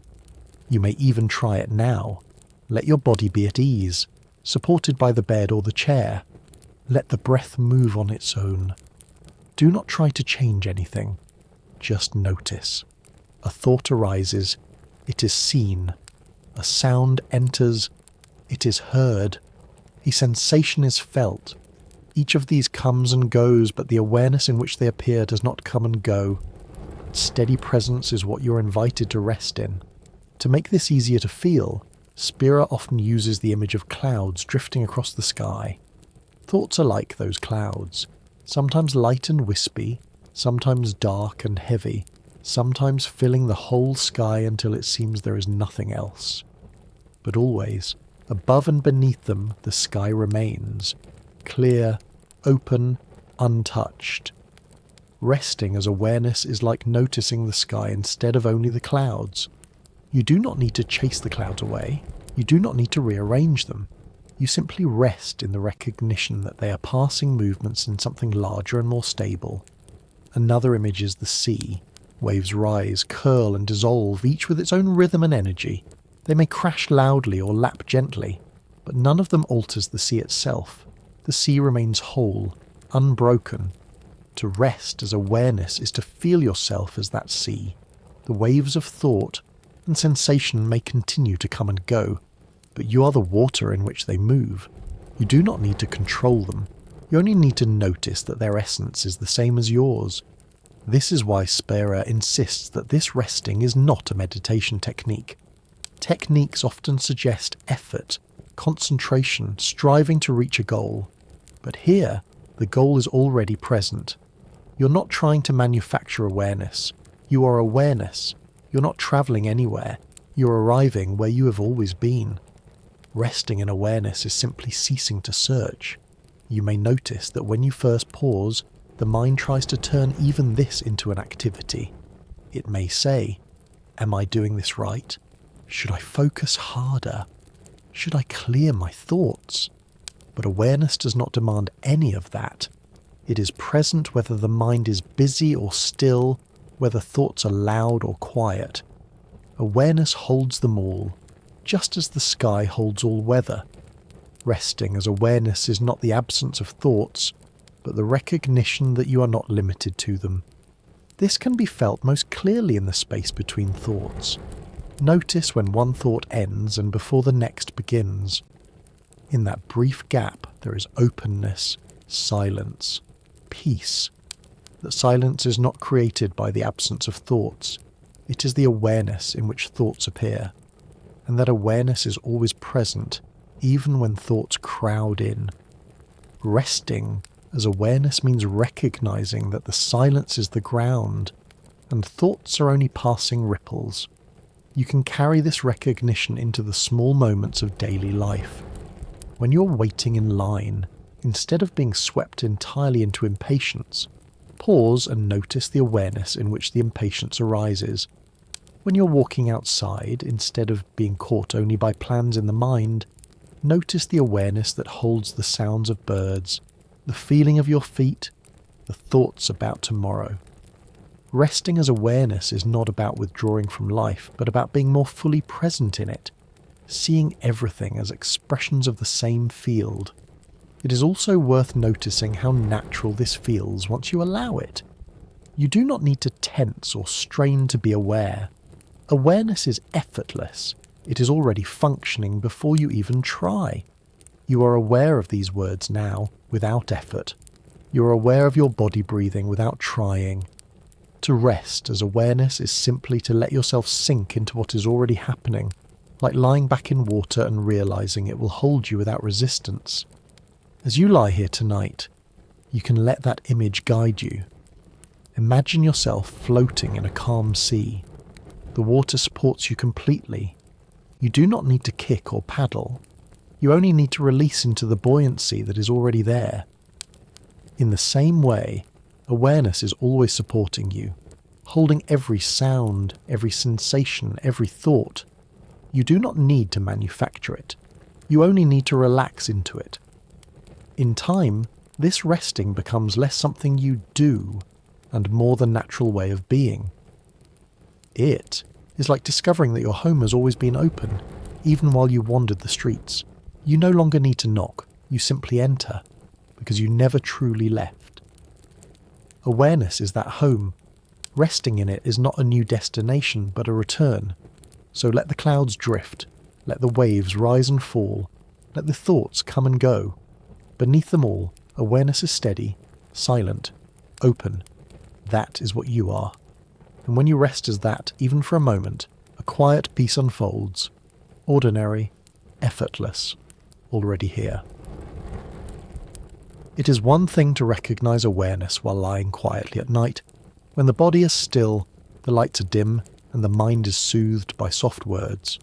You may even try it now. Let your body be at ease, supported by the bed or the chair. Let the breath move on its own. Do not try to change anything. Just notice. A thought arises. It is seen. A sound enters. It is heard. A sensation is felt. Each of these comes and goes, but the awareness in which they appear does not come and go. Steady presence is what you're invited to rest in. To make this easier to feel, Spira often uses the image of clouds drifting across the sky. Thoughts are like those clouds, sometimes light and wispy, sometimes dark and heavy, sometimes filling the whole sky until it seems there is nothing else. But always, above and beneath them, the sky remains, clear, open, untouched. Resting as awareness is like noticing the sky instead of only the clouds. You do not need to chase the clouds away. You do not need to rearrange them. You simply rest in the recognition that they are passing movements in something larger and more stable. Another image is the sea. Waves rise, curl and dissolve, each with its own rhythm and energy. They may crash loudly or lap gently, but none of them alters the sea itself. The sea remains whole, unbroken. To rest as awareness is to feel yourself as that sea. The waves of thought and sensation may continue to come and go, but you are the water in which they move. You do not need to control them. You only need to notice that their essence is the same as yours. This is why Spira insists that this resting is not a meditation technique. Techniques often suggest effort, concentration, striving to reach a goal. But here, the goal is already present. You're not trying to manufacture awareness. You are awareness. You're not travelling anywhere. You're arriving where you have always been. Resting in awareness is simply ceasing to search. You may notice that when you first pause, the mind tries to turn even this into an activity. It may say, "Am I doing this right? Should I focus harder? Should I clear my thoughts?" But awareness does not demand any of that. It is present whether the mind is busy or still, whether thoughts are loud or quiet. Awareness holds them all, just as the sky holds all weather. Resting as awareness is not the absence of thoughts, but the recognition that you are not limited to them. This can be felt most clearly in the space between thoughts. Notice when one thought ends and before the next begins. In that brief gap, there is openness, silence, peace. That silence is not created by the absence of thoughts. It is the awareness in which thoughts appear. And that awareness is always present, even when thoughts crowd in. Resting as awareness means recognizing that the silence is the ground, and thoughts are only passing ripples. You can carry this recognition into the small moments of daily life. When you're waiting in line, instead of being swept entirely into impatience, pause and notice the awareness in which the impatience arises. When you're walking outside, instead of being caught only by plans in the mind, notice the awareness that holds the sounds of birds, the feeling of your feet, the thoughts about tomorrow. Resting as awareness is not about withdrawing from life, but about being more fully present in it, seeing everything as expressions of the same field. It is also worth noticing how natural this feels once you allow it. You do not need to tense or strain to be aware. Awareness is effortless. It is already functioning before you even try. You are aware of these words now, without effort. You are aware of your body breathing without trying. To rest as awareness is simply to let yourself sink into what is already happening, like lying back in water and realizing it will hold you without resistance. As you lie here tonight, you can let that image guide you. Imagine yourself floating in a calm sea. The water supports you completely. You do not need to kick or paddle. You only need to release into the buoyancy that is already there. In the same way, awareness is always supporting you, holding every sound, every sensation, every thought. You do not need to manufacture it. You only need to relax into it. In time, this resting becomes less something you do and more the natural way of being. It is like discovering that your home has always been open, even while you wandered the streets. You no longer need to knock, you simply enter, because you never truly left. Awareness is that home. Resting in it is not a new destination, but a return. So let the clouds drift, let the waves rise and fall, let the thoughts come and go. Beneath them all, awareness is steady, silent, open. That is what you are. And when you rest as that, even for a moment, a quiet peace unfolds. Ordinary, effortless, already here. It is one thing to recognize awareness while lying quietly at night, when the body is still, the lights are dim, and the mind is soothed by soft words.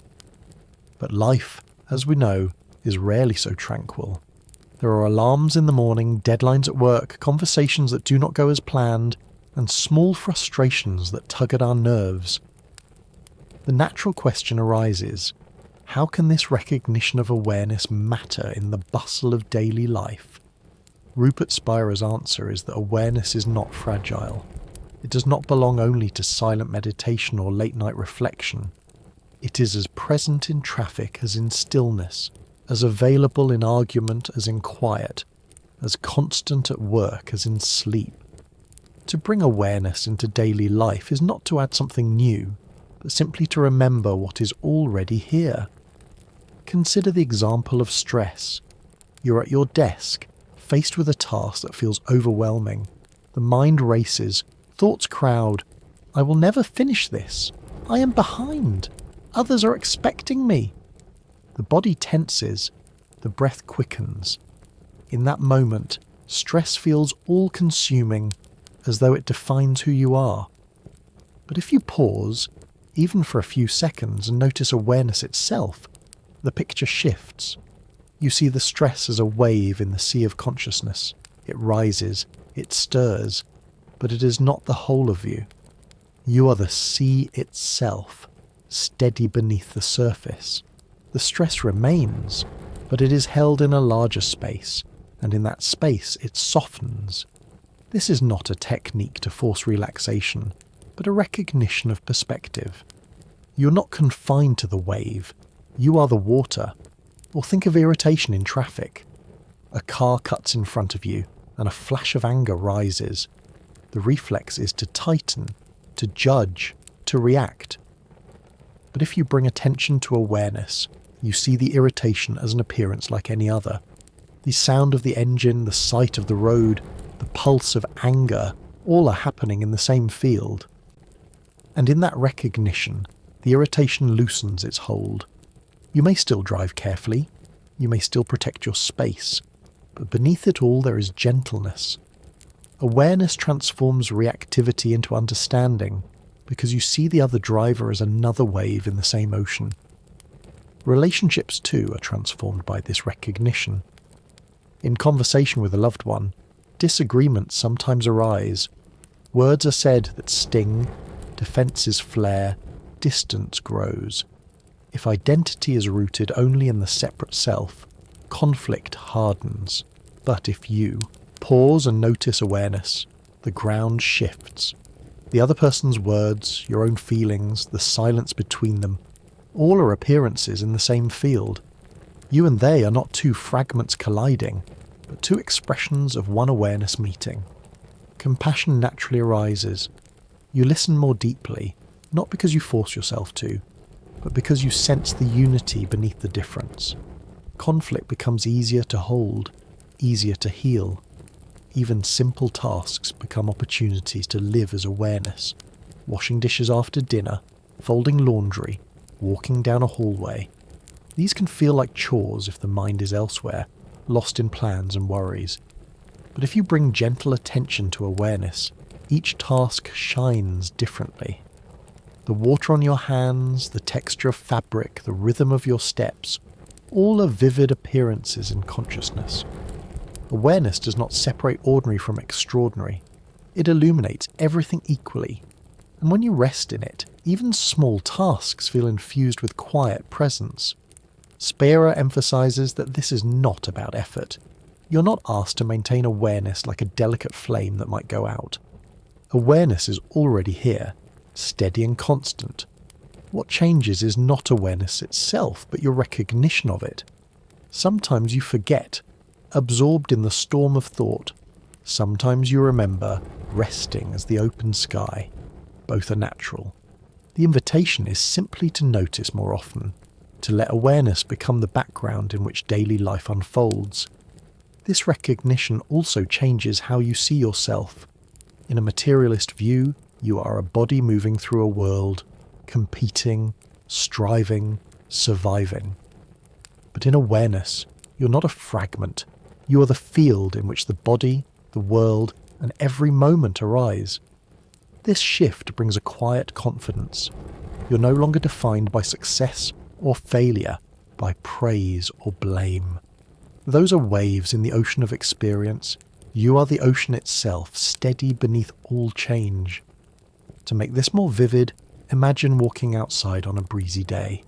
But life, as we know, is rarely so tranquil. There are alarms in the morning, deadlines at work, conversations that do not go as planned, and small frustrations that tug at our nerves. The natural question arises, how can this recognition of awareness matter in the bustle of daily life? Rupert Spira's answer is that awareness is not fragile. It does not belong only to silent meditation or late-night reflection. It is as present in traffic as in stillness, as available in argument as in quiet, as constant at work as in sleep. To bring awareness into daily life is not to add something new, but simply to remember what is already here. Consider the example of stress. You're at your desk, faced with a task that feels overwhelming. The mind races, thoughts crowd. I will never finish this. I am behind. Others are expecting me. The body tenses, the breath quickens. In that moment, stress feels all-consuming, as though it defines who you are. But if you pause, even for a few seconds, and notice awareness itself, the picture shifts. You see the stress as a wave in the sea of consciousness. It rises, it stirs, but it is not the whole of you. You are the sea itself, steady beneath the surface. The stress remains, but it is held in a larger space, and in that space it softens. This is not a technique to force relaxation, but a recognition of perspective. You're not confined to the wave, you are the water. Or think of irritation in traffic. A car cuts in front of you, and a flash of anger rises. The reflex is to tighten, to judge, to react. But if you bring attention to awareness, you see the irritation as an appearance like any other. The sound of the engine, the sight of the road, the pulse of anger, all are happening in the same field. And in that recognition, the irritation loosens its hold. You may still drive carefully, you may still protect your space, but beneath it all there is gentleness. Awareness transforms reactivity into understanding, because you see the other driver as another wave in the same ocean. Relationships too are transformed by this recognition. In conversation with a loved one, disagreements sometimes arise. Words are said that sting, defences flare, distance grows. If identity is rooted only in the separate self, conflict hardens. But if you pause and notice awareness, the ground shifts. The other person's words, your own feelings, the silence between them, all are appearances in the same field. You and they are not two fragments colliding, but two expressions of one awareness meeting. Compassion naturally arises. You listen more deeply, not because you force yourself to, but because you sense the unity beneath the difference. Conflict becomes easier to hold, easier to heal. Even simple tasks become opportunities to live as awareness. Washing dishes after dinner, folding laundry, walking down a hallway. These can feel like chores if the mind is elsewhere, lost in plans and worries. But if you bring gentle attention to awareness, each task shines differently. The water on your hands, the texture of fabric, the rhythm of your steps, all are vivid appearances in consciousness. Awareness does not separate ordinary from extraordinary. It illuminates everything equally. And when you rest in it, even small tasks feel infused with quiet presence. Spira emphasizes that this is not about effort. You're not asked to maintain awareness like a delicate flame that might go out. Awareness is already here, steady and constant. What changes is not awareness itself, but your recognition of it. Sometimes you forget, absorbed in the storm of thought. Sometimes you remember, resting as the open sky. Both are natural. The invitation is simply to notice more often, to let awareness become the background in which daily life unfolds. This recognition also changes how you see yourself. In a materialist view, you are a body moving through a world, competing, striving, surviving. But in awareness, you're not a fragment. You are the field in which the body, the world, and every moment arise. This shift brings a quiet confidence. You're no longer defined by success or failure, by praise or blame. Those are waves in the ocean of experience. You are the ocean itself, steady beneath all change. To make this more vivid, imagine walking outside on a breezy day.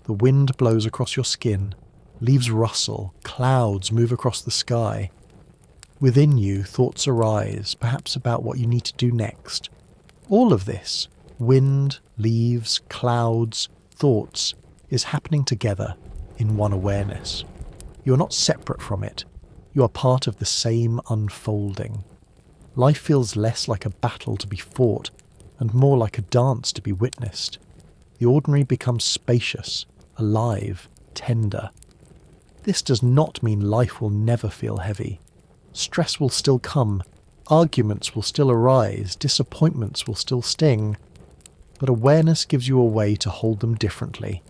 The wind blows across your skin, leaves rustle, clouds move across the sky. Within you, thoughts arise, perhaps about what you need to do next. All of this, wind, leaves, clouds, thoughts, is happening together in one awareness. You are not separate from it. You are part of the same unfolding. Life feels less like a battle to be fought and more like a dance to be witnessed. The ordinary becomes spacious, alive, tender. This does not mean life will never feel heavy. Stress will still come, arguments will still arise, disappointments will still sting. But awareness gives you a way to hold them differently.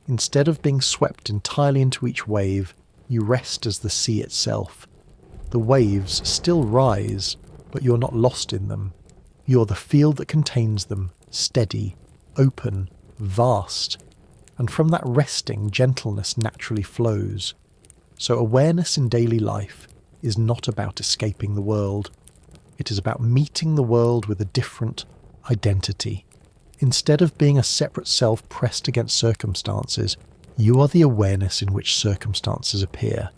Instead of being swept entirely into each wave, you rest as the sea itself. The waves still rise, but you're not lost in them. You're the field that contains them, steady, open, vast. And from that resting, gentleness naturally flows. So awareness in daily life is not about escaping the world. It is about meeting the world with a different identity. Instead of being a separate self pressed against circumstances, you are the awareness in which circumstances appear.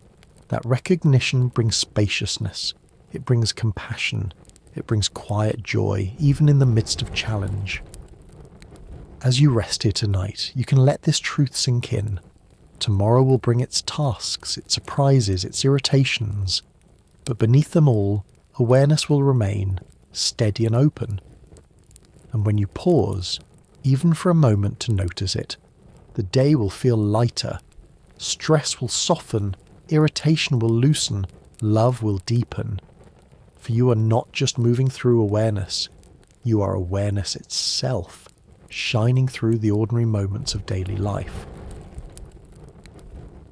That recognition brings spaciousness. It brings compassion. It brings quiet joy, even in the midst of challenge. As you rest here tonight, you can let this truth sink in. Tomorrow will bring its tasks, its surprises, its irritations. But beneath them all, awareness will remain, steady and open. And when you pause, even for a moment to notice it, the day will feel lighter. Stress will soften, irritation will loosen, love will deepen. For you are not just moving through awareness, you are awareness itself, shining through the ordinary moments of daily life.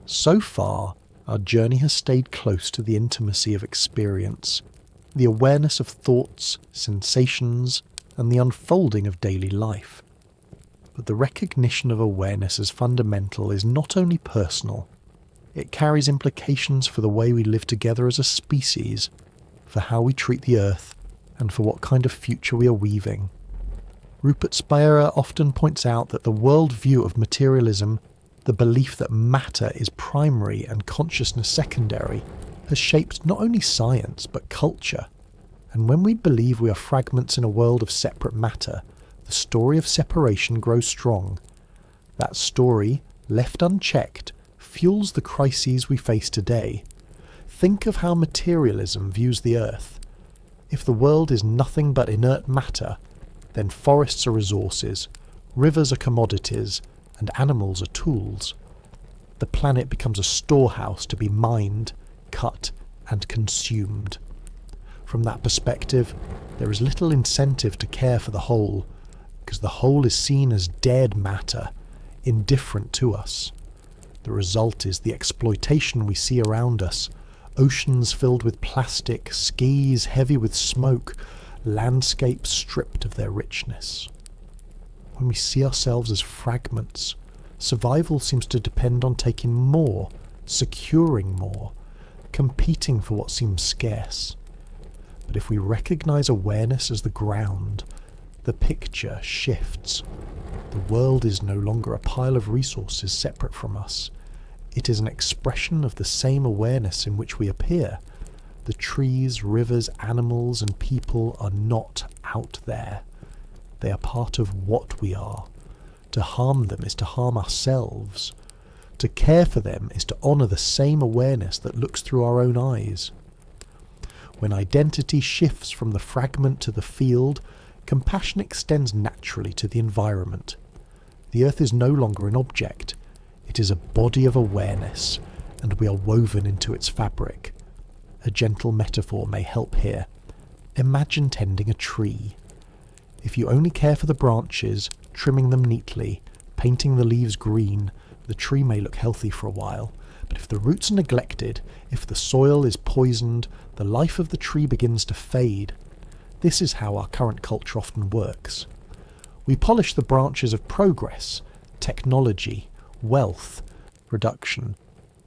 So far, our journey has stayed close to the intimacy of experience, the awareness of thoughts, sensations, and the unfolding of daily life. But the recognition of awareness as fundamental is not only personal, it carries implications for the way we live together as a species, for how we treat the earth, and for what kind of future we are weaving. Rupert Spira often points out that the world view of materialism, the belief that matter is primary and consciousness secondary, has shaped not only science but culture. And when we believe we are fragments in a world of separate matter, the story of separation grows strong. That story, left unchecked, fuels the crises we face today. Think of how materialism views the earth. If the world is nothing but inert matter, then forests are resources, rivers are commodities, and animals are tools. The planet becomes a storehouse to be mined, cut, and consumed. From that perspective, there is little incentive to care for the whole, because the whole is seen as dead matter, indifferent to us. The result is the exploitation we see around us. Oceans filled with plastic, skies heavy with smoke, landscapes stripped of their richness. When we see ourselves as fragments, survival seems to depend on taking more, securing more, competing for what seems scarce. But if we recognize awareness as the ground, the picture shifts. The world is no longer a pile of resources separate from us. It is an expression of the same awareness in which we appear. The trees, rivers, animals, and people are not out there. They are part of what we are. To harm them is to harm ourselves. To care for them is to honour the same awareness that looks through our own eyes. When identity shifts from the fragment to the field, compassion extends naturally to the environment. The earth is no longer an object. It is a body of awareness, and we are woven into its fabric. A gentle metaphor may help here. Imagine tending a tree. If you only care for the branches, trimming them neatly, painting the leaves green, the tree may look healthy for a while. But if the roots are neglected, if the soil is poisoned, the life of the tree begins to fade. This is how our current culture often works. We polish the branches of progress, technology, wealth, production,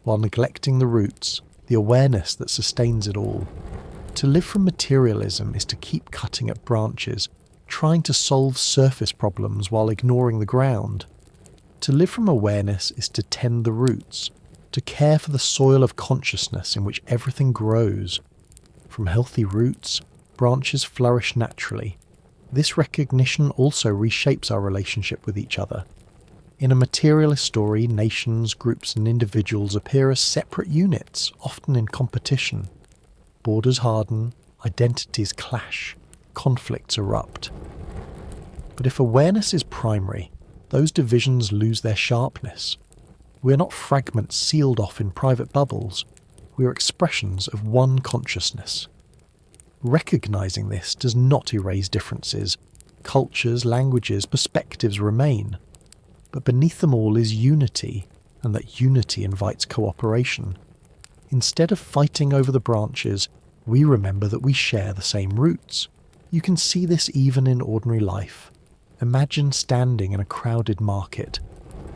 while neglecting the roots, the awareness that sustains it all. To live from materialism is to keep cutting at branches, trying to solve surface problems while ignoring the ground. To live from awareness is to tend the roots, to care for the soil of consciousness in which everything grows. From healthy roots, branches flourish naturally. This recognition also reshapes our relationship with each other. In a materialist story, nations, groups, and individuals appear as separate units, often in competition. Borders harden, identities clash, conflicts erupt. But if awareness is primary, those divisions lose their sharpness. We are not fragments sealed off in private bubbles. We are expressions of one consciousness. Recognizing this does not erase differences. Cultures, languages, perspectives remain. But beneath them all is unity, and that unity invites cooperation. Instead of fighting over the branches, we remember that we share the same roots. You can see this even in ordinary life. Imagine standing in a crowded market.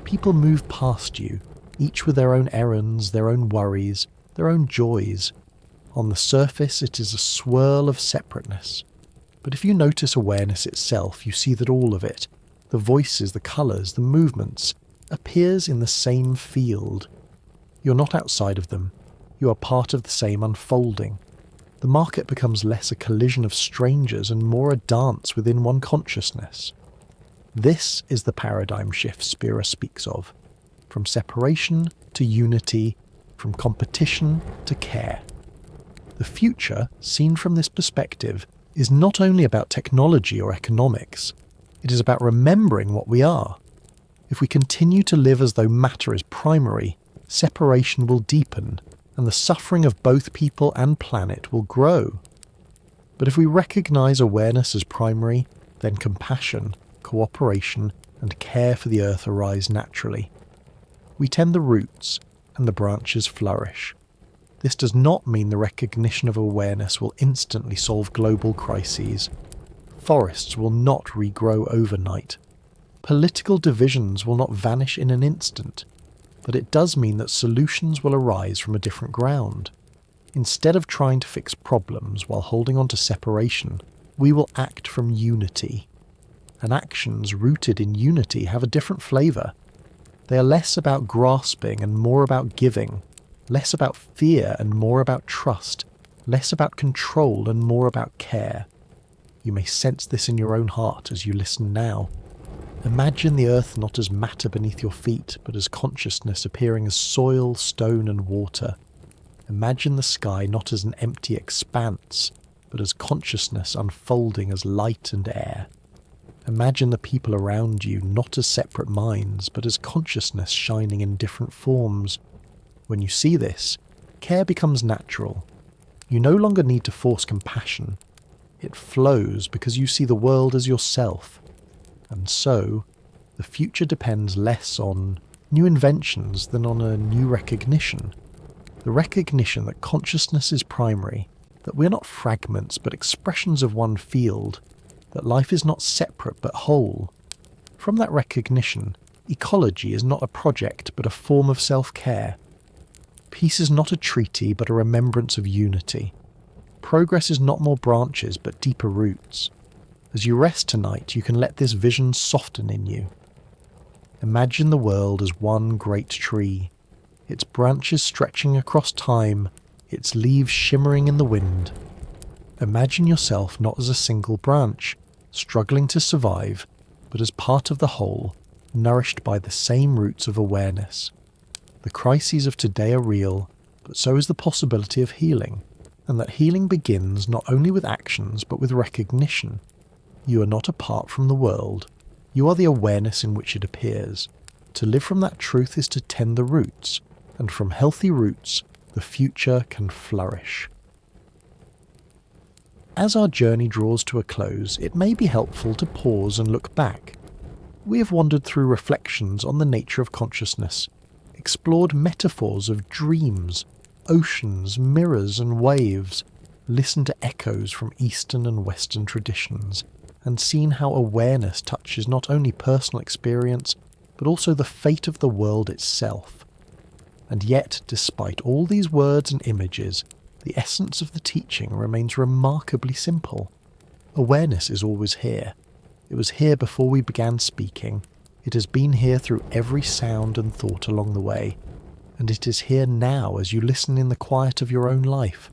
People move past you, each with their own errands, their own worries, their own joys. On the surface, it is a swirl of separateness. But if you notice awareness itself, you see that all of it, the voices, the colours, the movements, appears in the same field. You're not outside of them. You are part of the same unfolding. The market becomes less a collision of strangers and more a dance within one consciousness. This is the paradigm shift Spira speaks of. From separation to unity, from competition to care. The future, seen from this perspective, is not only about technology or economics. It is about remembering what we are. If we continue to live as though matter is primary, separation will deepen, and the suffering of both people and planet will grow. But if we recognize awareness as primary, then compassion, cooperation, and care for the earth arise naturally. We tend the roots, and the branches flourish. This does not mean the recognition of awareness will instantly solve global crises. Forests will not regrow overnight. Political divisions will not vanish in an instant. But it does mean that solutions will arise from a different ground. Instead of trying to fix problems while holding on to separation, we will act from unity. And actions rooted in unity have a different flavour. They are less about grasping and more about giving, less about fear and more about trust, less about control and more about care. You may sense this in your own heart as you listen now. Imagine the earth not as matter beneath your feet, but as consciousness appearing as soil, stone and water. Imagine the sky not as an empty expanse, but as consciousness unfolding as light and air. Imagine the people around you not as separate minds, but as consciousness shining in different forms. When you see this, care becomes natural. You no longer need to force compassion. It flows because you see the world as yourself. And so, the future depends less on new inventions than on a new recognition. The recognition that consciousness is primary, that we're not fragments but expressions of one field, that life is not separate but whole. From that recognition, ecology is not a project but a form of self-care. Peace is not a treaty but a remembrance of unity. Progress is not more branches but deeper roots. As you rest tonight, you can let this vision soften in you. Imagine the world as one great tree, its branches stretching across time, its leaves shimmering in the wind. Imagine yourself not as a single branch, struggling to survive, but as part of the whole, nourished by the same roots of awareness. The crises of today are real, but so is the possibility of healing, and that healing begins not only with actions but with recognition. You are not apart from the world. You are the awareness in which it appears. To live from that truth is to tend the roots, and from healthy roots, the future can flourish. As our journey draws to a close, it may be helpful to pause and look back. We have wandered through reflections on the nature of consciousness, explored metaphors of dreams, oceans, mirrors and waves, listened to echoes from Eastern and Western traditions, and seen how awareness touches not only personal experience, but also the fate of the world itself. And yet, despite all these words and images, the essence of the teaching remains remarkably simple. Awareness is always here. It was here before we began speaking. It has been here through every sound and thought along the way. And it is here now as you listen in the quiet of your own life.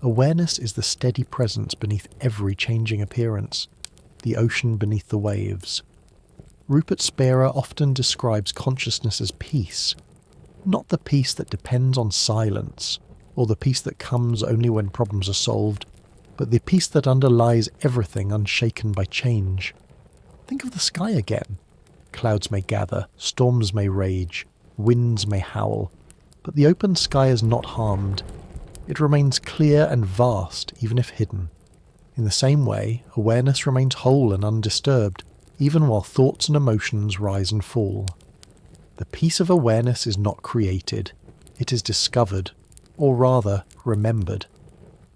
Awareness is the steady presence beneath every changing appearance, the ocean beneath the waves. Rupert Spira often describes consciousness as peace, not the peace that depends on silence, or the peace that comes only when problems are solved, but the peace that underlies everything unshaken by change. Think of the sky again. Clouds may gather, storms may rage, winds may howl, but the open sky is not harmed. It remains clear and vast, even if hidden. In the same way, awareness remains whole and undisturbed, even while thoughts and emotions rise and fall. The peace of awareness is not created, it is discovered, or rather, remembered.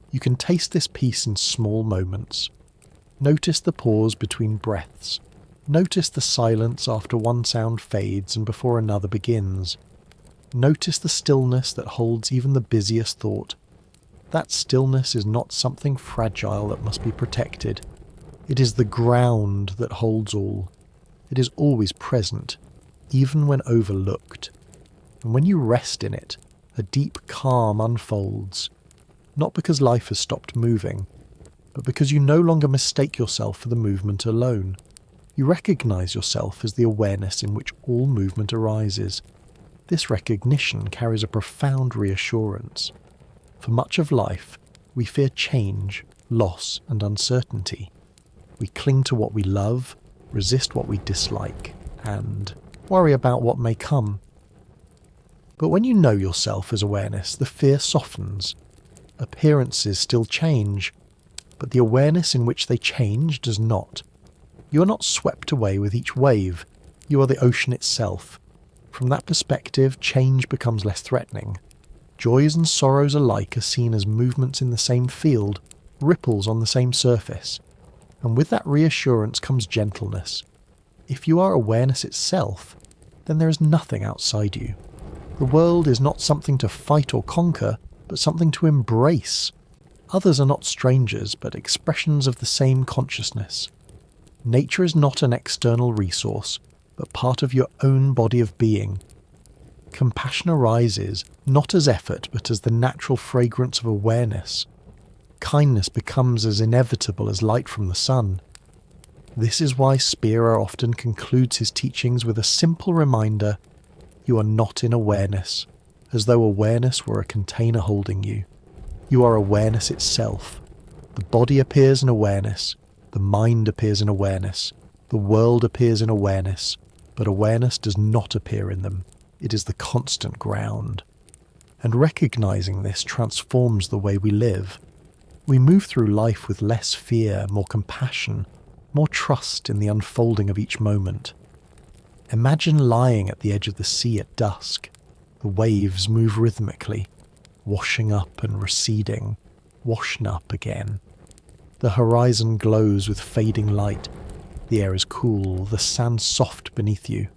You can taste this peace in small moments. Notice the pause between breaths. Notice the silence after one sound fades and before another begins. Notice the stillness that holds even the busiest thought. That stillness is not something fragile that must be protected. It is the ground that holds all. It is always present, even when overlooked. And when you rest in it, a deep calm unfolds, not because life has stopped moving, but because you no longer mistake yourself for the movement alone. You recognize yourself as the awareness in which all movement arises. This recognition carries a profound reassurance. For much of life, we fear change, loss, and uncertainty. We cling to what we love, resist what we dislike, and worry about what may come. But when you know yourself as awareness, the fear softens. Appearances still change, but the awareness in which they change does not. You are not swept away with each wave. You are the ocean itself. From that perspective, change becomes less threatening. Joys and sorrows alike are seen as movements in the same field, ripples on the same surface. And with that reassurance comes gentleness. If you are awareness itself, then there is nothing outside you. The world is not something to fight or conquer, but something to embrace. Others are not strangers, but expressions of the same consciousness. Nature is not an external resource, but part of your own body of being. Compassion arises not as effort, but as the natural fragrance of awareness. Kindness becomes as inevitable as light from the sun. This is why Spira often concludes his teachings with a simple reminder: you are not in awareness, as though awareness were a container holding you. You are awareness itself. The body appears in awareness, the mind appears in awareness, the world appears in awareness, but awareness does not appear in them. It is the constant ground. And recognizing this transforms the way we live. We move through life with less fear, more compassion, more trust in the unfolding of each moment. Imagine lying at the edge of the sea at dusk. The waves move rhythmically, washing up and receding, washing up again. The horizon glows with fading light. The air is cool, the sand soft beneath you.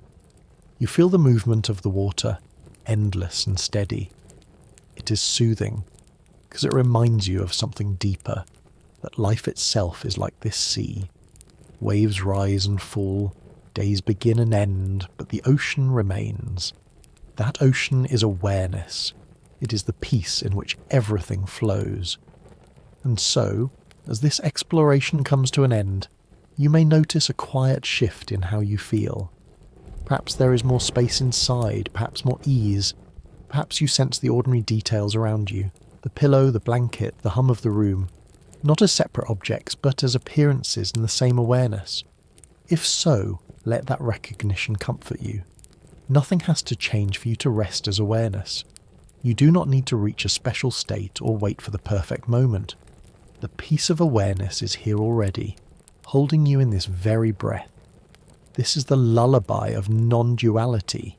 You feel the movement of the water, endless and steady. It is soothing, because it reminds you of something deeper, that life itself is like this sea. Waves rise and fall, days begin and end, but the ocean remains. That ocean is awareness. It is the peace in which everything flows. And so, as this exploration comes to an end, you may notice a quiet shift in how you feel. Perhaps there is more space inside, perhaps more ease. Perhaps you sense the ordinary details around you, the pillow, the blanket, the hum of the room, not as separate objects, but as appearances in the same awareness. If so, let that recognition comfort you. Nothing has to change for you to rest as awareness. You do not need to reach a special state or wait for the perfect moment. The peace of awareness is here already, holding you in this very breath. This is the lullaby of non-duality,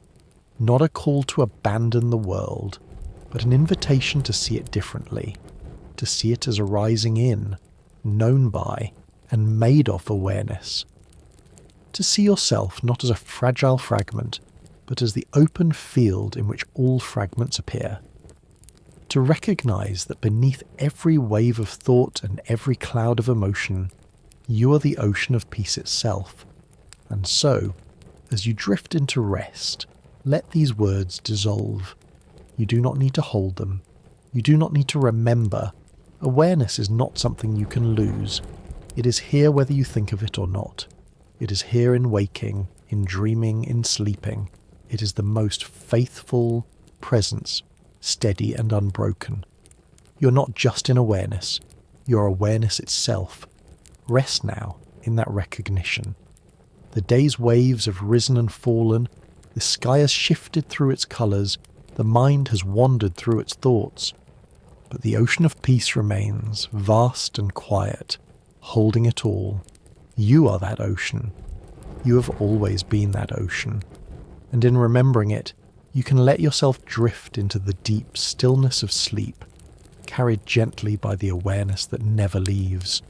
not a call to abandon the world, but an invitation to see it differently, to see it as arising in, known by, and made of awareness. To see yourself not as a fragile fragment, but as the open field in which all fragments appear. To recognize that beneath every wave of thought and every cloud of emotion, you are the ocean of peace itself. And so, as you drift into rest, let these words dissolve. You do not need to hold them. You do not need to remember. Awareness is not something you can lose. It is here whether you think of it or not. It is here in waking, in dreaming, in sleeping. It is the most faithful presence, steady and unbroken. You're not just in awareness. You're awareness itself. Rest now in that recognition. The day's waves have risen and fallen. The sky has shifted through its colours. The mind has wandered through its thoughts. But the ocean of peace remains, vast and quiet, holding it all. You are that ocean. You have always been that ocean. And in remembering it, you can let yourself drift into the deep stillness of sleep, carried gently by the awareness that never leaves.